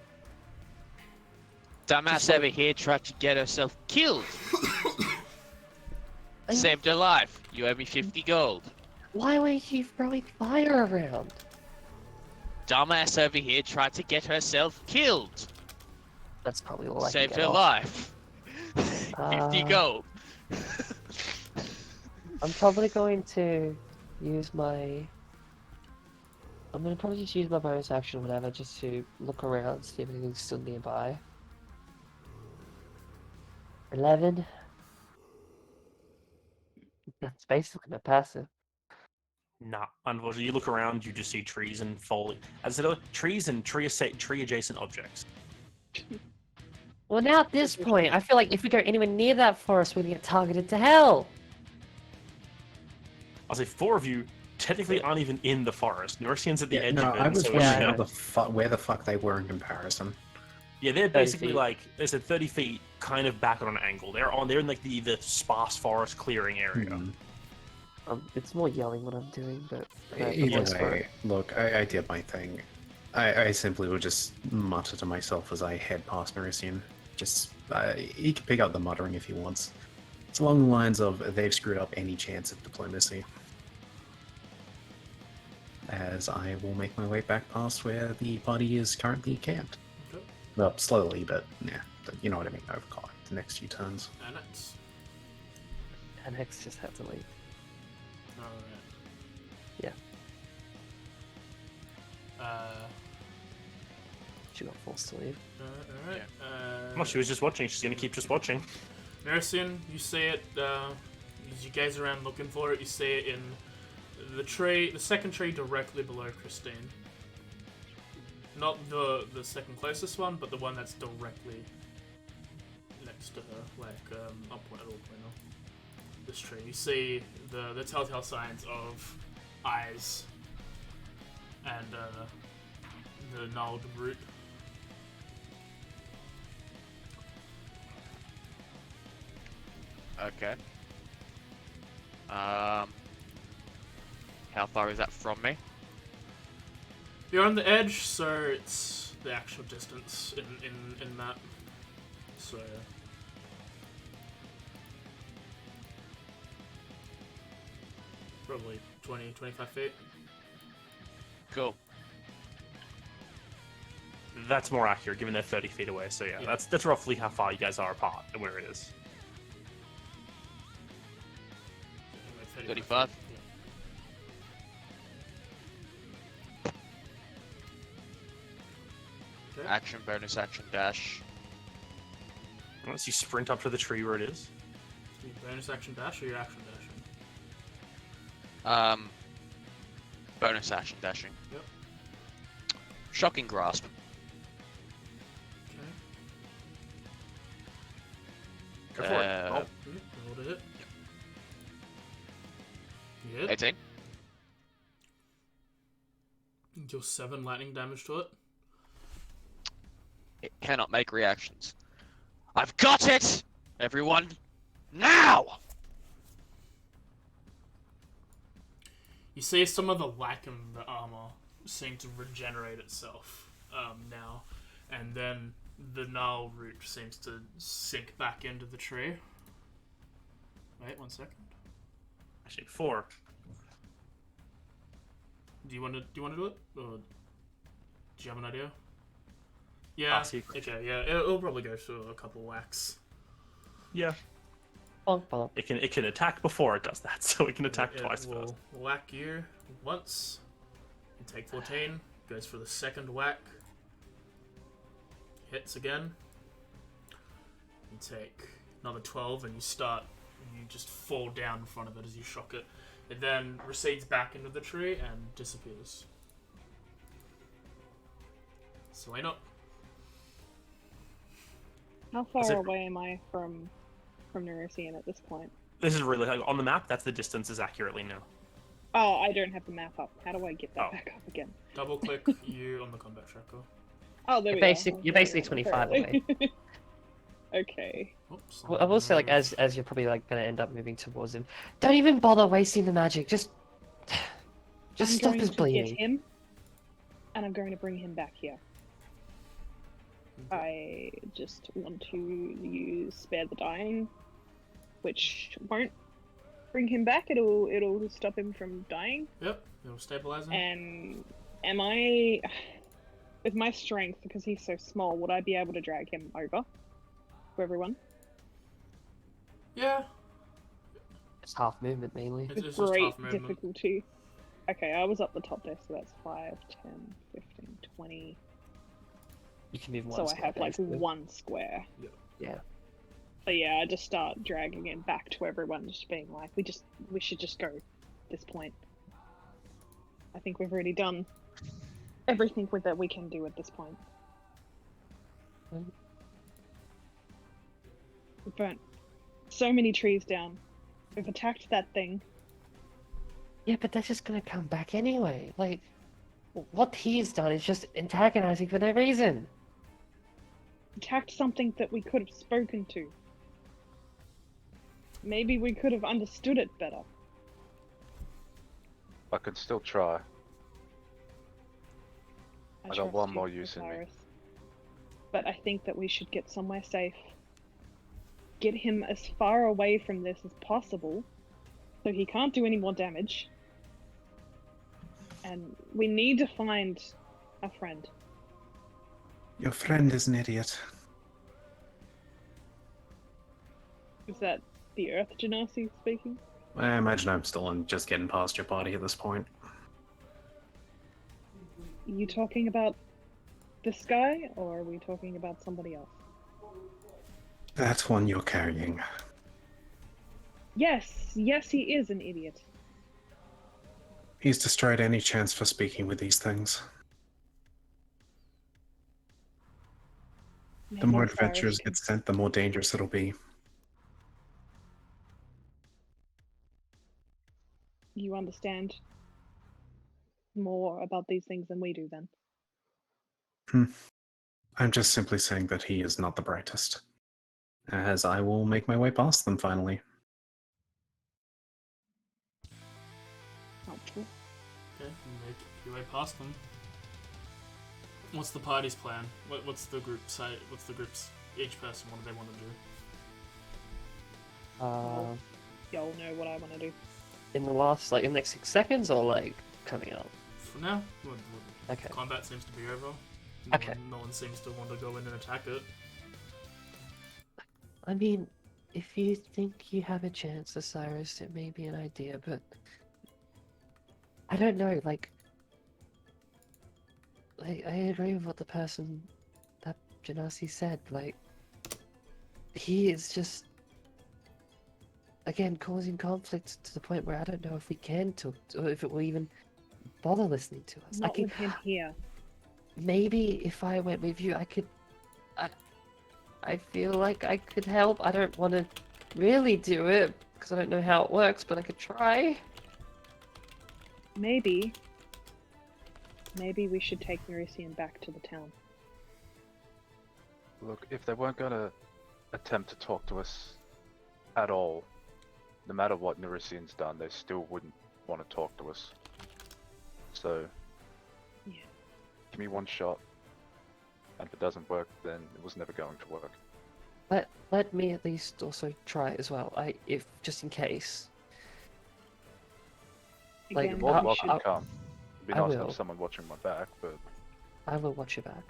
Dumbass over here tried to get herself killed. Saved her life. You owe me 50 gold. Why were you throwing fire around? Dumbass over here tried to get herself killed. That's probably all I Saved can her get off. life. 50 gold. I'm probably going to use my... I'm going to probably just use my bonus action or whatever just to look around, see if anything's still nearby. 11. That's basically my passive. Nah, unfortunately, you look around, you just see trees and foliage. As I said, trees and tree-adjacent objects. Well, now at this point, I feel like if we go anywhere near that forest, we're gonna get targeted to hell. I'll say 4 of you technically aren't even in the forest. Neurosian's at the edge no, of it. I was so wondering it's- how where the fuck they were in comparison. Yeah, they're 30 basically feet. like, they said 30 feet, kind of back on an angle. They're in like the sparse forest clearing area. Hmm. It's more yelling what I'm doing, but Either way, look, I did my thing. I simply would just mutter to myself as I head past Nerisian. Just, he can pick up the muttering if he wants. It's along the lines of, they've screwed up any chance of diplomacy. As I will make my way back past where the party is currently camped. Okay. Well, slowly, but yeah, you know what I mean, over the next few turns. Annex. Annex just had to leave. Alright. Yeah. Uh, She got forced to leave. alright. Well, she was just watching. She's gonna keep just watching. Nerisian, you see it, as you gaze around looking for it, you see it in the tree, the second tree directly below Christine. Not the second closest one, but the one that's directly next to her, like, upward or pointer. This tree. You see the telltale signs of eyes and, the gnarled root. Okay. How far is that from me? You're on the edge, so it's the actual distance in that. So probably 20, 25 feet. Cool. That's more accurate, given they're 30 feet away. So yeah, that's roughly how far you guys are apart and where it is. Anyway, 35. feet, yeah. Okay. Action, bonus action, dash. Once you sprint up to the tree where it is. Your bonus action dash or your action dashing? Bonus action, dashing. Yep. Shocking grasp. Okay. Go for it. Oh, Roll to hit. You hit. 18. Deal 7 lightning damage to it. It cannot make reactions. I've got it! Everyone, now! You see some of the lack in the armor seem to regenerate itself now, and then the gnarl root seems to sink back into the tree. Wait 1 second. actually, 4. Do you want to do it, or do you have an idea? Yeah. I'll see. Okay. Yeah. It'll probably go through a couple whacks. Yeah. Bonk, bonk. It can attack before it does that, so it can attack twice It will first. whack you once. You take 14. Goes for the second whack. Hits again. You take another 12, and you just fall down in front of it as you shock it. It then recedes back into the tree and disappears. Swing up. How far Is it- away am I from Nerisian at this point? This is really, like, on the map, that's the distance as accurately now. Oh, I don't have the map up. How do I get that Oh. back up again? Double click you on the combat tracker. Oh, there You're we basic- go. you're basically 25 away. Okay. Oops. Well, I will say, like, as you're probably like gonna end up moving towards him, don't even bother wasting the magic. Just I'm stop going his to bleeding. get him, and I'm going to bring him back here. I just want to use Spare the Dying, which won't bring him back. It'll stop him from dying. Yep. It'll stabilize him. And am I, with my strength, because he's so small, would I be able to drag him over for everyone? Yeah. It's half movement mainly. It's With just great half movement. difficulty. Okay, I was up the top there, so that's 5, 10, 15, 20. You can move one. So I square, have like basically. 1 square. Yeah. So yeah, I just start dragging him back to everyone, just being like, we should just go at this point. I think we've already done everything with that we can do at this point. We've burnt so many trees down. We've attacked that thing. Yeah, but that's just gonna come back anyway. Like, what he's done is just antagonizing for no reason. Attacked something that we could have spoken to. Maybe we could have understood it better. I can still try. I got trust one you, more use in me. Osiris. But I think that we should get somewhere safe. Get him as far away from this as possible, so he can't do any more damage. And we need to find a friend. Your friend is an idiot. Is that the Earth Genasi speaking? I imagine I'm still just getting past your party at this point. Are you talking about this guy, or are we talking about somebody else? That one you're carrying. Yes, he is an idiot. He's destroyed any chance for speaking with these things. The more Maybe adventurers Osiris get sent, the more dangerous it'll be. you understand more about these things than we do, then. I'm just simply saying that he is not the brightest. As I will make my way past them finally. Helpful. Okay, you make your way past them. What's the party's plan? What's the group say? What's the group's each person? What do they want to do? Y'all know what I want to do. In the last, like, in the next 6 seconds, or like coming up? For now, Okay. combat seems to be over. Okay. No one seems to want to go in and attack it. I mean, if you think you have a chance, Osiris, it may be an idea, but I don't know. Like, I agree with what the person that Genasi said. Like, he is just again causing conflict to the point where I don't know if we can talk, or if it will even bother listening to us. Not with him here. Maybe if I went with you, I could. I feel like I could help. I don't want to really do it because I don't know how it works, but I could try. Maybe we should take Merisian back to the town. Look, if they weren't going to attempt to talk to us at all, no matter what Nerisian's done, they still wouldn't want to talk to us. So, Yeah. give me one shot, and if it doesn't work, then it was never going to work. Let me at least also try as well. If just in case. Like, Again, You're more than we welcome should- to come. It'd be I nice to will. have someone watching my back, but I will watch your back.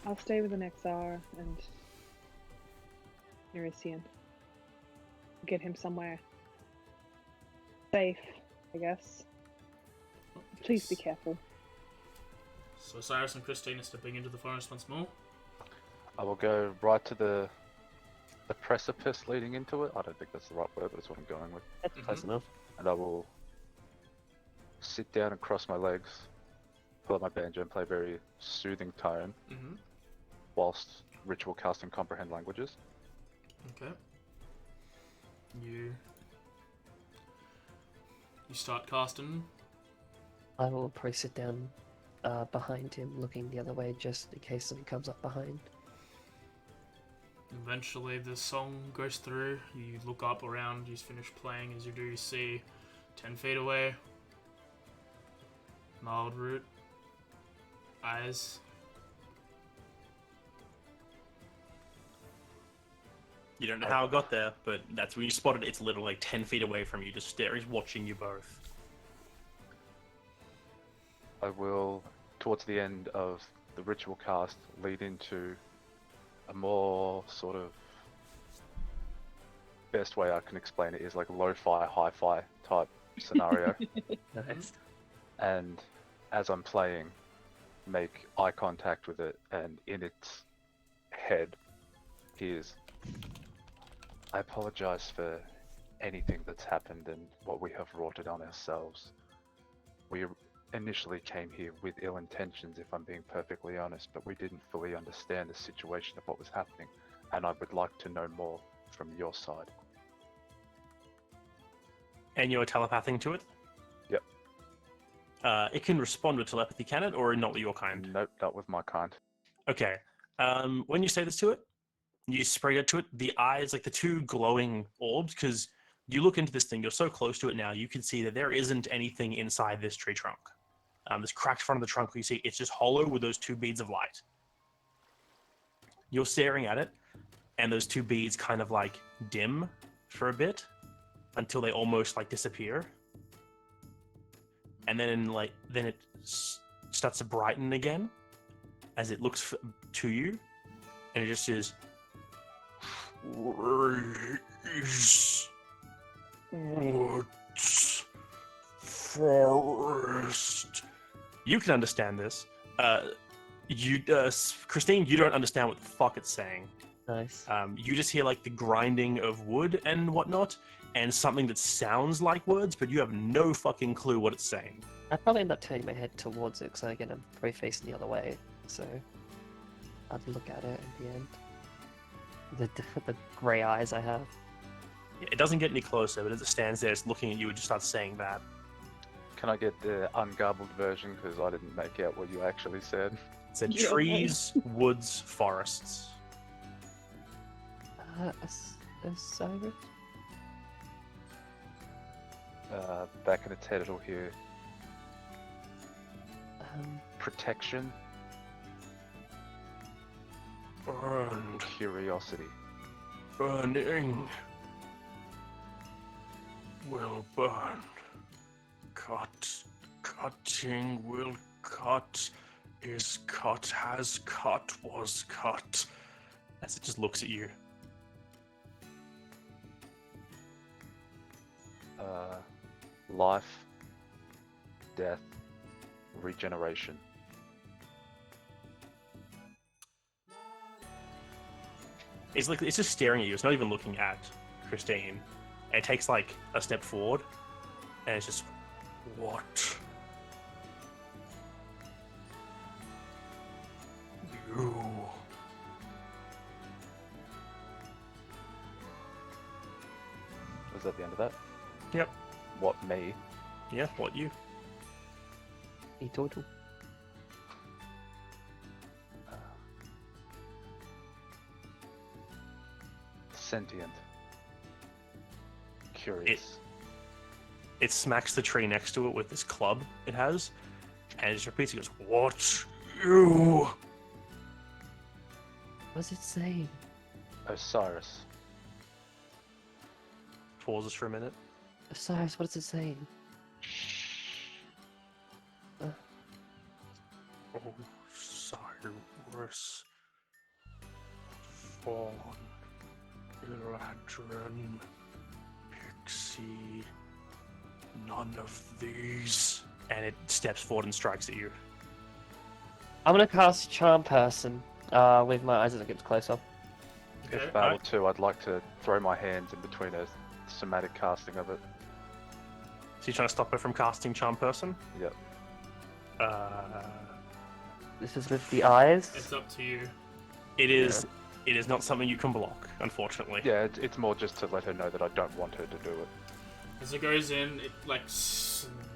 I'll stay with the Nexar and Nerisian. Get him somewhere safe, I guess. Please be careful. So Cyrus and Christine are stepping into the forest once more. I will go right to the precipice leading into it. I don't think that's the right word, but it's what I'm going with. That's close enough. And I will sit down and cross my legs, pull out my banjo and play a very soothing tone, Mm-hmm. whilst ritual casting comprehend languages. Okay. You start casting. I will probably sit down behind him, looking the other way, just in case something comes up behind. Eventually the song goes through. You look up around, you finish playing. As you do, you see 10 feet away, gnarled root, eyes. You don't know how it got there, but that's when you spotted it. It's literally like 10 feet away from you, just staring, watching you both. I will, towards the end of the ritual cast, lead into a more sort of, best way I can explain it is like lo-fi, hi-fi type scenario. Nice. And as I'm playing, make eye contact with it, and in its head hears, I apologize for anything that's happened and what we have wrought it on ourselves. We initially came here with ill intentions, if I'm being perfectly honest, but we didn't fully understand the situation of what was happening, and I would like to know more from your side. And you're telepathing to it? Yep. It can respond with telepathy, can it, or not with your kind? Nope, not with my kind. Okay. When you say this to it, you spray it to it, the eyes, like the two glowing orbs, because you look into this thing, you're so close to it now, you can see that there isn't anything inside this tree trunk. This cracked front of the trunk, where you see it's just hollow with those two beads of light. You're staring at it, and those two beads kind of like dim for a bit until they almost like disappear. And then then it starts to brighten again as it looks to you, and it just is woods, forest. You can understand this. Christine, you don't understand what the fuck it's saying. Nice. You just hear like the grinding of wood and whatnot, and something that sounds like words, but you have no fucking clue what it's saying. I'd probably end up turning my head towards it, because again, I'm probably facing the other way, so I'd look at it at the end. The grey eyes I have. It doesn't get any closer, but as it stands there, it's looking at you and just starts saying that. Can I get the ungarbled version, because I didn't make out what you actually said? It said Yeah. trees, woods, forests. Osiris? Back in its head it'll hear protection, Burned, curiosity. burning, will burn. Cutting will cut, is cut, has cut, was cut. As it just looks at you. Life, death, regeneration. It's just staring at you. It's not even looking at Christine. And it takes like a step forward, and it's just, what? You. Was that the end of that? Yep. What, me? Yeah, what you? A total. Sentient. Curious. It smacks the tree next to it with this club it has, and it just repeats. It goes, "What you?" What's it saying? Osiris. Pauses for a minute. Osiris, what is it saying? Osiris, Fawn, Eladrin, Pixie, none of these. And it steps forward and strikes at you. I'm gonna cast Charm Person with my eyes as it gets closer. If battle 2, I'd like to throw my hands in between a somatic casting of it. So you're trying to stop her from casting Charm Person? Yep. This is with the eyes. It's up to you. It is. It is not something you can block, unfortunately. Yeah, it's more just to let her know that I don't want her to do it. As it goes in, it like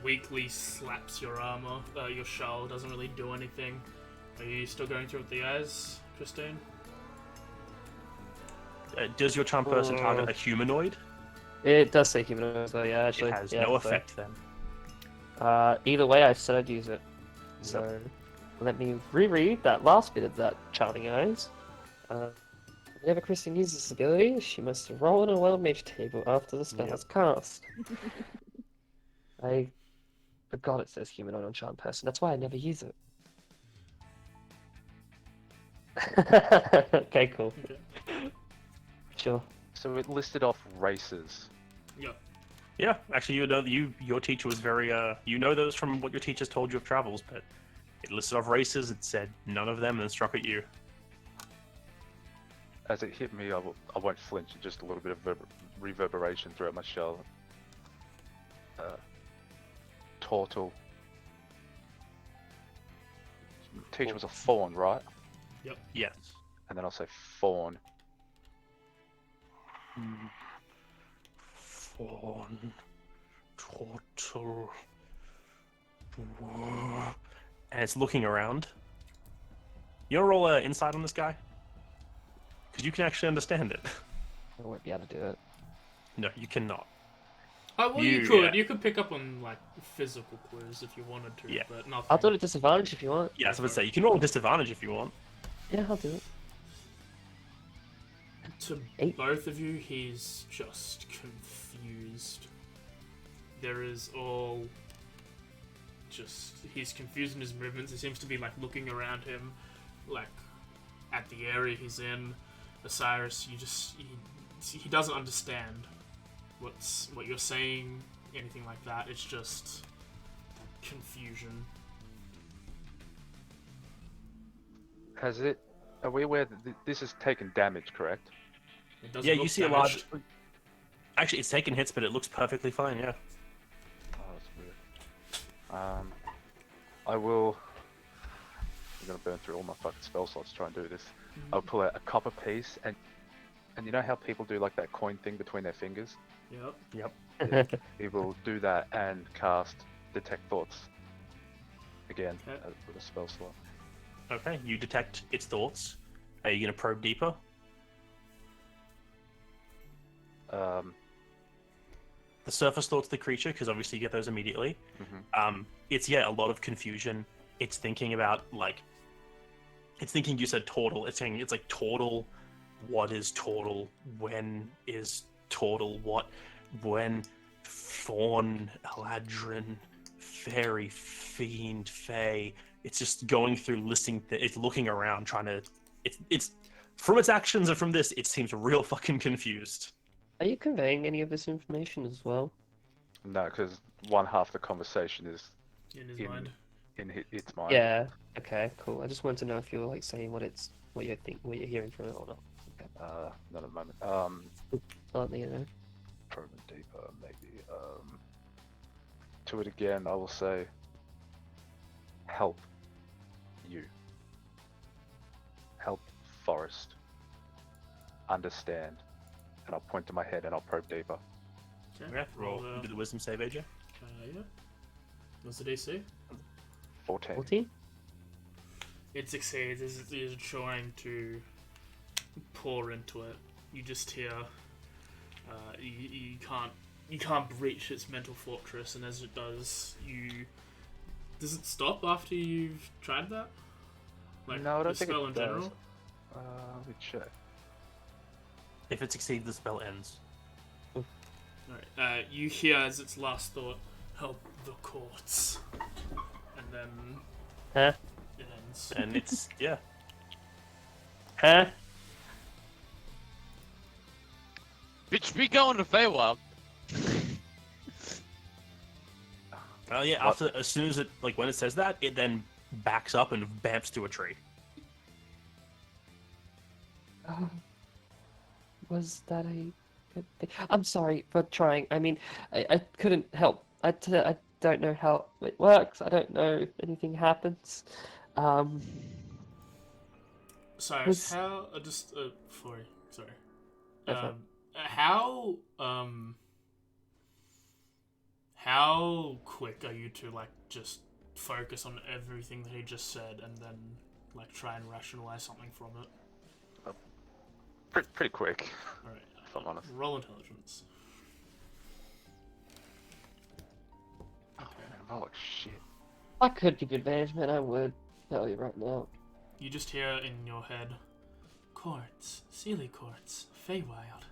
weakly slaps your armor. Your shell doesn't really do anything. Are you still going through with the eyes, Christine? Does your Charm Person target a humanoid? It does say humanoid, so yeah, actually. It has yeah, no so- effect then. Either way, I said I'd use it. So, let me reread that last bit of that Charming Eyes. Whenever Christine uses this ability, she must roll on a wild mage table after the spell is cast. I forgot it says humanoid on Charm Person. That's why I never use it. Okay, cool. Okay. Sure. So it listed off races. Yep. Yeah, actually, your teacher was very you know those from what your teachers told you of travels, but it listed off races. It said none of them, and then struck at you. As it hit me, I won't flinch. Just a little bit of reverberation throughout my shell. Turtle, teacher was a fawn, right? Yes. And then I'll say fawn. Fawn. Turtle. And it's looking around. You want to roll an insight on this guy? Because you can actually understand it. I won't be able to do it. No, you cannot. Oh, well, you You- could. yeah. You could pick up on, like, physical quiz if you wanted to, Yeah. but nothing. I'll do it at disadvantage if you want. Yeah, so I would say you can roll a disadvantage if you want. Yeah, I'll do it. To 8. both of you, he's just confused. There is all... just... he's confused in his movements. He seems to be, like, looking around him, like, at the area he's in. Osiris, you just... he doesn't understand what you're saying, anything like that. It's just confusion. Has it? Are we aware that this has taken damage, correct? It doesn't Yeah, look you see damaged. a large... Actually, it's taken hits, but it looks perfectly fine, yeah. Oh, that's weird. I will. I'm gonna burn through all my fucking spell slots to try and do this. I'll pull out a copper piece, and you know how people do like that coin thing between their fingers? Yep. He will do that and cast Detect Thoughts again Okay. with a spell slot. Okay, you detect its thoughts. Are you going to probe deeper? The surface thoughts of the creature, because obviously you get those immediately. It's, a lot of confusion. It's thinking about, like... It's thinking you said turtle. It's saying, it's like turtle. What is turtle? When is turtle? What? When? Fawn, Eladrin, fairy, fiend, fey. It's just going through listing. It's looking around, trying to. It's from its actions and from this. It seems real fucking confused. Are you conveying any of this information as well? No, because one half the conversation is In his In- mind. in its mind. Yeah. Okay. Cool. I just wanted to know if you were like saying what you're hearing from it or not. Okay. Not at the moment. I'll let you know. Probe it deeper, maybe. To it again, I will say, help you. Help Forest understand. And I'll point to my head and I'll probe deeper. Okay, roll. Do the wisdom save, AJ. Yeah. What's the DC? 14. 14? It succeeds as you're trying to pour into it. You just hear, you can't breach its mental fortress, and as it does, does it stop after you've tried that? Like, No, I don't the think it spell in does. general? Let me check. If it succeeds, the spell ends. Alright, you hear as its last thought, help the courts. And then Huh? it ends. And it's Huh? Bitch, be going to Feywild. After as soon as it when it says that, it then backs up and bamps to a tree. Was that a good thing? I'm sorry for trying. I mean, I couldn't help. I don't know how it works. I don't know if anything happens. Sorry, Was- how sorry. That's fine. How quick are you to just focus on everything that he just said and then try and rationalize something from it? Pretty quick, All right. if I'm honest. Roll intelligence. Oh man, I'm like shit. I could give you advantage, man. I would tell you right now. You just hear in your head, courts, Sealy courts, Feywild.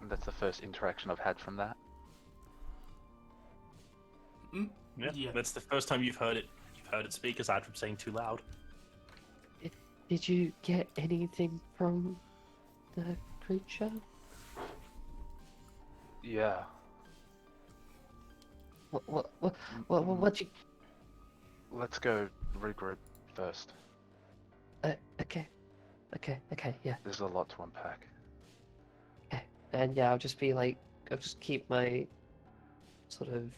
And that's the first interaction I've had from that. Yeah. That's the first time you've heard it. You've heard it speak, aside from saying too loud. Did you get anything from the creature? Yeah. What you? Let's go regroup first. Okay, yeah. There's a lot to unpack. And yeah, I'll just be like, I'll just keep my sort of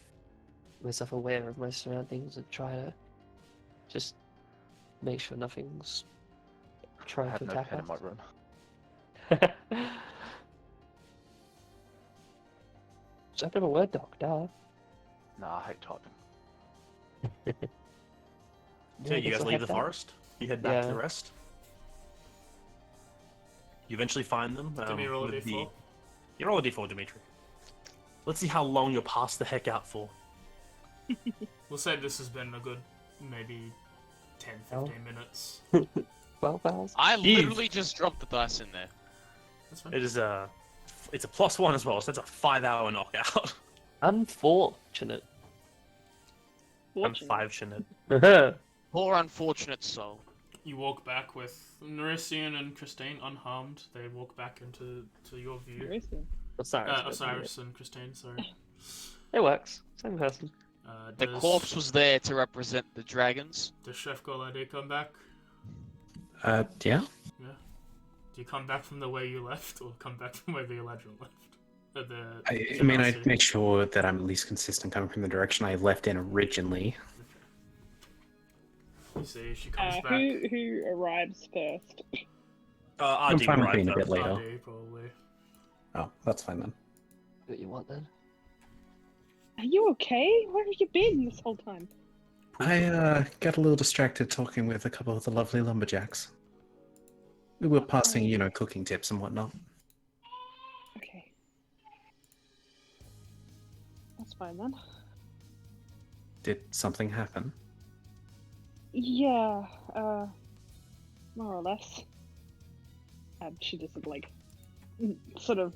myself aware of my surroundings and try to just make sure nothing's I trying have to no attack pen us. in my room. Just open up a Word doc, duh. Nah, I hate typing. So I you guess guys I'll leave head the back. forest. You head back to the Yeah. rest. You eventually find them. Give me a roll a with d4. You roll a d4, Dimitri. Let's see how long you'll pass the heck out for. We'll say this has been a good maybe 10, 15 minutes. 12 hours? I Jeez. literally just dropped the dice in there. That's fine. It is it's a +1 as well, so that's a 5-hour knockout. Unfortunate. I'm 5-shined. Poor unfortunate soul. You walk back with Nerisian and Christine unharmed. They walk back into your view. Osiris. Osiris and Christine, sorry. It works. Same person. The Does- corpse was there to represent the dragons. Does Chef Golade come back? Yeah. Yeah. Do you come back from the way you left, or come back from where the legend left? I mean, I'd make sure that I'm at least consistent coming from the direction I left in originally. You see, she comes back. Who arrives first? I'm RD fine with arrived being a bit first. later. RD, probably. Oh, that's fine then. What you want then? Are you okay? Where have you been this whole time? I got a little distracted talking with a couple of the lovely lumberjacks. We were passing, cooking tips and whatnot. Okay. That's fine then. Did something happen? Yeah, more or less. She just sort of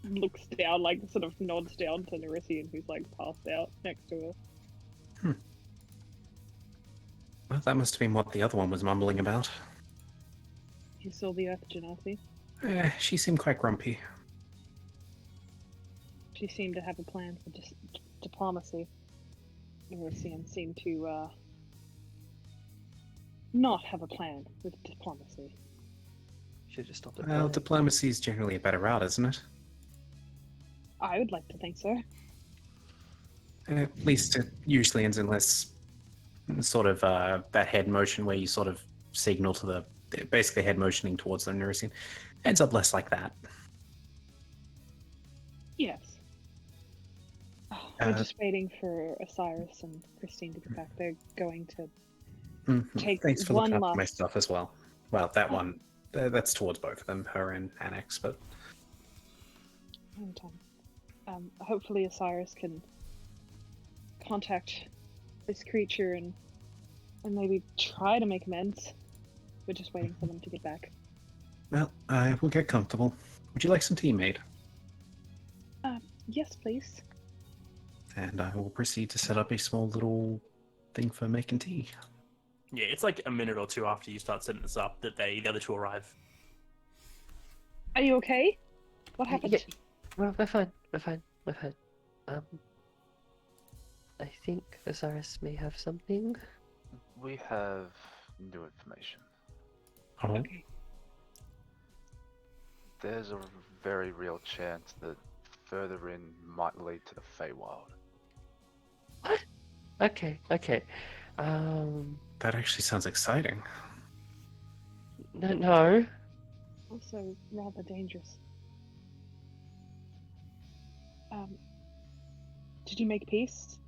looks down, sort of nods down to Nerisian, who's passed out next to her. Well, that must have been what the other one was mumbling about. You saw the Earth Genasi? She seemed quite grumpy. She seemed to have a plan for diplomacy. Nerisian seemed to not have a plan with diplomacy. Should just stop it. Well, diplomacy is generally a better route, isn't it? I would like to think so. At least it usually ends in less sort of that head motion where you sort of signal to the basically head motioning towards the Nerisian. Ends up less like that. Yes. We're just waiting for Osiris and Christine to get back. They're going to take Thanks for one looking after last... my stuff as well. Well, that one, that's towards both of them, her and Annex, but... Hopefully Osiris can contact this creature and maybe try to make amends. We're just waiting for them to get back. Well, I will get comfortable. Would you like some tea made? Yes, please. And I will proceed to set up a small little thing for making tea. Yeah, it's like a minute or two after you start setting this up that the other two arrive. Are you okay? What happened? Yeah. Well, we're fine. We're fine. I think Osiris may have something. We have new information. Oh. Okay. There's a very real chance that further in might lead to the Feywild. What? Okay. That actually sounds exciting. No. Also rather dangerous. Did you make peace?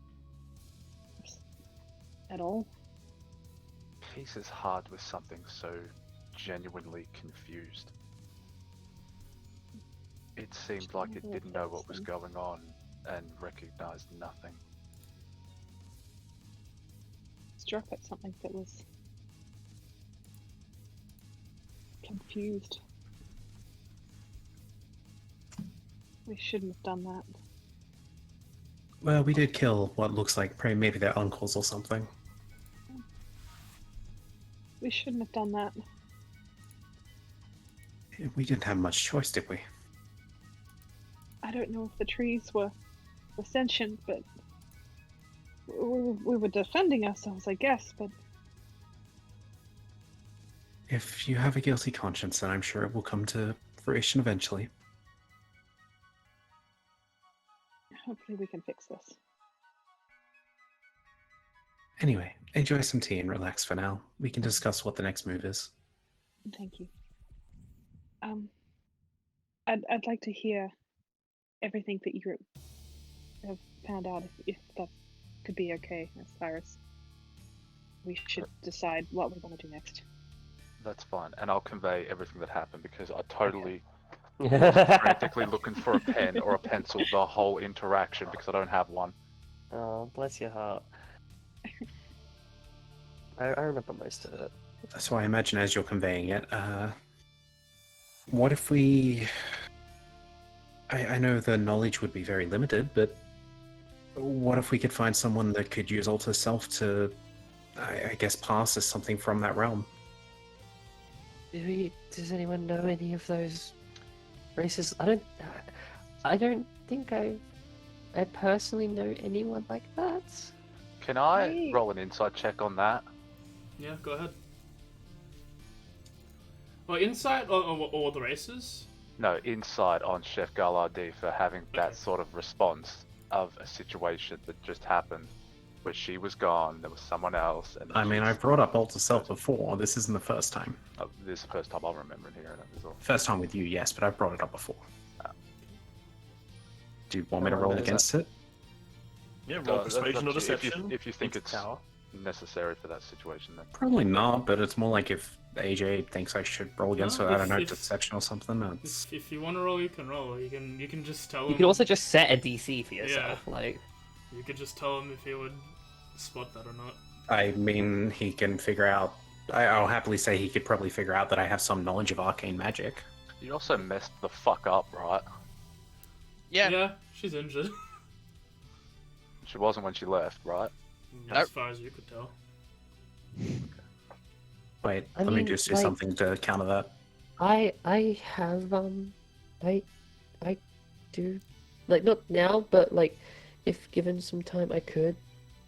At all? Peace is hard with something so genuinely confused. It seemed like it didn't know what was going on and recognized nothing. Struck at something that was confused. We shouldn't have done that. Well, we did kill what looks like maybe their uncles or something. We shouldn't have done that. We didn't have much choice, did we? I don't know if the trees were sentient, but we were defending ourselves, I guess, but... If you have a guilty conscience, then I'm sure it will come to fruition eventually. Hopefully we can fix this. Anyway, enjoy some tea and relax for now. We can discuss what the next move is. Thank you. I'd like to hear everything that you have found out, if that could be okay, Cyrus. We should decide what we want to do next. That's fine, and I'll convey everything that happened because I totally was frantically looking for a pen or a pencil the whole interaction because I don't have one. Oh, bless your heart. I remember most of it. So I imagine as you're conveying it, what if we... I know the knowledge would be very limited, but what if we could find someone that could use Alter Self to, I guess, pass as something from that realm? Does anyone know any of those races? I don't think I personally know anyone like that. Can I roll an insight check on that? Yeah, go ahead. Well, insight or the races? No, insight on Chef Galardi for having that sort of response of a situation that just happened, where she was gone, there was someone else, and I mean, I've brought up Alter Self before. This isn't the first time. Oh, this is the first time I'll remember hearing it as well. First time with you, yes, but I've brought it up before. Do you want me to roll against it? Yeah, No, roll that's persuasion up or to you. deception. If you think it's power. necessary for that situation, then. Probably not, but it's more like if AJ thinks I should roll against it, I don't know, if- deception or something. It's... If you want to roll, you can roll. You can just tell him. You can also just set a DC for yourself, like. You could just tell him if he would spot that or not. I mean, he can figure out... I'll happily say he could probably figure out that I have some knowledge of arcane magic. You also messed the fuck up, right? Yeah. Yeah, she's injured. She wasn't when she left, right? As far as you could tell. Wait, I let me mean, just do like- something to counter that. I have I do, like, not now, but like if given some time I could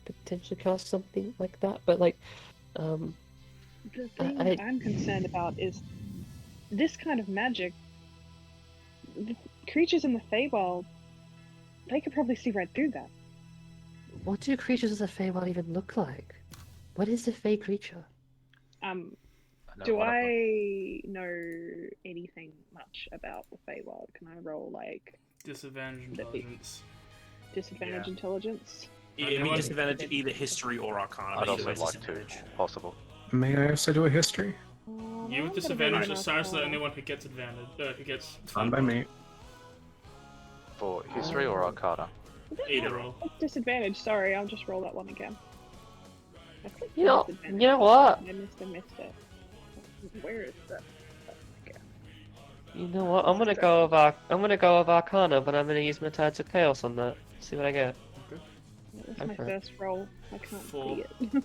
potentially cast something like that, but like The thing I- I'm concerned about is this kind of magic. The creatures in the Feywild, they could probably see right through that. what do creatures of the Feywild even look like? What is a Fey creature? I know Do one of them. I know anything much about the Feywild? Can I roll like Disadvantage That'd be- intelligence. disadvantage Yeah. intelligence? I mean, disadvantage either history or arcana. I'd but also either way, like to, disadvantage. if possible. May I also do a history? You with disadvantage, Cyrus the only one who gets advantage. Who gets. Fine by me. For history or arcana? Either roll. Disadvantage. Sorry, I'll just roll that one again. I clicked You know, disadvantage. you know what? I missed it. Where is that? You know what? I'm gonna go with Arcana, but I'm gonna use my Tides of Chaos on that. See what I get. That was Go my for it. first roll. I can't Four. see it.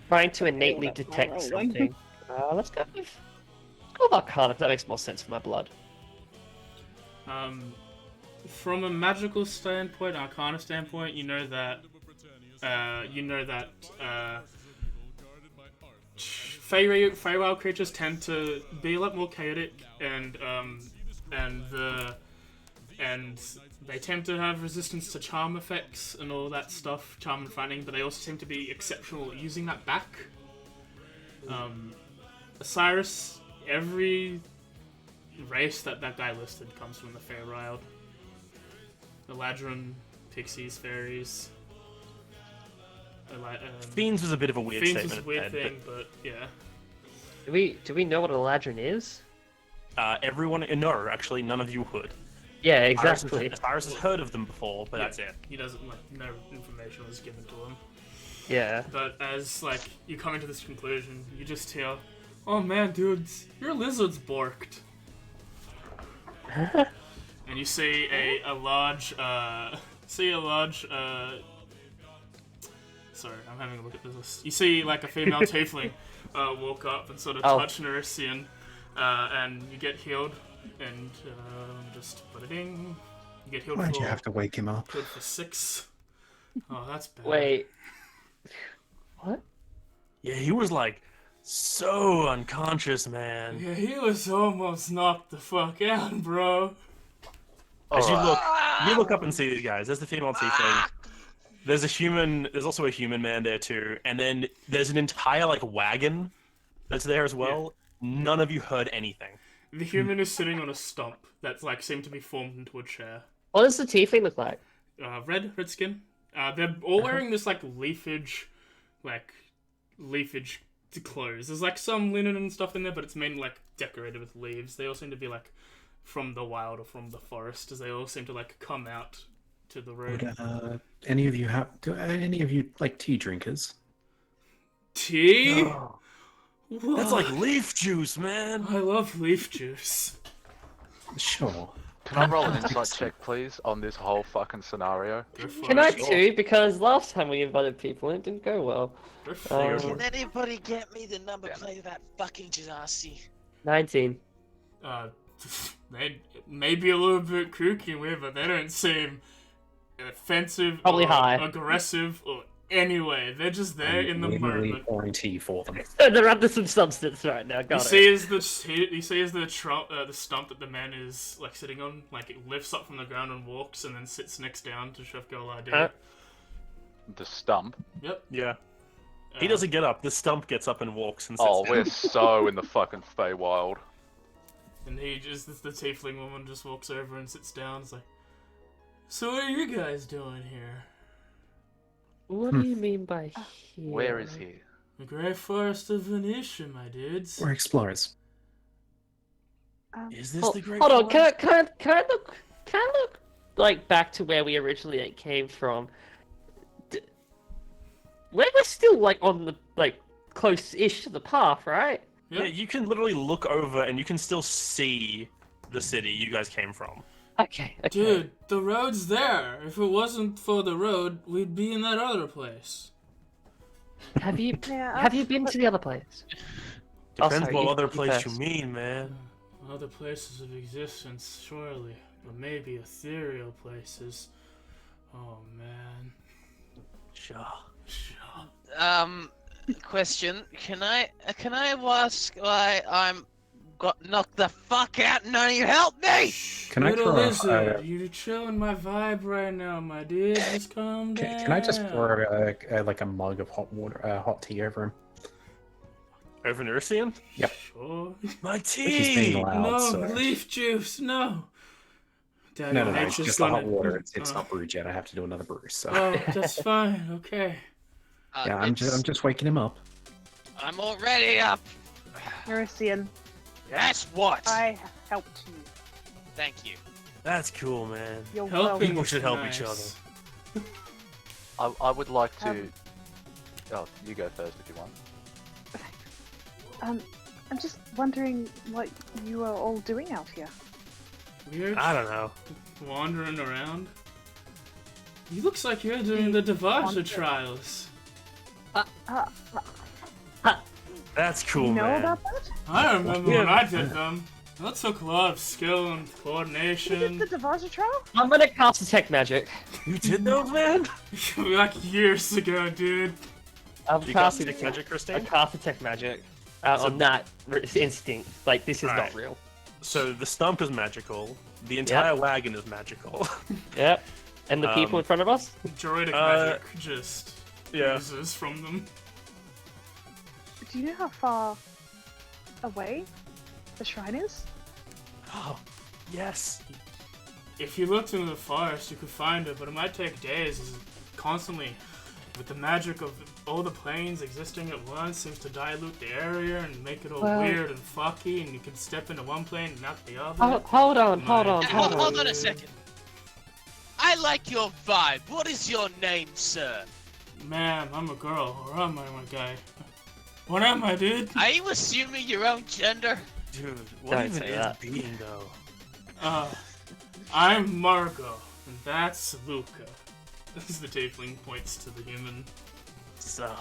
Trying to innately that's my detect roll then. something. Let's go with Arcana, if that makes more sense for my blood. From a magical standpoint, arcana standpoint, you know that Feywild creatures tend to be a lot more chaotic, and they tend to have resistance to charm effects and all that stuff, charm and frightening, but they also seem to be exceptional at using that back. Cyrus, every race that guy listed comes from the Feywild. Eladrin, pixies, fairies. Fiends was a bit of a weird Fiends statement. is a weird at the end, thing, but yeah. Do we know what Eladrin is? but, everyone, no, actually, none of you would. Yeah, Cyrus exactly. Cyrus has heard of them before, but Yeah. that's it. He doesn't, no information was given to him. Yeah. But as, you come into this conclusion, you just hear, oh man, dudes, your lizard's borked. And you see a large, sorry, I'm having a look at this. You see, a female tiefling walk up and sort of touch Nerisian, and you get healed, and just ba-da-ding. You get healed Why'd for, you have to wake him up? healed for 6. Oh, that's bad. Wait. What? Yeah, he was so unconscious, man. Yeah, he was almost knocked the fuck out, bro. As you look up and see these guys. There's the female tiefling. There's a human. There's also a human man there too, and then there's an entire like wagon that's there as well. None of you heard anything. The human is sitting on a stump that's like seemed to be formed into a chair. What does the tiefling look like? Red skin. They're all wearing this like leafage clothes. There's like some linen and stuff in there, but it's mainly like decorated with leaves. They all seem to be like from the wild or from the forest, as they all seem to like come out to the road. Would any of you like tea drinkers? Tea? Oh, What? that's like leaf juice, man. I love leaf juice. Sure. Can I roll an insight check, please, on this whole fucking scenario? Go for Can it. I too? Because last time we invited people, it didn't go well. Go for it. Can anybody get me the number plate of that fucking Jazasi? 19. They may be a little bit kooky, but they don't seem offensive Probably or high. aggressive or anyway. They're just there in the Literally moment. pouring tea for them. They're under some substance right now. You Got see it. as the stump that the man is like sitting on, like it lifts up from the ground and walks, and then sits next down to Chef Golade. Huh? The stump? Yep. Yeah. He doesn't get up. The stump gets up and walks and sits Oh, down. we're so in the fucking Feywild. And he just, the tiefling woman just walks over and sits down. It's like, so what are you guys doing here? What do you mean by here? Where is he? The great forest of Voneutia, my dudes. We're explorers. Is this Hold, the great hold on, forest? can I look like back to where we originally came from? We're still like on the like close-ish to the path, right? Yeah, you can literally look over and you can still see the city you guys came from. Okay. Dude, the road's there. If it wasn't for the road, we'd be in that other place. Have you Yeah, have you been to the other place? Oh, Depends sorry, what you- other you place you first. mean, man. Other places of existence, surely. But maybe ethereal places. Oh, man. Sure. Question. Can I ask why I'm got knocked the fuck out and none of you help me? Can I Little throw a, lizard, you're chilling my vibe right now, my dude. Just calm down. can I just pour like a mug of hot water, hot tea over him? Over Nersian? Sure. My He's being tea! loud, No, so... leaf juice, no. Dad, No, your it's nature's just the hot gonna- water. It's Oh. not brewed yet. I have to do another brew. So Oh, that's fine, okay. yeah, I'm just waking him up. I'm already up. Eurasian, That's what. I helped you. Thank you. That's cool, man. You're Helping welcome. People should help each nice. I would like to... Um, Oh, you go first if you want. I'm just wondering what you are all doing out here. We're I don't know. wandering around. He looks like you're doing the Devaja Wandering. trials. That's cool, you know man. about that? I remember Yeah. when I did them. That took a lot of skill and You did coordination. the Devaja trial? I'm gonna cast detect magic. You did those, man? Like years ago, dude. I'm You cast casting detect magic, I Christine? cast detect magic So- on that instinct. Like this is Alright. not real. So the stump is magical. The entire wagon is magical. Yep. And the people Um, in front of us? Druidic Uh, magic just yeah. oozes from them. Do you know how far away the shrine is? Oh, yes. If you looked into the forest, you could find it, but it might take days. As constantly, with the magic of all the planes existing at once, seems to dilute the area and make it all Well- weird and fucky, and you can step into one plane and not the other. Hold on. Hold Hold on a second. I like your vibe. What is your name, sir? Man, I'm a girl, or am I my guy? What am I, dude? Are you assuming your own gender? Dude, what Don't even say is that. being, though? I'm Margot, and that's Luca. As the tiefling points to the human. So,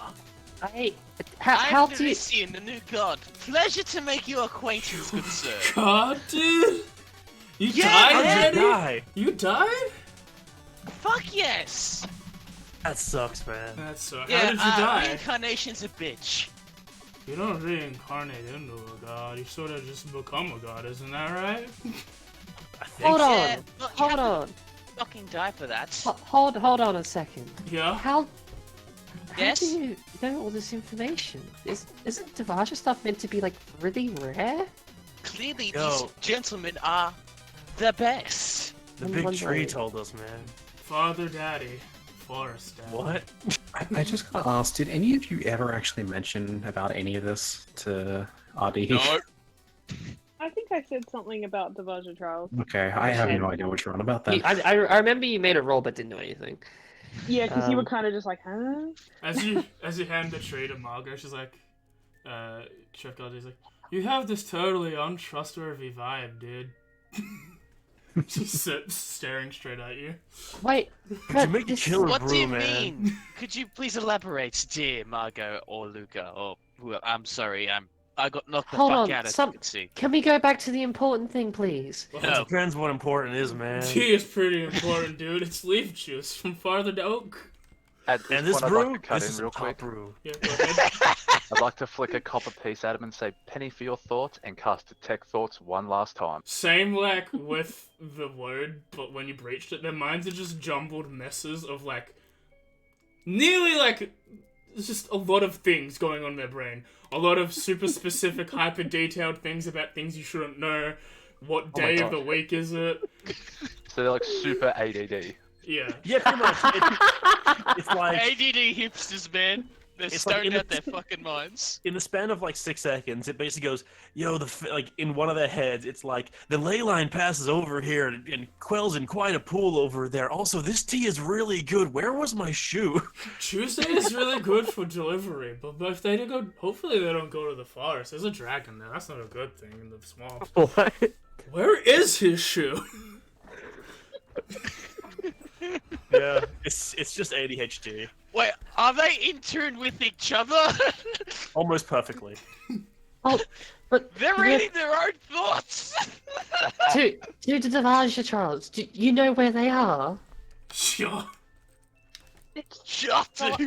How I'm do you... Nerisian, the new god. Pleasure to make your acquaintance, good sir. God, dude! You Yeah, died how'd already? you die? You died? Fuck yes! That sucks, man. That's so. Yeah, How did you die? reincarnation's a bitch. You don't reincarnate into a god. You sort of just become a god, isn't that right? I think Hold so. on. Yeah, but you Hold have to- on. fucking die for that. Hold on a second. Yeah? How Yes? do you know all this information? Isn't Devaja stuff meant to be like really rare? Clearly, Yo. these gentlemen are the best. The I'm big tree wondering. told us, man. Father Daddy. Forest Daddy. What? I just gotta ask, did any of you ever actually mention about any of this to RD? No. I think I said something about Devaja Trials. Okay, I have no idea what you're on about then. I remember you made a roll but didn't know anything. Yeah, because you were Um, kind of just like, huh? As you hand the tree to Margot, she's like, Chuck She's like, you have this totally untrustworthy vibe, dude. She sits staring straight at you. Wait, Could you make the killer What brew, do you man? mean? Could you please elaborate, dear Margot or Luca? Or I'm sorry, I got knocked the Hold fuck on, out as some- you can see. can we go back to the important thing, please? Well, No. it depends what important is, man. Tea is pretty important, dude. It's leaf juice from Farther to Oak. At this And this point, I'd brew, like to cut this in is real a top quick. brew. Yeah, go ahead. I'd like to flick a copper piece at him and say, "Penny for your thoughts," and cast Detect Thoughts one last time. Same like with the word, but when you breached it, their minds are just jumbled messes of like nearly like there's just a lot of things going on in their brain. A lot of super specific, hyper detailed things about things you shouldn't know. What Oh my day of God. the week is it? So they're like super ADD. Yeah. Yeah, pretty much. It's like ADD hipsters, man. They're It's like stoned in out the- their fucking minds. in the span of like 6 seconds, it basically goes, "Yo, like in one of their heads, it's like the ley line passes over here and quells in quite a pool over there. Also, this tea is really good. Where was my shoe?" Tuesday is really good for delivery, but if they don't go, hopefully they don't go to the forest. There's a dragon there. That's not a good thing in the swamp. What? Where is his shoe? Yeah, it's just ADHD, Wait, are they in tune with each other? almost perfectly. Oh, but They're reading their own thoughts. to the Devaja Trials, do you know where they are? Sure. It's Shut up.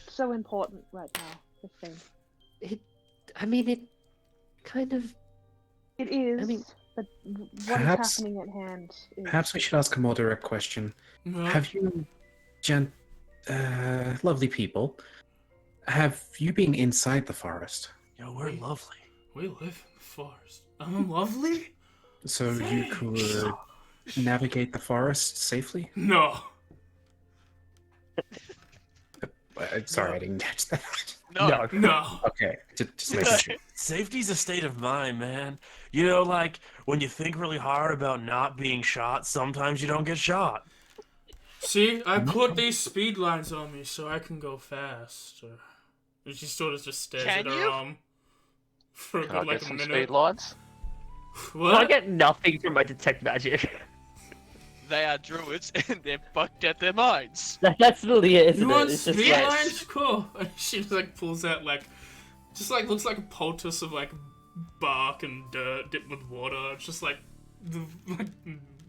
so important right now, this thing. I mean, it kind of. It is, I mean- but what is Perhaps- happening at hand is... Perhaps we should ask a more direct question. No. Have you, lovely people, have you been inside the forest? Yo, we're lovely. We live in the forest. I'm lovely? So you could navigate the forest safely? No. Sorry, I didn't catch that. No. No. Okay, just making sure. Safety's a state of mind, man. You know, like when you think really hard about not being shot, sometimes you don't get shot. See, I put these speed lines on me so I can go fast. And she sort of just stares Can at her you? arm for a Can I good, like get a some minute. speed lines? What? I get nothing from my detect magic. They are druids and they're fucked out their minds. That's really it, isn't You it? want It's just speed like, lines? Cool. And she just like pulls out like, just like looks like a poultice of like bark and dirt dipped with water. It's just like the like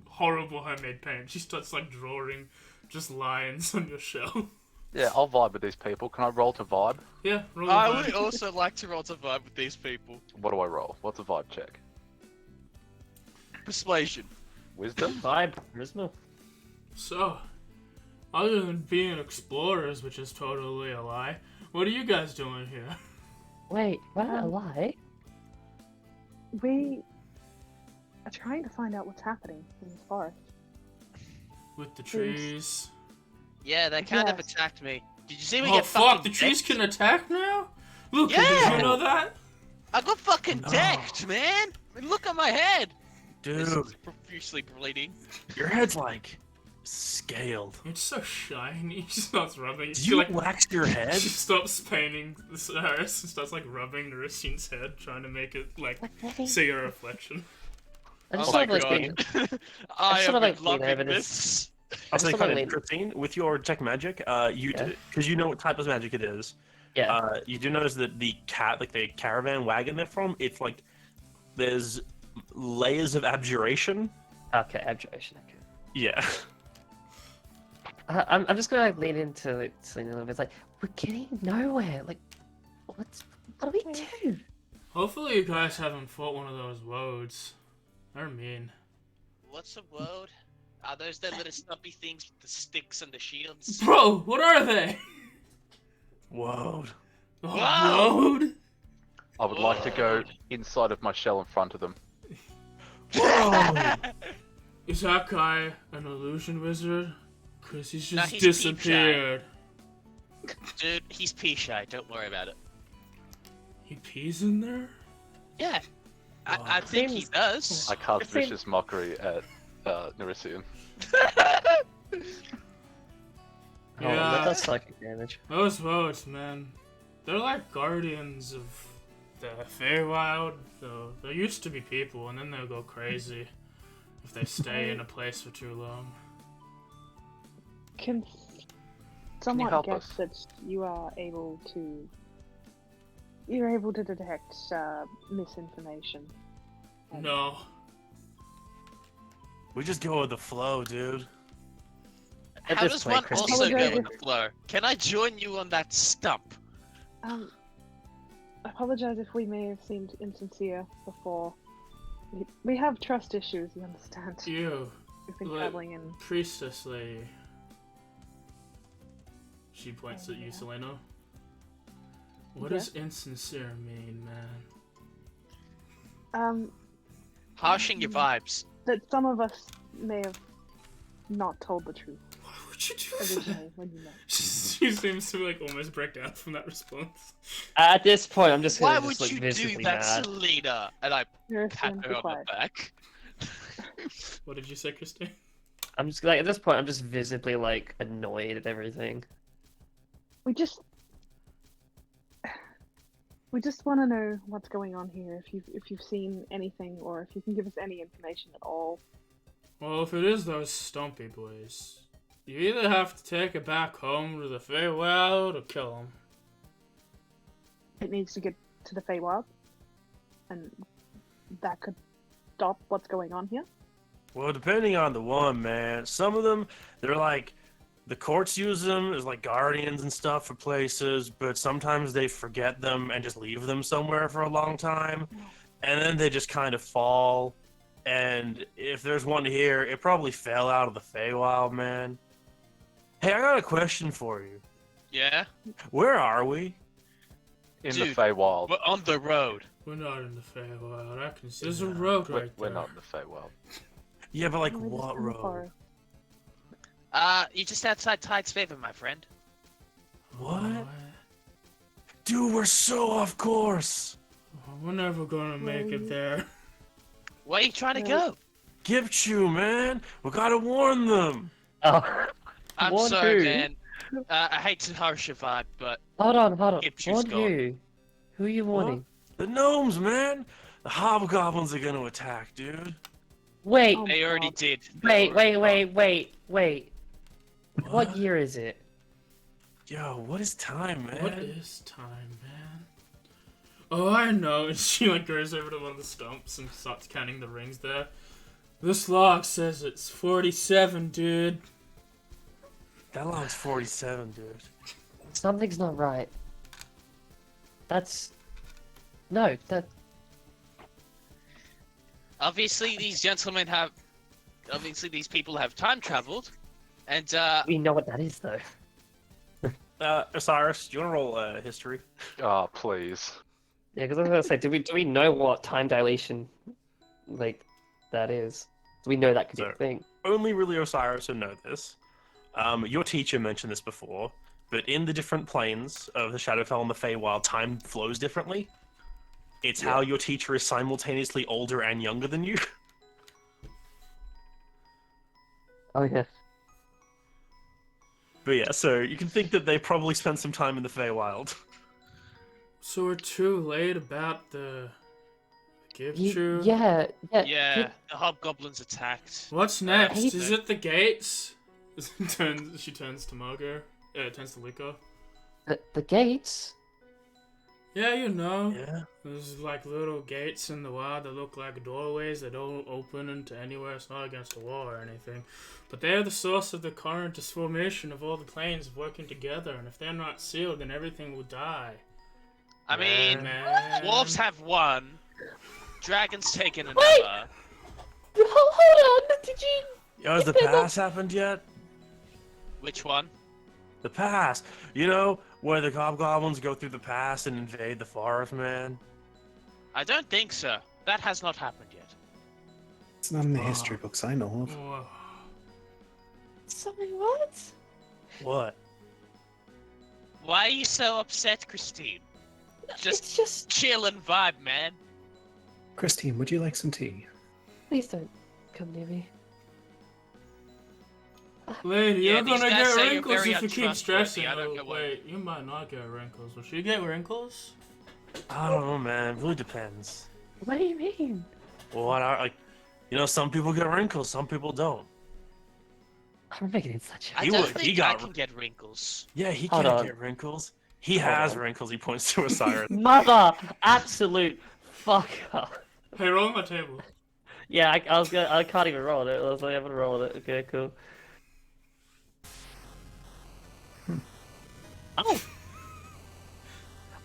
horrible homemade paint. She starts like drawing just lines on your shelf. Yeah, I'll vibe with these people. Can I roll to vibe? Yeah, roll I a would vibe. also like to roll to vibe with these people. What do I roll? What's a vibe check? Persuasion. Wisdom? vibe, charisma. So, other than being explorers, which is totally a lie, what are you guys doing here? Wait, what a lie? We are trying to find out what's happening in this forest. With the trees. Yeah, they kind of Yes. attacked me. Did you see me Oh get fuck, fucking the trees decked? can attack now? Look, Yeah! did you know that? I got fucking No. decked, man! I mean, look at my head! This Dude, is profusely bleeding. your head's like scaled. It's so shiny. She starts rubbing. Did She you like wax your head? she stops painting Harris and starts like rubbing Naristine's head, trying to make it like see a reflection. I just Oh sort my of like god. I sort am of like lean loving over to this. I'll say, Just kind wanna of, Christine, with your detect magic, you Yeah. because you know what type of magic it is. yeah. You do notice that the caravan wagon they're from, it's like there's layers of abjuration. Okay, abjuration. Okay. Yeah. I'm just gonna like lean into like Selena a little bit. It's like we're getting nowhere. Like, what do we do? Hopefully, you guys haven't fought one of those woads. They're mean. What's a word? Are those the little stumpy things with the sticks and the shields? Bro, what are they? Whoa. Oh, Whoa! road? I would like to go inside of my shell in front of them. Whoa! Is that guy an illusion wizard? Cause he's Nah, just he's peep disappeared. Dude, he's pea shy. Don't worry about it. He pees in there? Yeah, I think he Seems- does. I cast It seems- Vicious Mockery at Nerisian. Oh, Yeah. that does psychic damage. Those votes, man. They're like guardians of the Feywild. Though there used to be people, and then they'll go crazy if they stay in a place for too long. Can somewhat help guess us? that you are able to. You're able to detect misinformation. No. We just go with the flow, dude. At How this does point, one Christy- also go Apologize with the flow? Can I join you on that stump? I apologize if we may have seemed insincere before. We have trust issues, you understand. You, We've been like- traveling in. priestess lady. She points at you, Selena. What does insincere mean, man? Harshing your vibes. That some of us may have not told the truth Why would you do originally when you met. She seems to like almost break down from that response. At this point, I'm just Why gonna would just look you do visibly that, mad. Selena? And I pat Nerisian, her be on the quiet. back. What did you say, Christine? I'm just like at this point, I'm just visibly like annoyed at everything. We just want to know what's going on here. If you've seen anything, or if you can give us any information at all. Well, if it is those stumpy boys, you either have to take it back home to the Feywild or kill them. It needs to get to the Feywild, and that could stop what's going on here. Well, depending on the one, man. Some of them, they're like, the courts use them as like guardians and stuff for places, but sometimes they forget them and just leave them somewhere for a long time. And then they just kind of fall. And if there's one here, it probably fell out of the Feywild, man. Hey, I got a question for you. Yeah? Where are we? In the Dude, Feywild. We're on the road. We're not in the Feywild. I can see there's a road right We're there. not in the Feywild. Yeah, but like We're just what in the road? forest. You're just outside Tide's Favor, my friend. What? Dude, we're so off course. Oh, we're never gonna make it there. Where are you trying to Well- go? Gipchu, man. We gotta warn them. Oh, I'm Warn sorry, who? man. I hate to harsh your vibe, but hold on. Gipchu's Warn gone. who? Who are you warning? The gnomes, man. The hobgoblins are gonna attack, dude. Wait, Oh they my already God. did. wait. What year is it? Yo, what is time, man? What is time, man? Oh, I know. And she like goes over to one of the stumps and starts counting the rings there. This log says it's 47, dude. That long's 47, dude. Something's not right. That's no. That Obviously, these gentlemen have. Obviously, these people have time traveled, and we know what that is though. Osiris, do you want to roll history? Ah, please. Yeah, because I was gonna say, do we know what time dilation like that is? Do we know that could be a So- thing? Only really Osiris would know this. Your teacher mentioned this before, but in the different planes of the Shadowfell and the Feywild, time flows differently. It's how your teacher is simultaneously older and younger than you. Oh yes. But yeah, so you can think that they probably spent some time in the Feywild. So we're too late about the gift You, you. yeah. yeah, the hobgoblins attacked. What's next? hate Is it the gates? She turns to Margo. Turns to Liko. The gates. Yeah, you know. Yeah. There's like little gates in the wild that look like doorways that don't open into anywhere. It's not against the wall or anything. But they're the source of the current formation of all the planes working together. And if they're not sealed, then everything will die. I mean, Man. dwarves have one. Dragons taken another. Wait! Hold on. Did you? Yo, has the pass happened yet? Which one? The pass. You know, where the hobgoblins go through the pass and invade the forest, man? I don't think so. That has not happened yet. It's not in the history books I know of. Whoa. Sorry, what? What? Why are you so upset, Christine? It's just. Chill and vibe, man. Christine, would you like some tea? Please don't come near me. Lady, Yeah, you're these gonna guys get say you're wrinkles very if you keep untrustworthy. stressing. I don't Oh, know why. wait, you might not get wrinkles. Will she get wrinkles? I don't know, man. It really depends. What do you mean? Well, what are like, you know, some people get wrinkles, some people don't. I'm making such a. I He don't would- think he I got- can get wrinkles. Yeah, he Hold can't on. get wrinkles. He Hold has on. wrinkles. He points to Osiris. Mother, absolute fucker. Hey, roll my table. Yeah, I can't even roll it. I was like, I haven't rolled it. Okay, cool. Oh.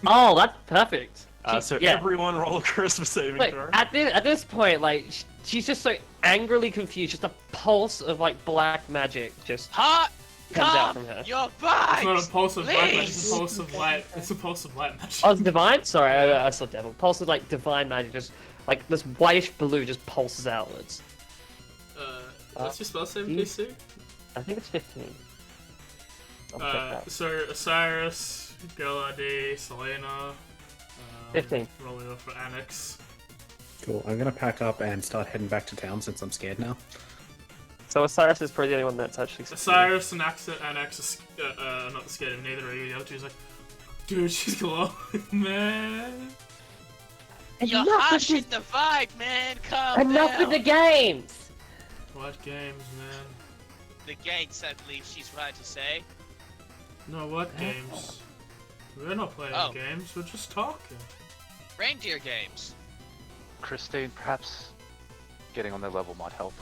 Oh, that's perfect. So yeah. everyone roll a Christmas saving Wait, throw. at this point, like, she's just so angrily confused. Just a pulse of like black magic just Hot! comes out Calm from her. your It's not a vibes! pulse of black magic, it's Please! a pulse of light. It's a pulse of light magic. Oh, it's divine? Sorry, I saw devil. Pulse of like divine magic, just like this whitish blue just pulses outwards. What's your spell saving you- DC? I think it's 15. I'll check that. So Osiris, Galadi, Selena. 15. Rolling off for Annex. Cool. I'm gonna pack up and start heading back to town since I'm scared now. So Osiris is probably the only one that's actually succeeded. Osiris and Annex are not scared of neither are you. The other two's like, dude, she's glowing, man. You're Enough with harshing this- the vibe, man! Calm Enough down! with the games! What games, man? The gates, I believe she's right to say. No, what games? We're not playing Oh. games, we're just talking. Reindeer games. Christine, perhaps getting on their level might help.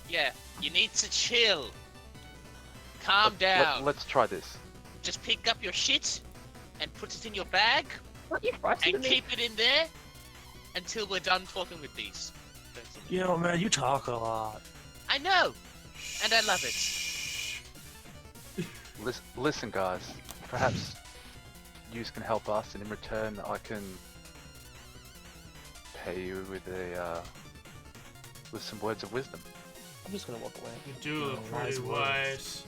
Yeah, you need to chill. Calm down. Let's try this. Just pick up your shit and put it in your bag What, you frightened and me? keep it in there until we're done talking with these. You know, man, you talk a lot. I know, and I love it. Listen, guys. Perhaps you can help us, and in return, I can pay you with some words of wisdom. I'm just gonna walk away. You do look wise pretty words. wise.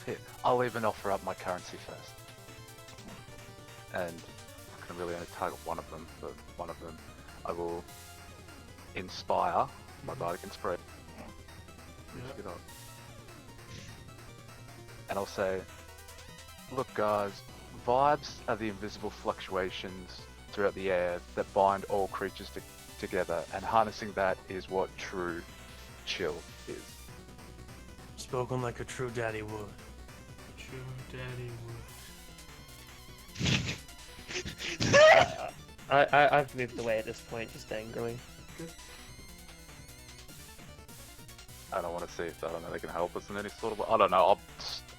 Here, I'll even offer up my currency first. And I can really only target one of them. For one of them, I will inspire my bardic inspiration. Yep. Get up. And I'll say, look guys, vibes are the invisible fluctuations throughout the air that bind all creatures together, and harnessing that is what true chill is. Spoken like a true daddy would. True daddy would. I've moved away at this point, just angrily. I don't want to see if I don't know they can help us in any sort of way. I don't know.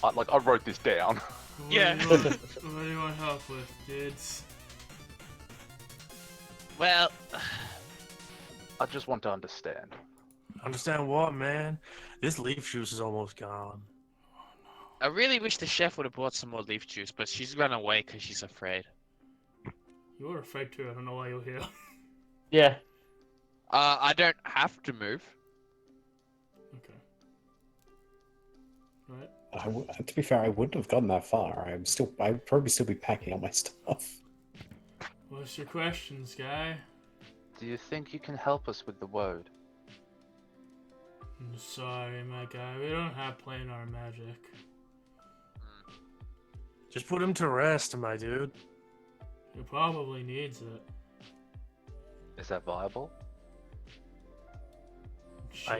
I wrote this down. What Yeah. Do what do you want help with, dudes? Well, I just want to understand. Understand what, man? This leaf juice is almost gone. I really wish the chef would have brought some more leaf juice, but she's run away because she's afraid. You were afraid too, I don't know why you're here. Yeah. I don't have to move. Okay. Right. To be fair, I wouldn't have gotten that far. I'd probably still be packing up my stuff. What's your questions, guy? Do you think you can help us with the woad? I'm sorry, my guy. We don't have planar magic. Just put him to rest, my dude. He probably needs it. Is that viable?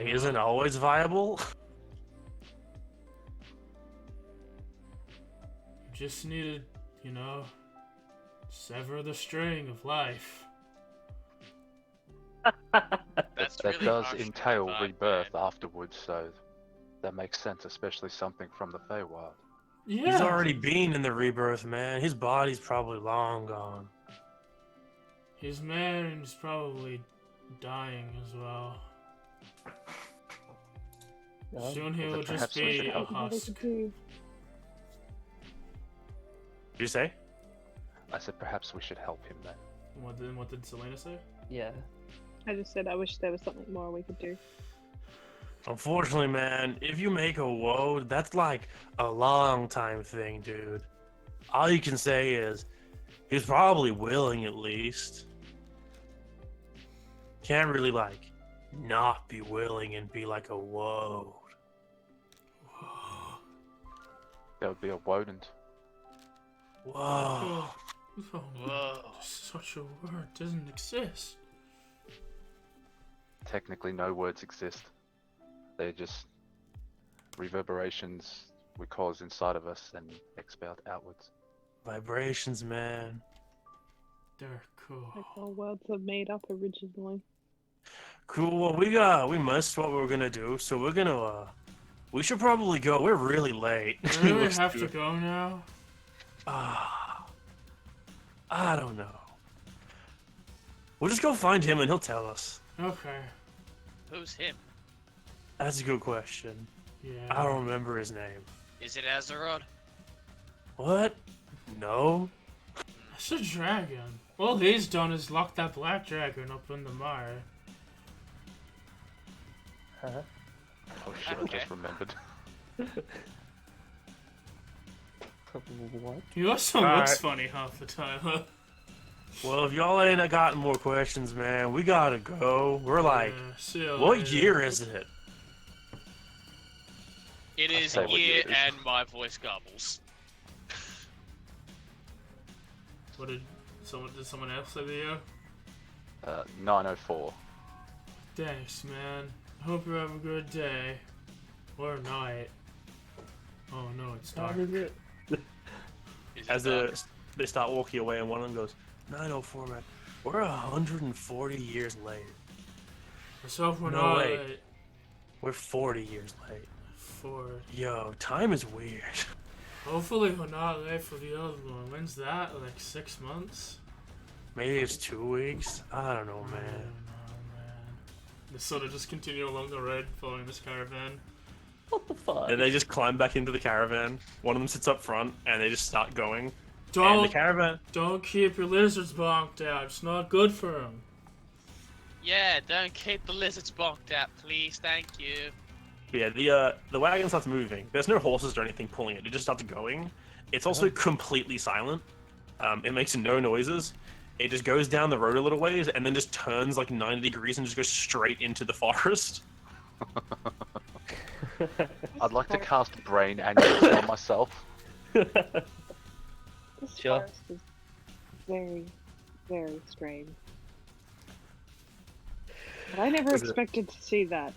Isn't always viable. You just need to, you know, sever the string of life. That's That really does harsh on entail the vibe, rebirth man. afterwards, so that makes sense, especially something from the Feywild. Yeah. He's already been in the rebirth, man. His body's probably long gone. His man's probably dying as well. Soon he will just perhaps we should be a help. What we husk. could do. Did you say? I said perhaps we should help him then. What did Selena say? Yeah. I just said I wish there was something more we could do. Unfortunately, man, if you make a woe, that's like a long time thing, dude. All you can say is he's probably willing at least. Can't really like not be willing and be like a woe. That would be a wodent. Whoa. Oh, Whoa. such a word doesn't exist. Technically, no words exist. They're just reverberations we cause inside of us and expound outwards. Vibrations, man. They're cool. Like all words are made up originally. Cool. Well, we missed what we were gonna do, so we're gonna we should probably go. We're really late. Do we have to go now? I don't know. We'll just go find him and he'll tell us. Okay. Who's him? That's a good question. Yeah. I don't remember his name. Is it Azeroth? What? No. It's a dragon. All he's done is lock that black dragon up in the mire. Huh? Oh shit, I Okay. just remembered. What? He also All looks right. funny half the time, huh? Well, if y'all ain't gotten more questions, man, we gotta go. We're like, Yeah, see you what later. year is it? It I'll is say what year year it is. and my voice gobbles. What did someone else say to you? 904. Thanks, man. Hope you have a good day. Or night. Oh no, it's dark. Is it As dark? they start walking away, and one of them goes, 904, man. We're 140 years late. Let's hope we're No not way. late. We're 40 years late. For Yo, time is weird. hopefully we're not late for the other one. When's that? Like 6 months? Maybe it's 2 weeks. I don't know, I don't man. know, man. They sort of just continue along the road following this caravan. What the fuck? And they just climb back into the caravan. One of them sits up front, and they just start going. And the Don't caravan. don't keep your lizards bonked out. It's not good for them. Yeah, don't keep the lizards bonked out, please. Thank you. Yeah, the wagon starts moving. There's no horses or anything pulling it. It just starts going. It's also completely silent. It makes no noises. It just goes down the road a little ways and then just turns like 90 degrees and just goes straight into the forest. I'd like to cast Brain Aneurysm on myself. This Sure. forest is very, very strange. But I never Is it- expected to see that.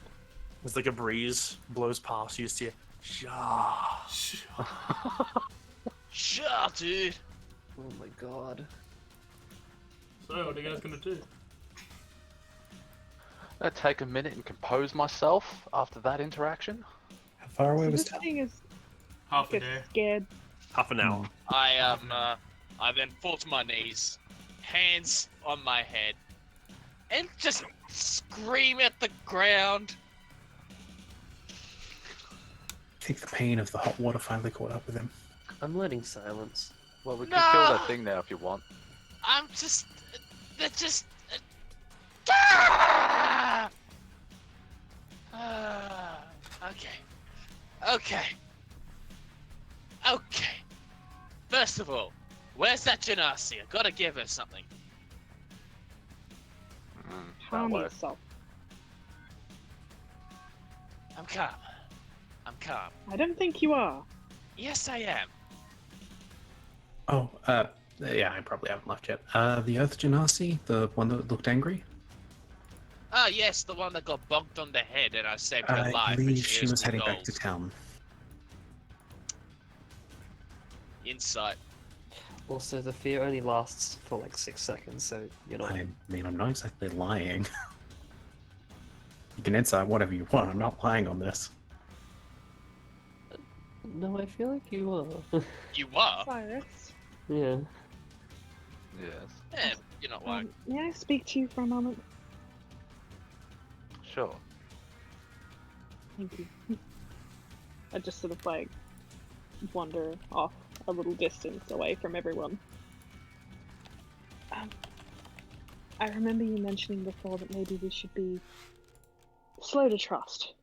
It's like a breeze blows past. You see it. Shaaaa. Shut up, dude. Oh my god. So what are you guys gonna do? I'd take a minute and compose myself after that interaction. How far away So was this town? thing is Half a get day. scared. Half an hour. I then fall to my knees, hands on my head, and just scream at the ground. I think the pain of the hot water finally caught up with him. I'm learning silence. Well, we can kill No! that thing now if you want. I'm just, they're just. Ah! Okay. First of all, where's that Genasi? I gotta give her something. Calm way. yourself. I'm calm. I don't think you are. Yes, I am. Oh, yeah, I probably haven't left yet. The Earth Genasi, the one that looked angry? Ah, yes, the one that got bonked on the head and I saved her I life. believe and she owes was me heading back gold. to town. Insight. Also, the fear only lasts for like 6 seconds, so you're not. I mean, I'm not exactly lying. You can insight whatever you want, I'm not lying on this. No, I feel like you are. You are? Cyrus, Yeah. Yes. You're not lying. may I speak to you for a moment? Sure. Thank you. I just sort of like wander off a little distance away from everyone. I remember you mentioning before that maybe we should be slow to trust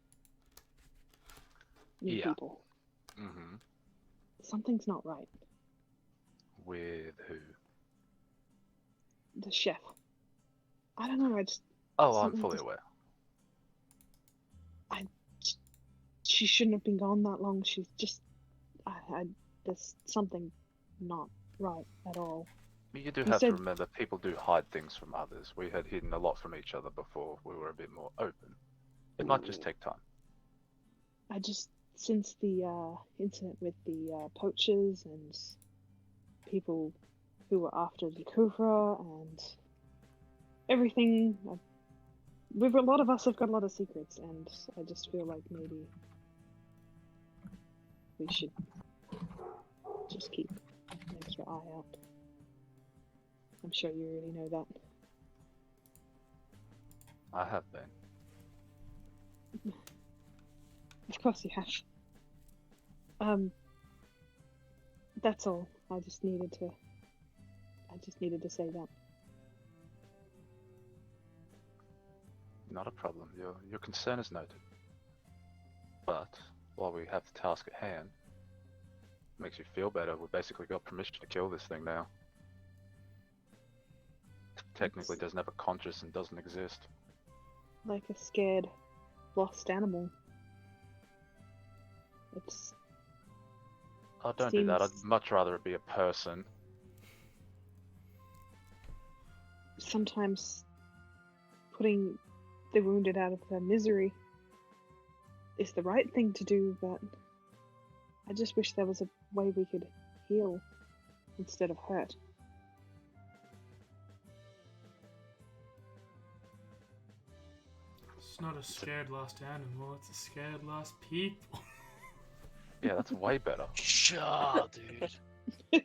new Yeah. people. Mm-hmm. Something's not right. With who? The chef. I don't know, I just... Oh, I'm something fully just- aware. She shouldn't have been gone that long. She's just... there's something not right at all. You do You have to said- remember, people do hide things from others. We had hidden a lot from each other before we were a bit more open. It might just take time. I just... Since the incident with the poachers and people who were after the Kufra and everything... a lot of us have got a lot of secrets, and I just feel like maybe we should just keep an extra eye out. I'm sure you already know that. I have been. Of course you have. That's all. I just needed to say that. Not a problem. Your concern is noted. But while we have the task at hand, makes you feel better. We basically got permission to kill this thing now. Technically doesn't have a conscience and doesn't exist. Like a scared, lost animal. It's... Oh, don't do that. I'd Seems- much rather it be a person. Sometimes putting the wounded out of their misery is the right thing to do, but I just wish there was a way we could heal instead of hurt. It's not a scared lost animal, it's a scared lost people. Yeah, that's way better. Shaaaa, dude.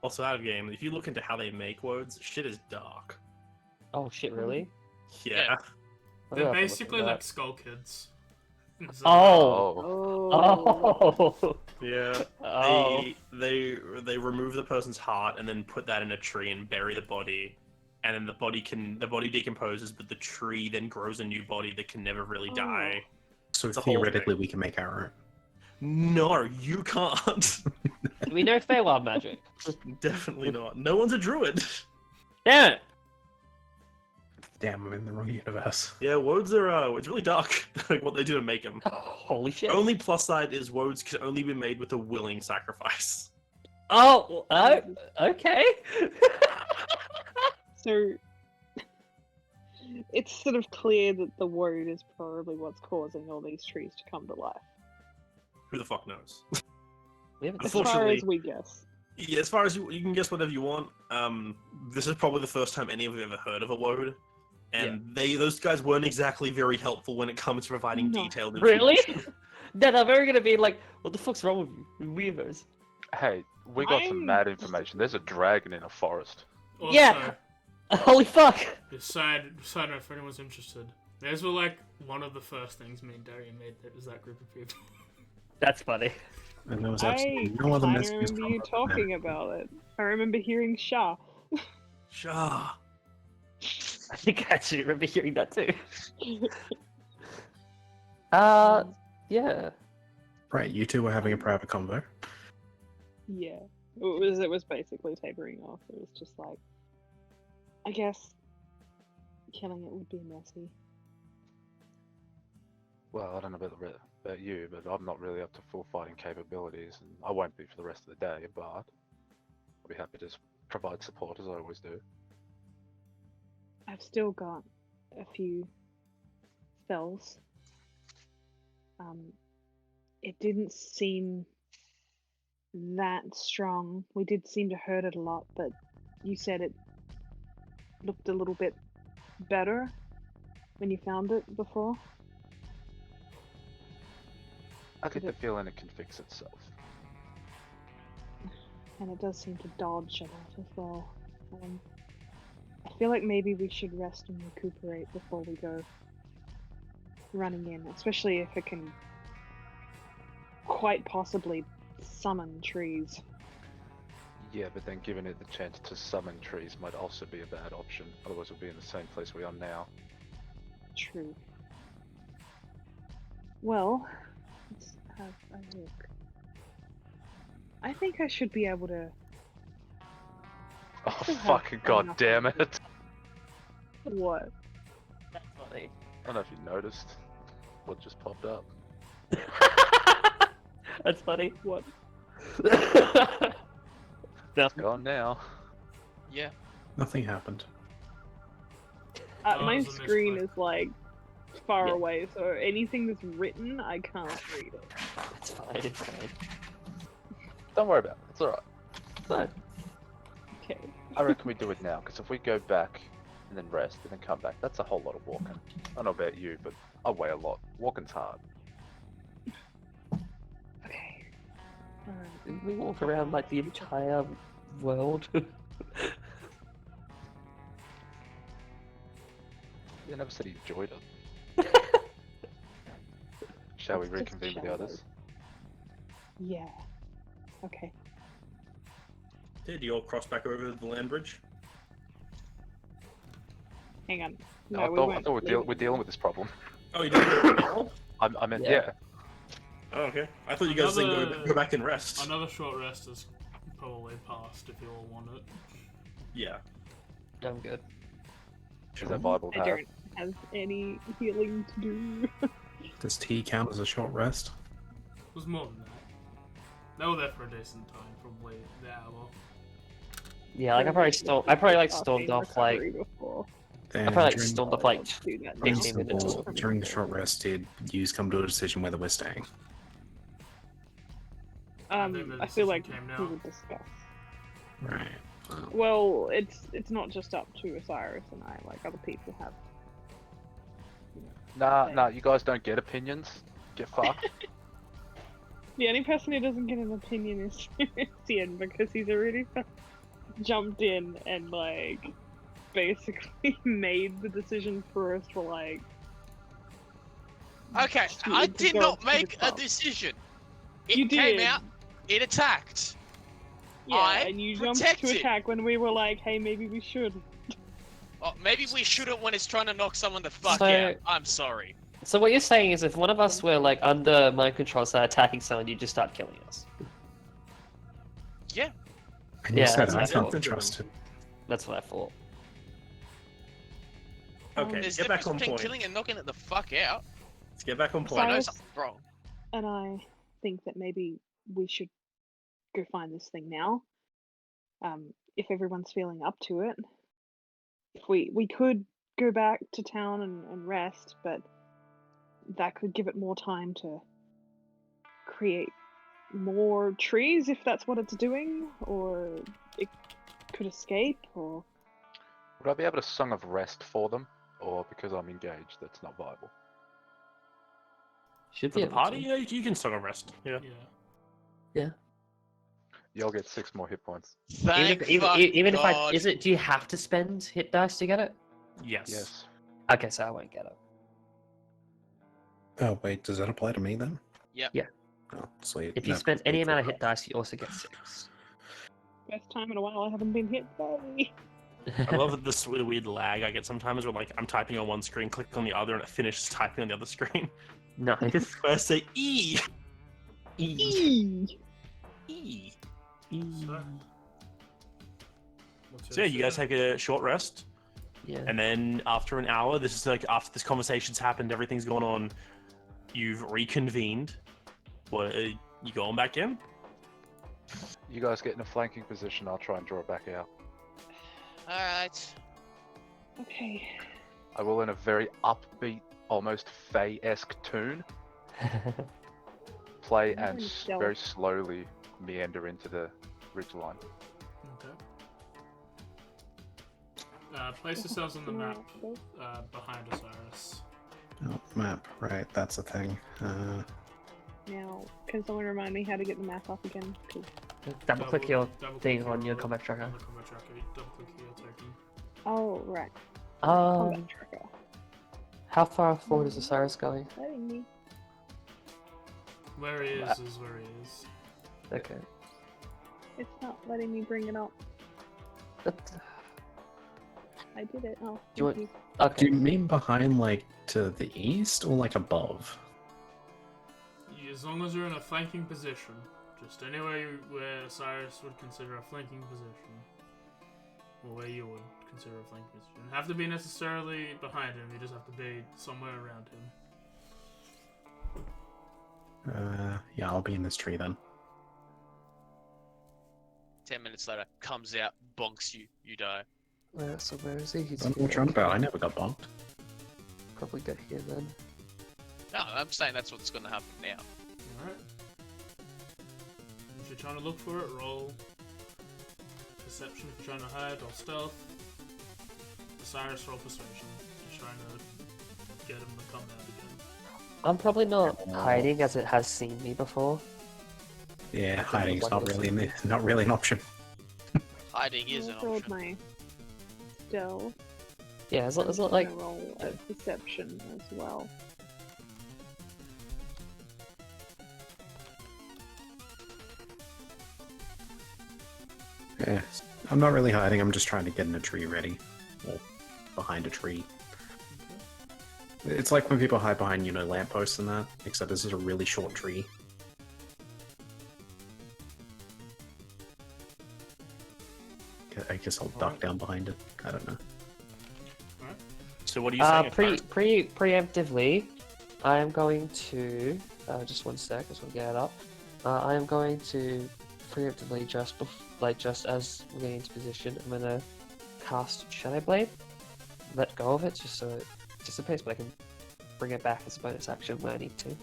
Also, out of game, if you look into how they make words, shit is dark. Oh shit, really? Yeah. I'm They're gonna have to look basically at like that. skull kids. So- Oh! Oh. Oh! Yeah. Oh! They remove the person's heart and then put that in a tree and bury the body. And then the body decomposes, but the tree then grows a new body that can never really die. So It's a whole theoretically, thing. we can make our own. No, you can't. Do we know Feywild magic? Definitely not. No one's a druid. Damn it! Damn, I'm in the wrong universe. Yeah, woads are it's really dark. Like what they do to make them. Holy shit! Only plus side is woads can only be made with a willing sacrifice. Oh! Okay. So it's sort of clear that the woad is probably what's causing all these trees to come to life. Who the fuck knows? We haven't. As far Unfortunately- as we guess. Yeah, as far as you can guess whatever you want. This is probably the first time any of you have ever heard of a woad, and those guys weren't exactly very helpful when it comes to providing No. detailed Really? information. No, they're gonna be like, what the fuck's wrong with you, weavers? Hey, we got some I'm- mad information. There's a dragon in a forest. Also, Yeah. Holy fuck! side note if anyone's interested. Those were like one of the first things me and Darian made. That was that group of people. That's funny. And there was I absolutely no other kinda messages remember from you other talking about it. I remember hearing Shaaaa. Shaaaa. I think I actually remember hearing that too. Yeah. Right, you two were having a private convo. Yeah. It was basically tapering off. It was just like, I guess killing it would be messy. Well, I don't know about you, but I'm not really up to full fighting capabilities, and I won't be for the rest of the day, but I'll be happy to provide support as I always do. I've still got a few spells. It didn't seem that strong. We did seem to hurt it a lot, but you said it looked a little bit better when you found it before. I get Did the it- feeling it can fix itself. And it does seem to dodge a lot as well. I feel like maybe we should rest and recuperate before we go. running in, especially if it can quite possibly summon trees. Yeah, but then giving it the chance to summon trees might also be a bad option. Otherwise, we'll be in the same place we are now. True. Well, let's have a look. I think I should be able to. Oh, Still have fucking god enough damn of it! What? That's funny. I don't know if you noticed what just popped up. That's funny. What? It's gone now. Yeah. Nothing happened. Oh, My it's a screen misclick. is like far Yeah. away, so anything that's written, I can't read it. It's fine. It's fine. Don't worry about it. It's alright. Fine. Okay. I reckon we do it now, because if we go back and then rest and then come back, that's a whole lot of walking. I don't know about you, but I weigh a lot. Walking's hard. Okay. Alright. We walk around like the entire world. You never said he enjoyed it. Shall we It's just reconvene with the shallow. others? Yeah. Okay. Did you all cross back over the land bridge? Hang on. No, No, I we thought weren't we're leaving. dealing with this problem. Oh, you didn't go I meant, Yeah. yeah. Oh, okay. I thought you guys didn't Another- go back and rest. Another short rest is probably passed if you all want it. Yeah. I'm good. Is that viable to I have? don't have any healing to do. Does tea count as a short rest? It was more than that. They were there for a decent time, probably the hour. Yeah, like I probably like stormed Caffeine off like recovery before. Then I probably like during, stormed off like Do that. during 15 minutes. simple- during the short rest, did you come to a decision whether we're staying? I think the I feel decision like came we now. would discuss. Right. Well, it's not just up to Osiris and I. Like other people have. Nah, you guys don't get opinions. Get fucked. The only person who doesn't get an opinion is Cian because he's already jumped in and like basically made the decision for us for like. Okay, to- I to did go not to the make a top. decision. It You came did. out, it attacked. Yeah, I and you jumped protected. to attack when we were like, "Hey, maybe we should." Oh, maybe we shouldn't when it's trying to knock someone the fuck So- out. I'm sorry. So what you're saying is if one of us were like under mind control, start attacking someone, you just start killing us. Yeah. And you Yeah, said that's I what I felt thought. trusted. That's what I thought. Okay, There's get back difference on between point. killing and knocking it the fuck out. Let's get back on I point. know Cyrus- something's wrong. And I think that maybe we should go find this thing now. If everyone's feeling up to it, if we could go back to town and rest, but that could give it more time to create more trees if that's what it's doing, or it could escape, or Would I be able to Song of Rest for them? Or because I'm engaged, that's not viable? Should For be the able party, to. yeah, you can still rest. Yeah. Yeah. Y'all get 6 more hit points. Thank Even if I God. do you have to spend hit dice to get it? Yes. Yes. Okay, so I won't get it. Oh wait, does that apply to me then? Yep. Yeah. Oh, sweet. If you No, spend any wait for amount of that. hit dice, you also get 6. first time in a while I haven't been hit by. I love this weird lag I get sometimes where like I'm typing on one screen, click on the other, and it finishes typing on the other screen. Nice. Where I say E. E. Eee. E. So, what's So yeah, your you guys decision? take a short rest, Yeah. and then after an hour, this is like after this conversation's happened, everything's gone on. You've reconvened. What? You going back in? You guys get in a flanking position, I'll try and draw it back out. Alright. Okay. I will, in a very upbeat, almost Fae-esque tune, play I'm and gonna stealth. very slowly meander into the ridgeline. Okay. Place yourselves on the map behind Osiris. Oh, map, right, that's a thing. Now, can someone remind me how to get the map up again? 'Cause- Double click your double-click thing on your combat tracker. on the combat tracker. Double click your token. Oh, right. Oh. Combat tracker. How far forward is Osiris going? Letting me. Where he is where he is. Okay. It's not letting me bring it up. But, I did it. Oh, Do you thank you. Do okay. you mean behind, like, to the east, or like above? As long as you're in a flanking position, just anywhere where Cyrus would consider a flanking position, or where you would consider a flanking position. You don't have to be necessarily behind him, you just have to be somewhere around him. Yeah, I'll be in this tree then. 10 minutes later, comes out, bonks you, you die. So where is he? He's Don't know here. what you're on about. I never got bonked. Probably go here then. No, I'm saying that's what's going to happen now. Alright. If you're trying to look for it, roll perception if you're trying to hide, or stealth. Osiris, roll persuasion. You're trying to get him to come out again. I'm probably not hiding as it has seen me before. Yeah, I hiding's don't not like really not really an option. Hiding is an I rolled option. my stealth. Yeah, it's not I'm like gonna roll a perception as well. Yeah, I'm not really hiding. I'm just trying to get in a tree ready, or behind a tree. It's like when people hide behind, lampposts and that, except this is a really short tree. I guess I'll duck down behind it. I don't know. So what are you saying? Preemptively, I am going to just one sec. I just want to get it up. I am going to preemptively just as we get into position, I'm gonna cast Shadow Blade. Let go of it just so it dissipates, but I can bring it back as a bonus action when I need to. Okay.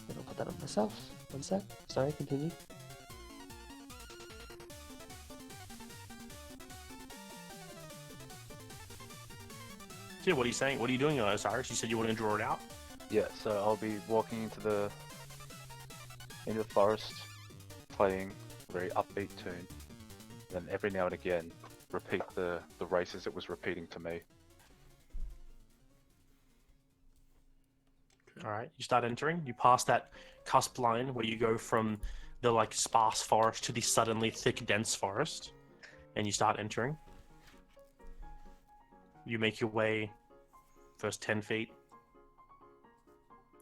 And I'll put that on myself. One sec. Sorry, continue. Yeah, what are you saying? What are you doing, Osiris? You said you want to draw it out? Yeah, so I'll be walking into the forest, playing a very upbeat tune. Then every now and again, repeat the races it was repeating to me. Alright, you start entering. You pass that cusp line where you go from the sparse forest to the suddenly thick, dense forest. And you start entering. You make your way first 10 feet,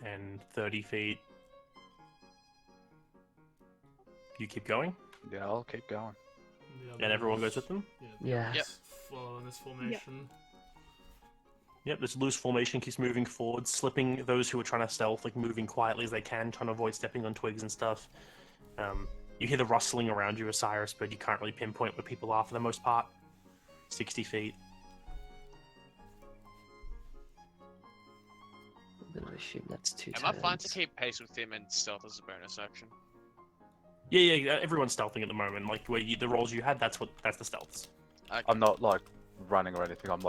then 30 feet. You keep going, Yeah, I'll keep going. The and everyone others- goes with them. Yeah. Yep. Following this formation. Yep, this loose formation keeps moving forward, slipping those who are trying to stealth, moving quietly as they can, trying to avoid stepping on twigs and stuff. You hear the rustling around you, Osiris, but you can't really pinpoint where people are for the most part. 60 feet. I'm gonna assume that's two Am I fine to turns. keep pace with him and stealth as a bonus action? Yeah, everyone's stealthing at the moment. The rolls you had, that's the stealths. Okay. I'm not running or anything. I'm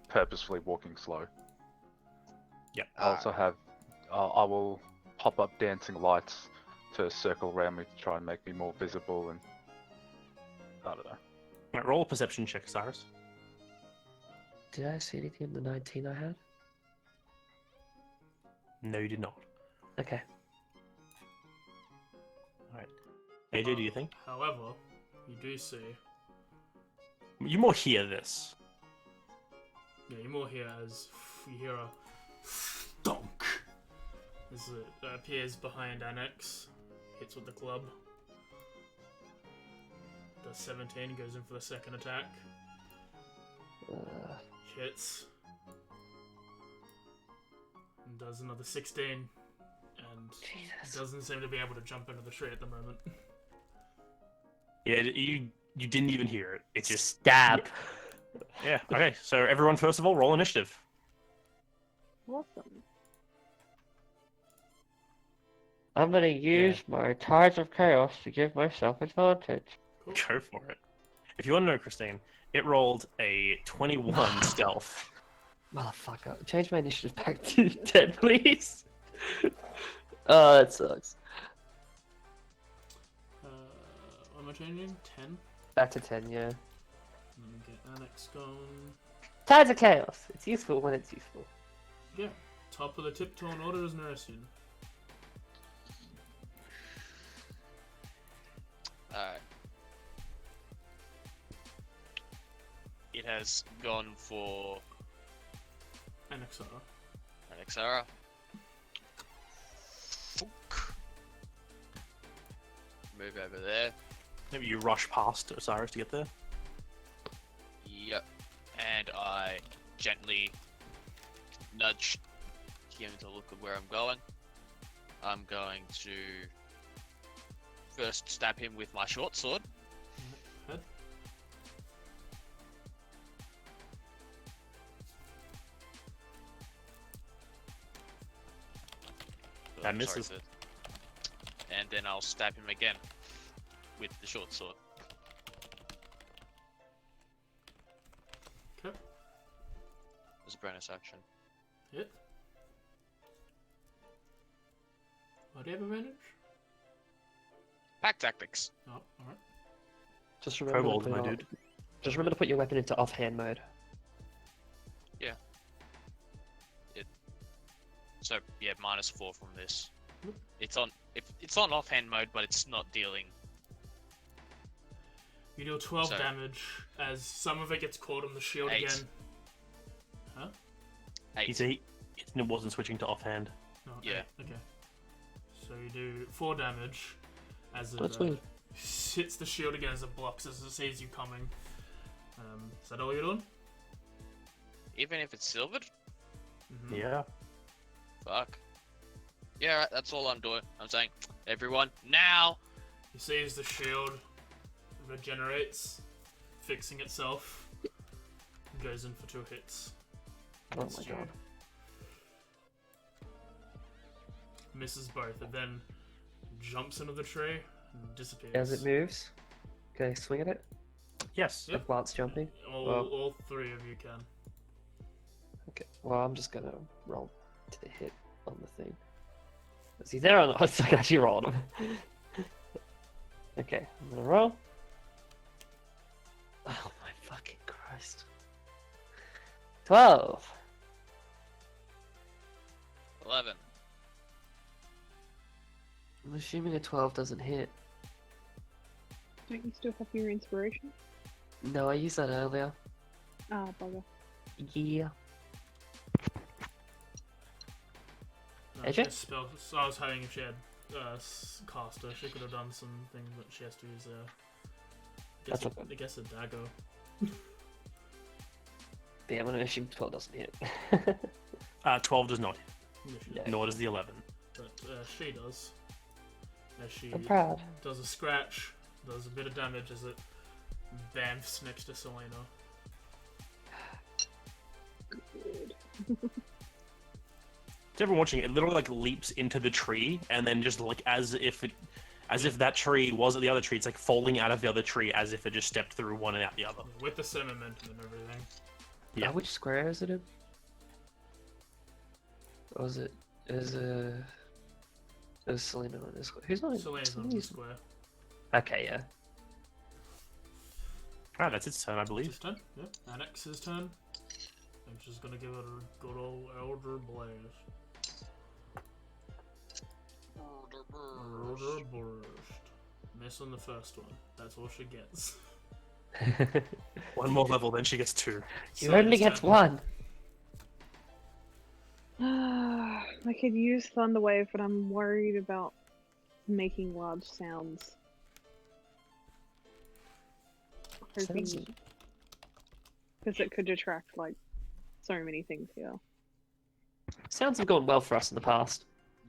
purposefully walking slow. Yep. I also have. I will pop up dancing lights to circle around me to try and make me more visible, and I don't know. Right, roll a perception check, Osiris. Did I see anything in the 19 I had? No, you did not. Okay. Alright. AJ, do you think? However, you do see. You more hear this. Yeah, you more hear as you hear a donk as it appears behind Annex, hits with the club. Does 17, goes in for the second attack. Hits. And does another 16. And Jesus. doesn't seem to be able to jump into the tree at the moment. Yeah, you didn't even hear it. It just... Stab. Yeah, okay. So everyone, first of all, roll initiative. Awesome. I'm gonna use my Tides of Chaos to give myself advantage. Cool. Go for it. If you want to know, Christine, it rolled a 21 stealth. Motherfucker. Change my initiative back to 10, please. Oh, that sucks. What am I changing? 10? Back to 10, yeah. Let me Annex gone. Tides of Chaos. It's useful when it's useful. Yeah. Top of the tiptoe in order is Neresian. Alright. It has gone for Annexara. Annexara. Fuck. Move over there. Maybe you rush past Osiris to get there. Yep. And I gently nudge him to look at where I'm going. I'm going to first stab him with my short sword. Head. Oh, That sorry, misses. third. And then I'll stab him again with the short sword. Okay. As a bonus action. Hit. What do you have advantage? Pack tactics. Oh, alright. Just remember, Kobold, to put my your- dude. just remember to put your weapon into offhand mode. So yeah, -4 from this. Yep. It's on offhand mode, but it's not dealing. You deal 12 So- damage as some of it gets caught on the shield 8. again. Huh? 8. It wasn't switching to offhand. No, Yeah. Okay. So you do 4 damage as it That's weird. hits the shield again as it blocks as it sees you coming. Is that all you're doing? Even if it's silvered. Mm-hmm. Yeah. Fuck. Yeah, right, that's all I'm doing. I'm saying, everyone, now! You see as the shield regenerates, fixing itself, goes in for 2 hits. Oh Against my you. god. Misses both, and then jumps into the tree and disappears. As it moves, okay, swing at it. Yes. Yep. Like while it's jumping. All 3 of you can. Okay. Well, I'm just gonna roll to hit on the thing. Is he there or not? So I can actually roll on him. Okay, I'm gonna roll. Oh my fucking Christ. 12. 11. I'm assuming a 12 doesn't hit. Don't you still have your inspiration? No, I used that earlier. Ah, bugger. Yeah. No, AJ? she has spell. So I was hoping if she had caster, she could have done something, but she has to use That's okay. I guess a dagger. But yeah, I'm gonna assume 12 doesn't hit. 12 does not hit, Yeah, she Yeah. does. nor does the 11. But she does. As she I'm proud. does a scratch, does a bit of damage as it bamfs next to Selena. Good. To everyone watching, it literally like leaps into the tree, and then just like as if that tree wasn't the other tree, it's like falling out of the other tree as if it just stepped through one and out the other. With the same momentum and everything. Yeah. Which square is it in? Or is it? Is Selena on this square? Who's not in? Selena's on the Selena's- square. Okay, yeah. Alright, that's its turn, I It's believe. his turn. Yep. Annex's turn. I'm just gonna give it a good old Elder Blaze. Elder Burst. Miss on the first one. That's all she gets. One more level, then she gets 2. You only Selena's get turn. one. I could use Thunderwave, but I'm worried about making large sounds. Hoping, Sounds- because it could attract like so many things here. Sounds have gone well for us in the past.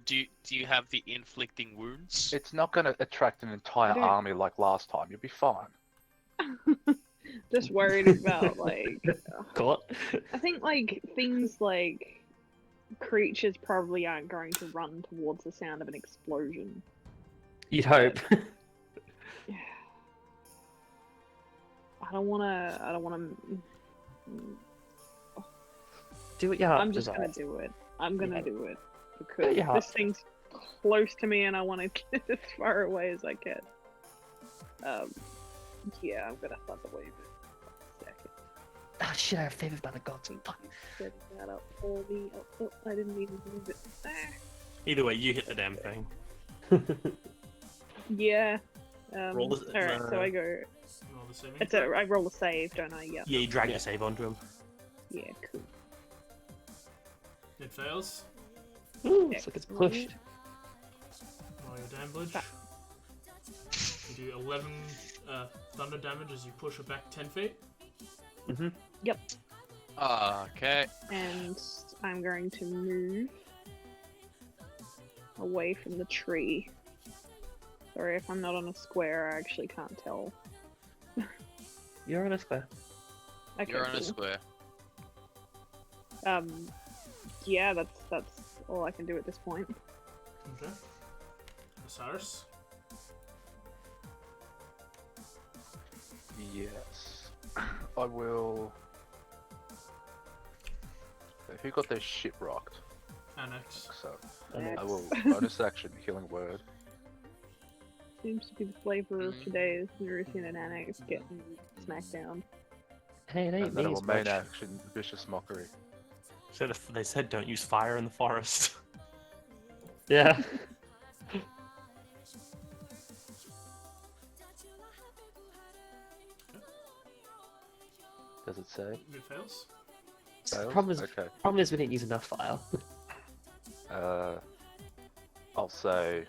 Do you have the inflicting wounds? It's not going to attract an entire I don't- army like last time. You'll be fine. Just worried about like Caught. I think like things like creatures probably aren't going to run towards the sound of an explosion. You'd hope. I don't wanna Do what your heart I'm just gonna desires. do it. I'm gonna Yeah. do it. Because Yeah. this thing's close to me and I wanna get as far away as I can. Yeah, I'm gonna Thunderwave it. 1 second. Ah, shit, I have favored by the gods. Fuck. Set that up for me. Oh, I didn't even move it. Ah. Either way, you hit the damn thing. Yeah. Roll the- Alright, so I go. Roll the saving It's throw. a. I roll a save, don't I? Yeah. Yeah, you drag your save onto him. Yeah, cool. It fails. Ooh, looks like it's pushed. Roll your damage. You do 11 thunder damage as you push it back 10 feet. Mm-hmm. Yep. Okay. And I'm going to move away from the tree. Sorry, if I'm not on a square, I actually can't tell. You're on a square. Okay, You're on a cool. square. Yeah, that's all I can do at this point. Okay. Osiris. Yes. I will. Who got their shit rocked? Annex. So And I will bonus action healing word. Seems to be the flavor of today's Nerusian and Annex getting smacked down. Hey, it ain't And then I me will as main much. action vicious mockery. So they said don't use fire in the forest. yeah. Does it say? It fails. Fails? Problem is, Okay. problem is we didn't use enough fire. I'll say.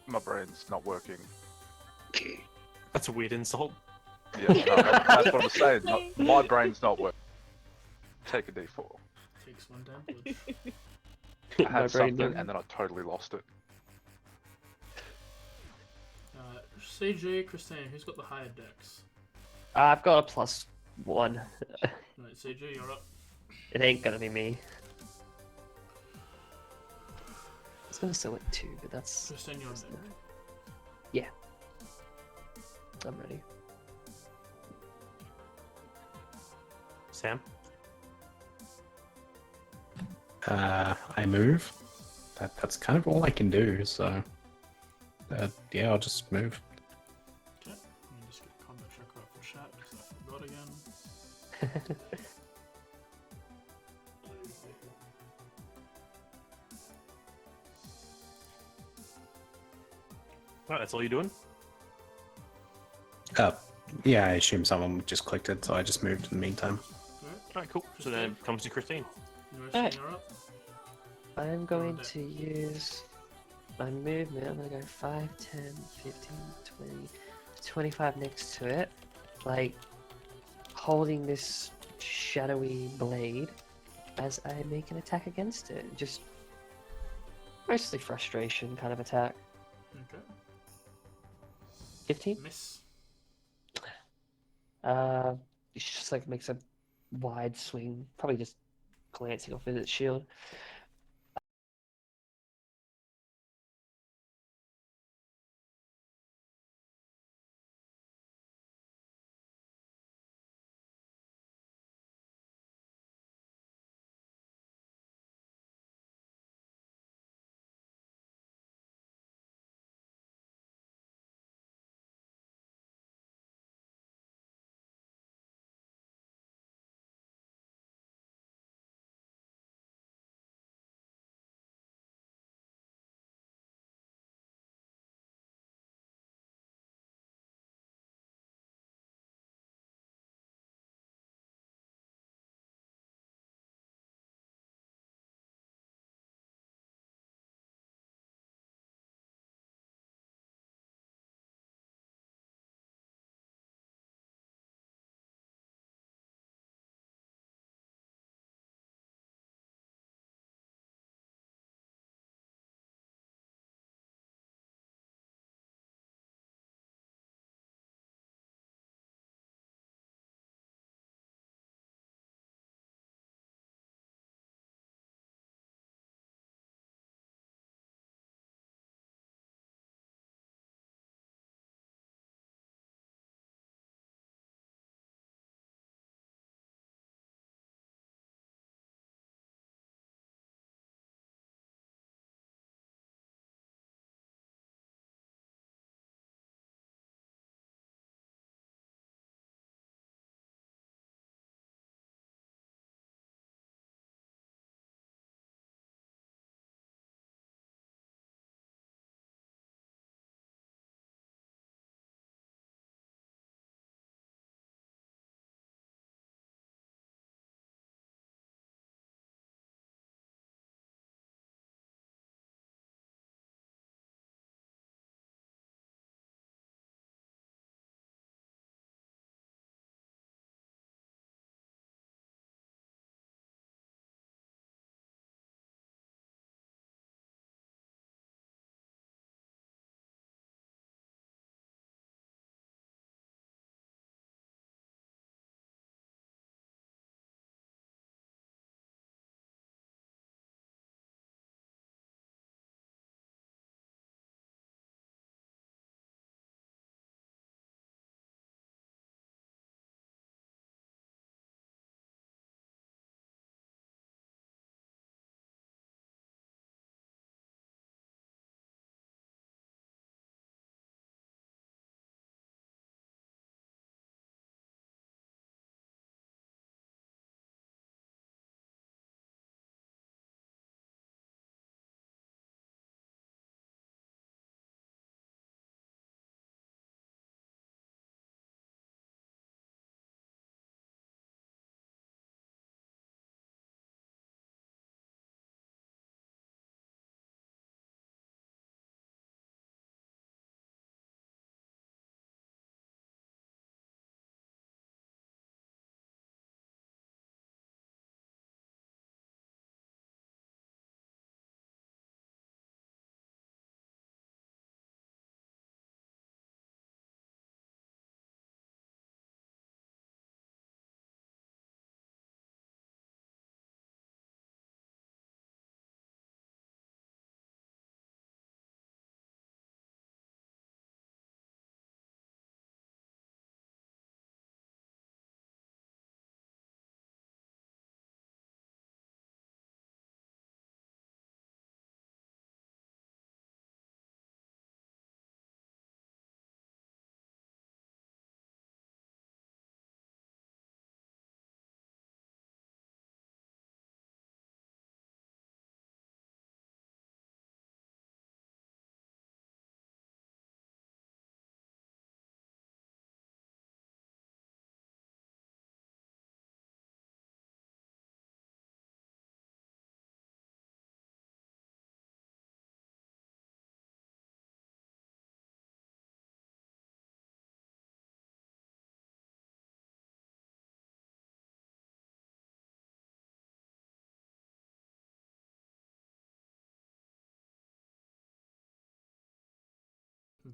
My brain's not working. That's a weird insult. Yeah, no, that's what I'm saying. My brain's not working. Take a d4. Takes 1 damage. I My had brain something didn't. and then I totally lost it. CJ, Christine, who's got the higher dex? I've got a +1. Right, CJ, you're up. It ain't gonna be me. I was gonna say like 2, but that's. Christine, you're that's next. not- Yeah. I'm ready. Sam? I move. That's kind of all I can do, so... yeah, I'll just move. Okay, let me just get combat checker up for chat because I forgot again. Right, that's all you're doing? Yeah, I assume someone just clicked it, so I just moved in the meantime. Alright, cool. So then it comes to Christine. Nerusian, Alright. you're up. I'm going deck. to use my movement. I'm gonna go 5, 10, 15, 20, 25 next to it. Like, holding this shadowy blade as I make an attack against it. Just mostly frustration kind of attack. Okay. 15? Miss. It just like makes a wide swing, probably just glancing off with its shield.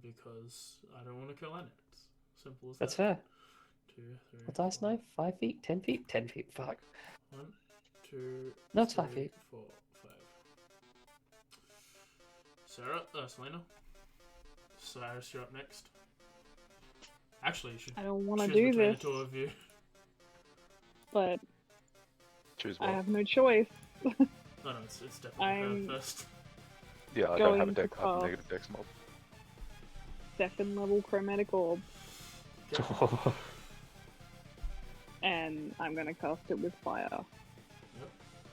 because I don't want to kill any. Simple as That's that. fair. 2, 3. A dice knife? 5 feet? 10 feet? 10 feet. Fuck. 1, 2. No, it's 5 3, feet. 4, 5. Sarah, Selena. Cyrus, you're up next. Actually, you should I don't want to choose do between this, the two of you. but Choose I one. have no choice. No, it's definitely I'm her first. Yeah, I don't have a going to deck. I have a cast- negative dex mob. 2nd level chromatic orb, and I'm gonna cast it with fire. Yep.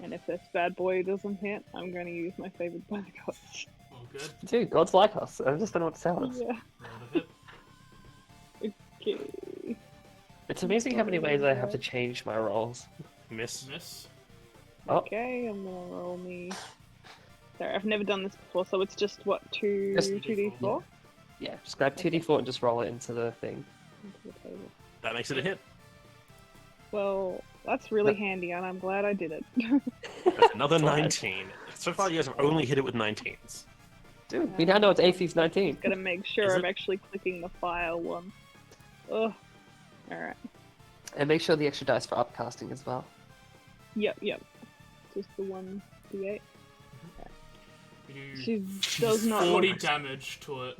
And if this bad boy doesn't hit, I'm gonna use my favorite bad gods. All good. Dude, gods like us. I just don't know what to tell us. Yeah. Roll to hit. Okay. It's amazing how many ways I have to change my rolls. Miss. Miss. Oh. Okay, I'm gonna roll me. Sorry, I've never done this before, so it's just what, Just 2d4 Yeah, just grab 2d4 and just roll it into the thing. into the table. That makes it a hit. Well, that's really handy, and I'm glad I did it. That's another Fine. 19. So far, you guys have only hit it with 19s. Dude, we now know it's AC's 19. Gotta make sure Is I'm it? actually clicking the fire one. Ugh. Alright. And make sure the extra dice for upcasting as well. Yep. Just the 1d8. You She does not 40 look... damage to it.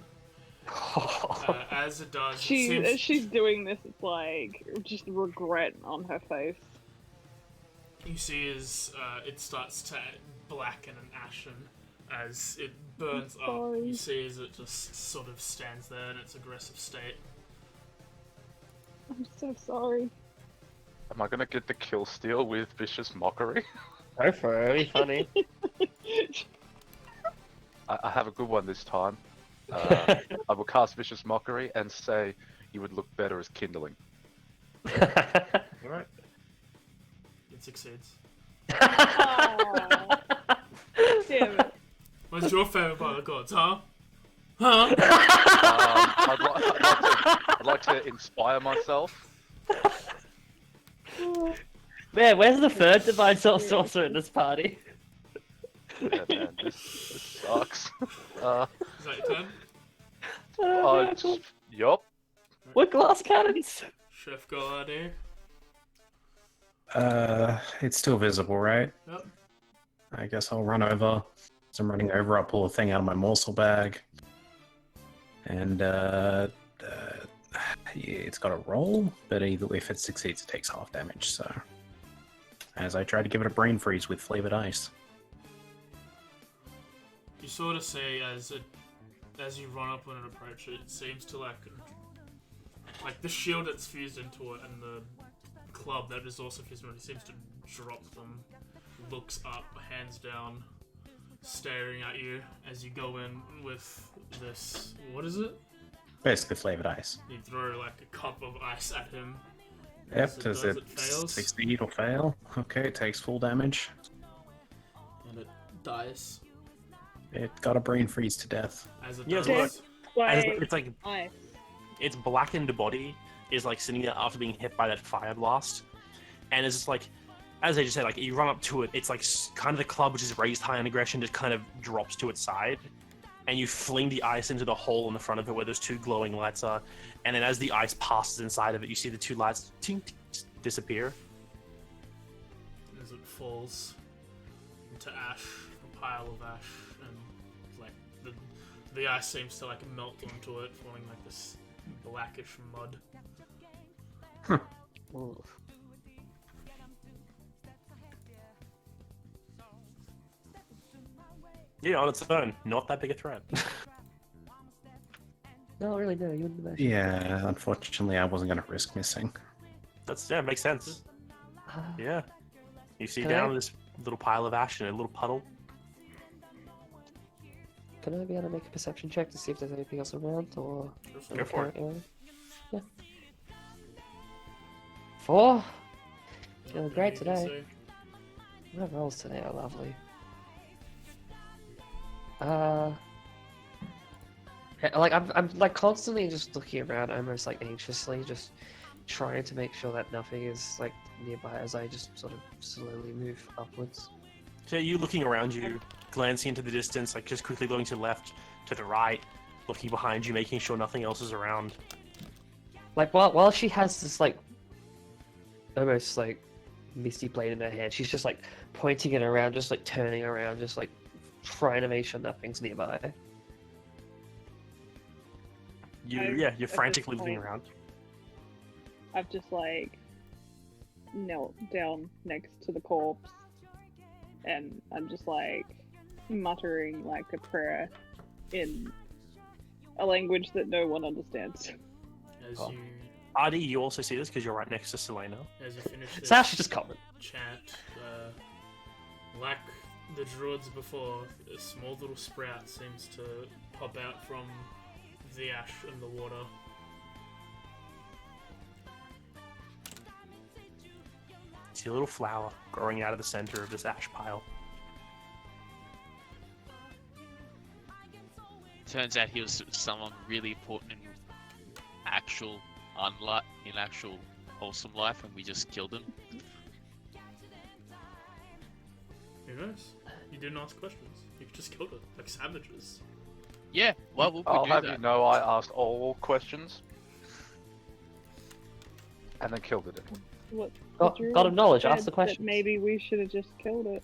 As it does, it As seems she's doing this, it's like just regret on her face. you see as it starts to blacken and ashen as it burns up. sorry. You see as it just sort of stands there in its aggressive state. I'm so sorry. Am I gonna get the kill steal with Vicious Mockery? Go for it, it'll be funny. I have a good one this time. I will cast Vicious Mockery and say you would look better as Kindling. Alright. It succeeds. Aw. Damn it. What's your favorite part of the gods, huh? Huh? I'd like to inspire myself. Man, where's the third Divine Soul Sorcerer in this party? Yeah, man, this sucks. Is that your turn? Yup. What glass cannons? Chef Galadi. It's still visible, right? Yep. I guess I'll run over. As I'm running over, I'll pull a thing out of my morsel bag. And, yeah, it's got a roll, but either if it succeeds, it takes half damage, so... As I try to give it a brain freeze with flavored ice. You sort of say as you run up on and approach it, it seems to like the shield that's fused into it and the club that is also fused into it seems to drop them, looks up, hands down, staring at you as you go in with this. What is it? Basically flavored ice. You throw like a cup of ice at him. Yep, As does it it fails, succeed or fail? Okay, it takes full damage. and it dies. It got a brain freeze to death. As it Yeah, does, look. Like, It's like ice. its blackened body is like sitting there after being hit by that fire blast, and it's just like, as I just said, like you run up to it, it's like kind of the club which is raised high on aggression just kind of drops to its side, and you fling the ice into the hole in the front of it where those two glowing lights are, and then as the ice passes inside of it, you see the two lights tink, tink, just disappear. as it falls into ash, a pile of ash, and like the ice seems to like melt onto it, forming like this blackish mud. Oof. Yeah, on its own, not that big a threat. No, really, no, you wouldn't imagine. Yeah, unfortunately, I wasn't going to risk missing. Makes sense. Ah, Yeah. You see Can down I- this little pile of ash and a little puddle. Can I be able to make a perception check to see if there's anything else around, or in Go the for it. current area? Yeah. 4. Feeling Nothing great you can today. My rolls today are lovely. Yeah, like I'm like constantly just looking around, almost like anxiously, just trying to make sure that nothing is like nearby as I just sort of slowly move upwards. So you looking around you, glancing into the distance, like just quickly going to the left, to the right, looking behind you, making sure nothing else is around. Like while she has this like almost like misty blade in her hand, she's just like pointing it around, just like turning around, just like trying to make sure nothing's nearby. You're frantically looking around. I've just like knelt down next to the corpse, and I'm just like muttering like a prayer in a language that no one understands. As Oh. you Artie, you also see this because you're right next to Selena. as you finish this Sash is just comment. chat, like the druids before, a small little sprout seems to pop out from the ash and the water. See a little flower growing out of the center of this ash pile. Turns out he was someone really important in actual actual wholesome life, and we just killed him. Who knows? You didn't ask questions. You just killed it like savages. Yeah, why would we I'll do have that? you know I asked all questions. And then killed it. What? God the of knowledge, druid ask the said that questions. maybe we should have just killed it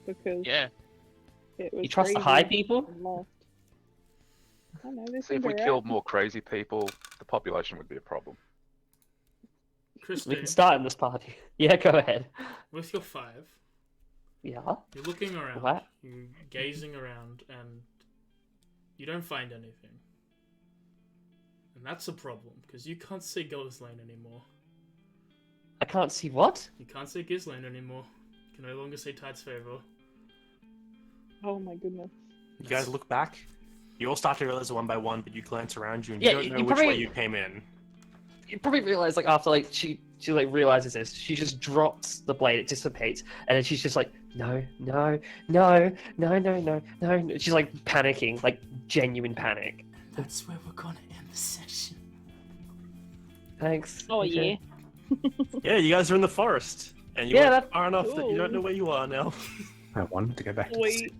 because Yeah, it was. You trust the crazy high people? and lost. I don't know. This See, if is we alright. killed more crazy people, the population would be a problem. We Christy, can start in this party. Yeah, go ahead. with your 5, Yeah. you're looking around, What? you're gazing around, and you don't find anything. And that's a problem, because you can't see Ghislaine anymore. I can't see what? You can't see Ghislaine anymore. You can no longer see Tide's favor. Oh my goodness. You guys look back. You all start to realize it one by one, but you glance around you and Yeah, you don't you know which probably- way you came in. You probably realize like after like she like realizes this, she just drops the blade, it dissipates, and then she's just like, no. She's like panicking, like genuine panic. That's where we're gonna end the session. Thanks. Oh okay. Yeah, you guys are in the forest. And you Yeah, are that's far enough that you don't cool. know where you are now. I wanted to go back to the Wait.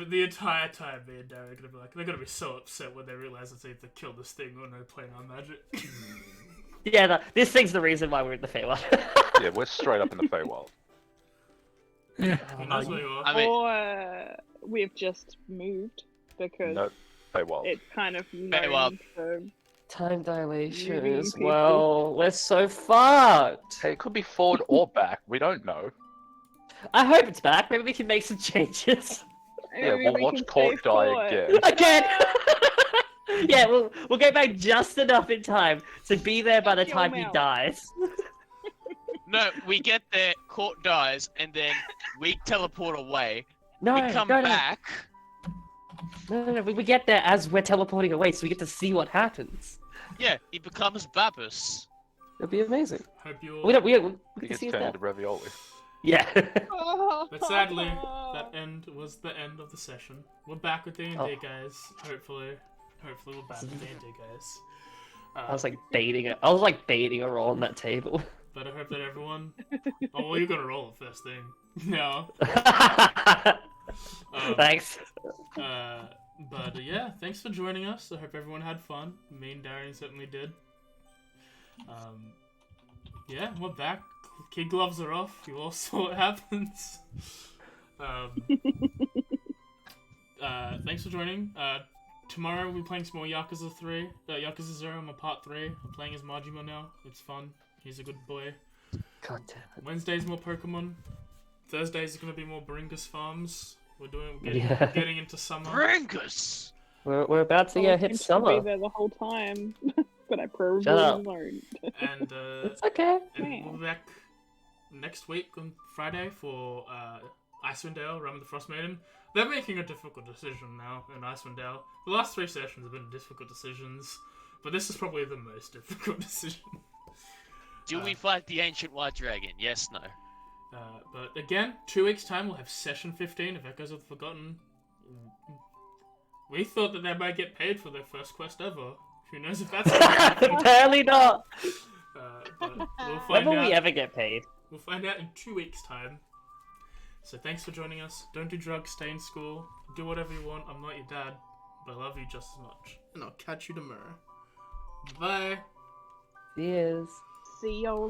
The entire time, me and Darren are gonna be like, they're gonna be so upset when they realize it's either kill this thing or no planar magic. Yeah, this thing's the reason why we're in the Feywild. Yeah, we're straight up in the Feywild. Who knows where you are? I mean, Or we've just moved because No, Feywild. it's kind of known Feywild. for Time dilation Moving as people. well. We're so fucked. Hey, it could be forward or back. We don't know. I hope it's back. Maybe we can make some changes. Yeah, Maybe we'll we watch can Court stay die put. again. Again. Yeah, we'll go back just enough in time to be there by the Shut your time he mouth. dies. no, we get there, Court dies, and then we teleport away. No, we come no, no. back. No, we get there as we're teleporting away, so we get to see what happens. Yeah, he becomes Babus. It'll be amazing. Hope you all. We He get to gets see his turned death. into ravioli. Yeah. But sadly, that end was the end of the session. We're back with D&D, Oh. guys. Hopefully we're back with D&D, guys. I was like baiting it. I was like baiting a roll on that table. But I hope that everyone. Oh, well, you're gonna roll it first thing. No. Thanks. But yeah, thanks for joining us. I hope everyone had fun. Me and Darian certainly did. Yeah, we're back. Kid gloves are off. You all saw what happens. Thanks for joining. Tomorrow we'll be playing some more Yakuza 3. Yakuza 0, I'm a part 3. I'm playing as Majima now. It's fun. He's a good boy. God damn it. Wednesday's more Pokemon. Thursdays are gonna be more Bringus farms. We're Yeah. getting into summer. Bringus! We're about to I hit was summer. be there the whole time, but I probably Shut up. learned. And It's okay. and we'll be back next week on Friday for Icewind Dale, Realm of the Frost Maiden. They're making a difficult decision now in Icewind Dale. The last 3 sessions have been difficult decisions, but this is probably the most difficult decision. Do we fight the ancient white dragon? Yes, no. But again, 2 weeks' time we'll have session 15 of Echoes of the Forgotten. We thought that they might get paid for their first quest ever. Who knows if that's gonna happen? Apparently not. But we'll When find will out. we ever get paid? We'll find out in 2 weeks' time. So thanks for joining us. Don't do drugs, stay in school, do whatever you want. I'm not your dad, but I love you just as much. And I'll catch you tomorrow. Bye. Cheers. See y'all